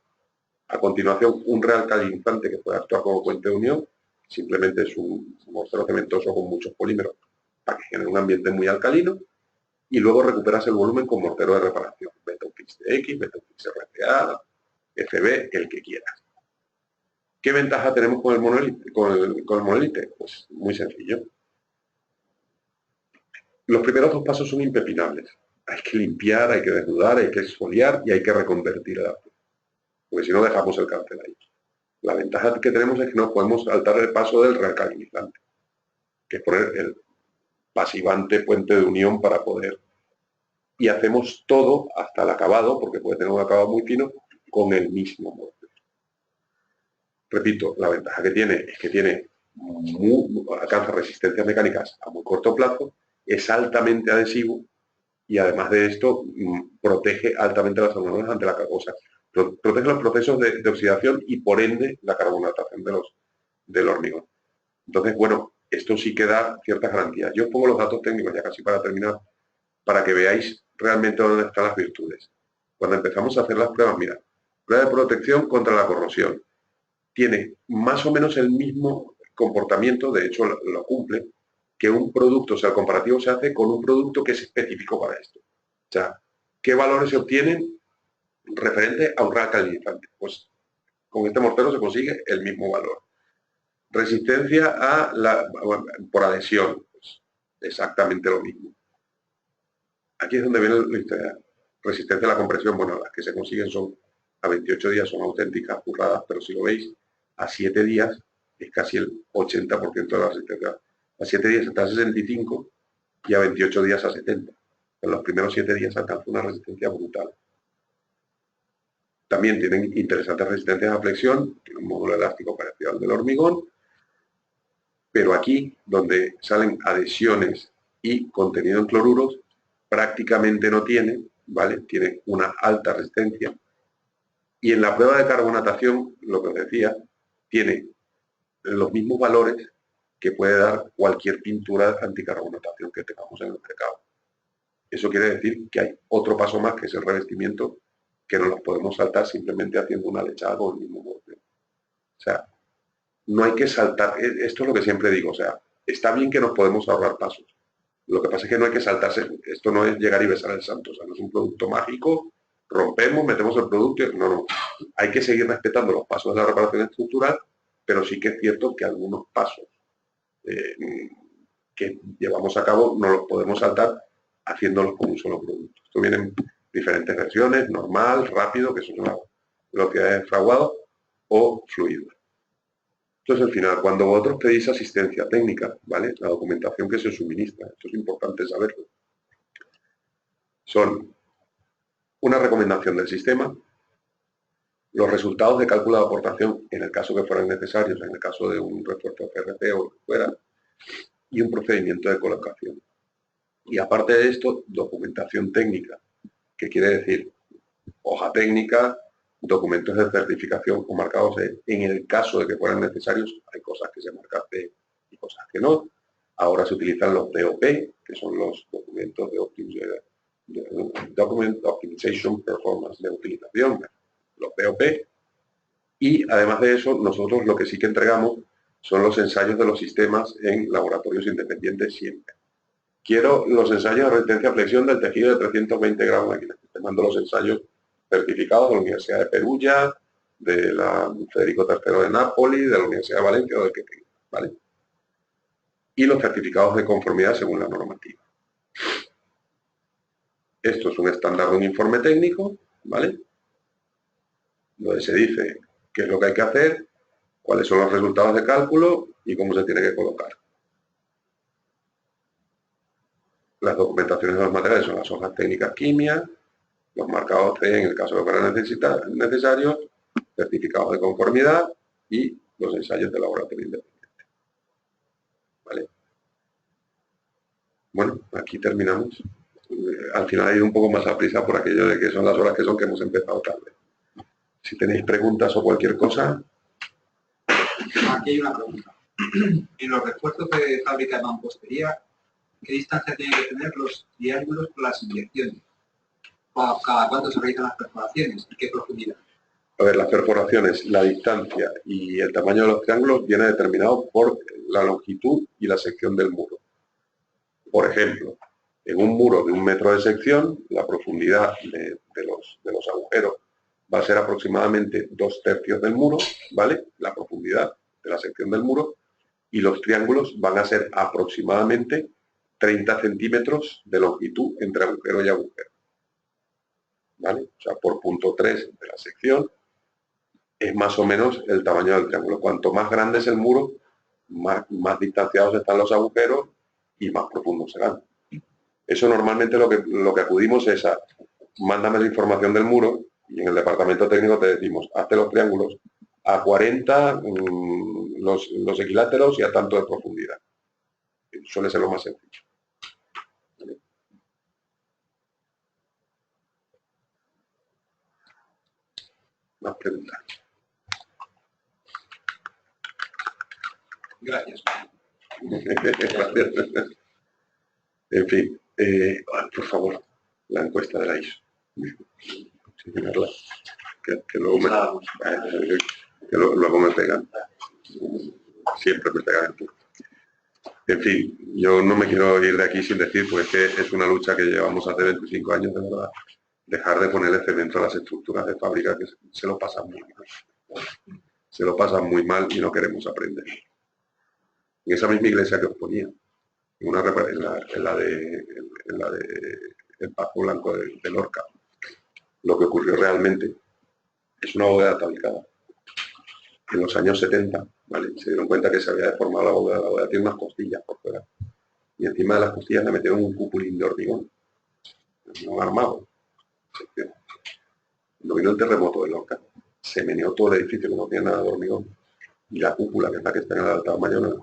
a continuación un realcalinizante que puede actuar como puente de unión, simplemente es un mortero cementoso con muchos polímeros para que genere un ambiente muy alcalino, y luego recuperas el volumen con mortero de reparación, Betonfix X, Betonfix RCA, FB, el que quieras. ¿Qué ventaja tenemos con el monolite? Con el monolite? Pues muy sencillo. Los primeros dos pasos son impepinables. Hay que limpiar, hay que desnudar, hay que exfoliar y hay que reconvertir el acero. Porque si no dejamos el cárcel ahí. La ventaja que tenemos es que no podemos saltar el paso del realcalinizante, que es poner el pasivante puente de unión para poder. Y hacemos todo hasta el acabado, porque puede tener un acabado muy fino, con el mismo mortero. Repito, la ventaja que tiene es que alcanza resistencias mecánicas a muy corto plazo, es altamente adhesivo y además de esto protege altamente las hormonas ante la carbosa. Protege los procesos de oxidación y por ende la carbonatación del hormigón. Entonces, bueno, esto sí que da ciertas garantías. Yo os pongo los datos técnicos ya casi para terminar, para que veáis realmente dónde están las virtudes. Cuando empezamos a hacer las pruebas, mira, prueba de protección contra la corrosión. Tiene más o menos el mismo comportamiento, de hecho lo cumple, que un producto, o sea, el comparativo se hace con un producto que es específico para esto. O sea, ¿qué valores se obtienen referente a un realcalinizante? Pues con este mortero se consigue el mismo valor. Resistencia por adhesión, pues exactamente lo mismo. Aquí es donde viene la historia. Resistencia a la compresión, bueno, las que se consiguen son a 28 días, son auténticas burradas, pero si lo veis, a 7 días es casi el 80% de la resistencia. A 7 días está a 65 y a 28 días a 70. En los primeros 7 días alcanza una resistencia brutal. También tienen interesantes resistencias a flexión, tiene un módulo elástico parecido al del hormigón, pero aquí, donde salen adhesiones y contenido en cloruros, prácticamente no tiene, ¿vale? Tiene una alta resistencia. Y en la prueba de carbonatación, lo que os decía, tiene los mismos valores que puede dar cualquier pintura anticarbonatación que tengamos en el mercado. Eso quiere decir que hay otro paso más, que es el revestimiento, que no los podemos saltar simplemente haciendo una lechada con el mismo mortero. O sea, no hay que saltar, esto es lo que siempre digo, o sea, está bien que nos podemos ahorrar pasos. Lo que pasa es que no hay que saltarse, esto no es llegar y besar el santo, o sea, no es un producto mágico, rompemos, metemos el producto, no. Hay que seguir respetando los pasos de la reparación estructural, pero sí que es cierto que algunos pasos que llevamos a cabo no los podemos saltar haciéndolos con un solo producto. Esto vienen diferentes versiones, normal, rápido, que eso es una velocidad de fraguado, o fluido. Esto es el final. Cuando vosotros pedís asistencia técnica, ¿vale? La documentación que se suministra, esto es importante saberlo. Son una recomendación del sistema, los resultados de cálculo de aportación, en el caso que fueran necesarios, en el caso de un refuerzo CRP o lo que fuera, y un procedimiento de colocación. Y aparte de esto, documentación técnica, que quiere decir hoja técnica, documentos de certificación o marcados en el caso de que fueran necesarios. Hay cosas que se marcan C y cosas que no. Ahora se utilizan los DOP, que son los documentos de Document Optimization Performance, de utilización, los DOP. Y además de eso, nosotros lo que sí que entregamos son los ensayos de los sistemas en laboratorios independientes siempre. Quiero los ensayos de resistencia a flexión del tejido de 320 gramos aquí. Te mando los ensayos certificados de la Universidad de Perugia, de la Federico III de Nápoli, de la Universidad de Valencia o del que tenga, ¿vale? Y los certificados de conformidad según la normativa. Esto es un estándar de un informe técnico, ¿vale? Donde se dice qué es lo que hay que hacer, cuáles son los resultados de cálculo y cómo se tiene que colocar. Las documentaciones de los materiales son las hojas técnicas químicas, los marcados C en el caso de que fueran necesarios, certificados de conformidad y los ensayos de laboratorio independiente. ¿Vale? Bueno, aquí terminamos. Al final he ido un poco más a prisa por aquello de que son las horas que hemos empezado tarde. Si tenéis preguntas o cualquier cosa. Aquí hay una pregunta. En los refuerzos de fábrica de mampostería, ¿qué distancia tienen que tener los triángulos con las inyecciones? ¿Cada cuánto se realizan las perforaciones y qué profundidad? A ver, las perforaciones, la distancia y el tamaño de los triángulos viene determinado por la longitud y la sección del muro. Por ejemplo, en un muro de 1 metro de sección, la profundidad de los agujeros va a ser aproximadamente 2/3 del muro, ¿vale? La profundidad de la sección del muro, y los triángulos van a ser aproximadamente 30 centímetros de longitud entre agujero y agujero, ¿vale? O sea, por punto 3 de la sección es más o menos el tamaño del triángulo. Cuanto más grande es el muro, más distanciados están los agujeros y más profundos serán. Eso normalmente lo que acudimos es a, mándame la información del muro y en el departamento técnico te decimos, hazte los triángulos a 40 los equiláteros y a tanto de profundidad. Suele ser lo más sencillo. ¿Vale? Más preguntas. Gracias. Gracias. En fin, por favor, la encuesta de la ISO. Que luego me pegan. Siempre me pegan el punto. En fin, yo no me quiero ir de aquí sin decir, pues que es una lucha que llevamos hace 25 años, de verdad. Dejar de ponerle cemento a las estructuras de fábrica, que se lo pasan muy mal. Se lo pasan muy mal y no queremos aprender. En esa misma iglesia que os ponía, en la de el Pazo Blanco de Lorca, lo que ocurrió realmente es una bóveda tabique. En los años 70, ¿vale? Se dieron cuenta que se había deformado la bóveda tiene unas costillas por fuera. Y encima de las costillas le metieron un cupulín de hormigón, no armado. Cuando vino el terremoto de Lorca, se meneó todo el edificio, que no tiene nada de hormigón. Y la cúpula, que es la que está en el altar mayor,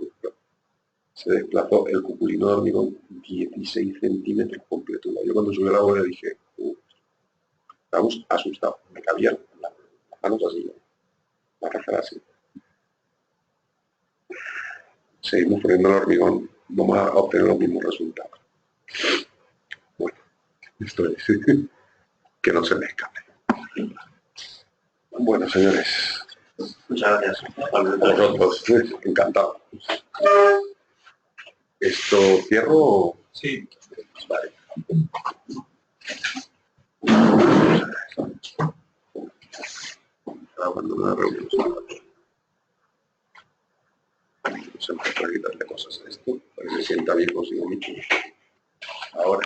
se desplazó el cupulino de hormigón 16 centímetros completo. Yo cuando subí a la bóveda dije, estamos asustados, me cabían las manos así, la raja así. Seguimos poniendo el hormigón, vamos a obtener los mismos resultados. Bueno, esto es que no se me escape. Bueno, señores. Muchas gracias. Vosotros, encantado. ¿Esto cierro? Sí. Vale. Cuando una reunión se me puede quitarle cosas a esto, para que se sienta bien consigo mismo. Ahora.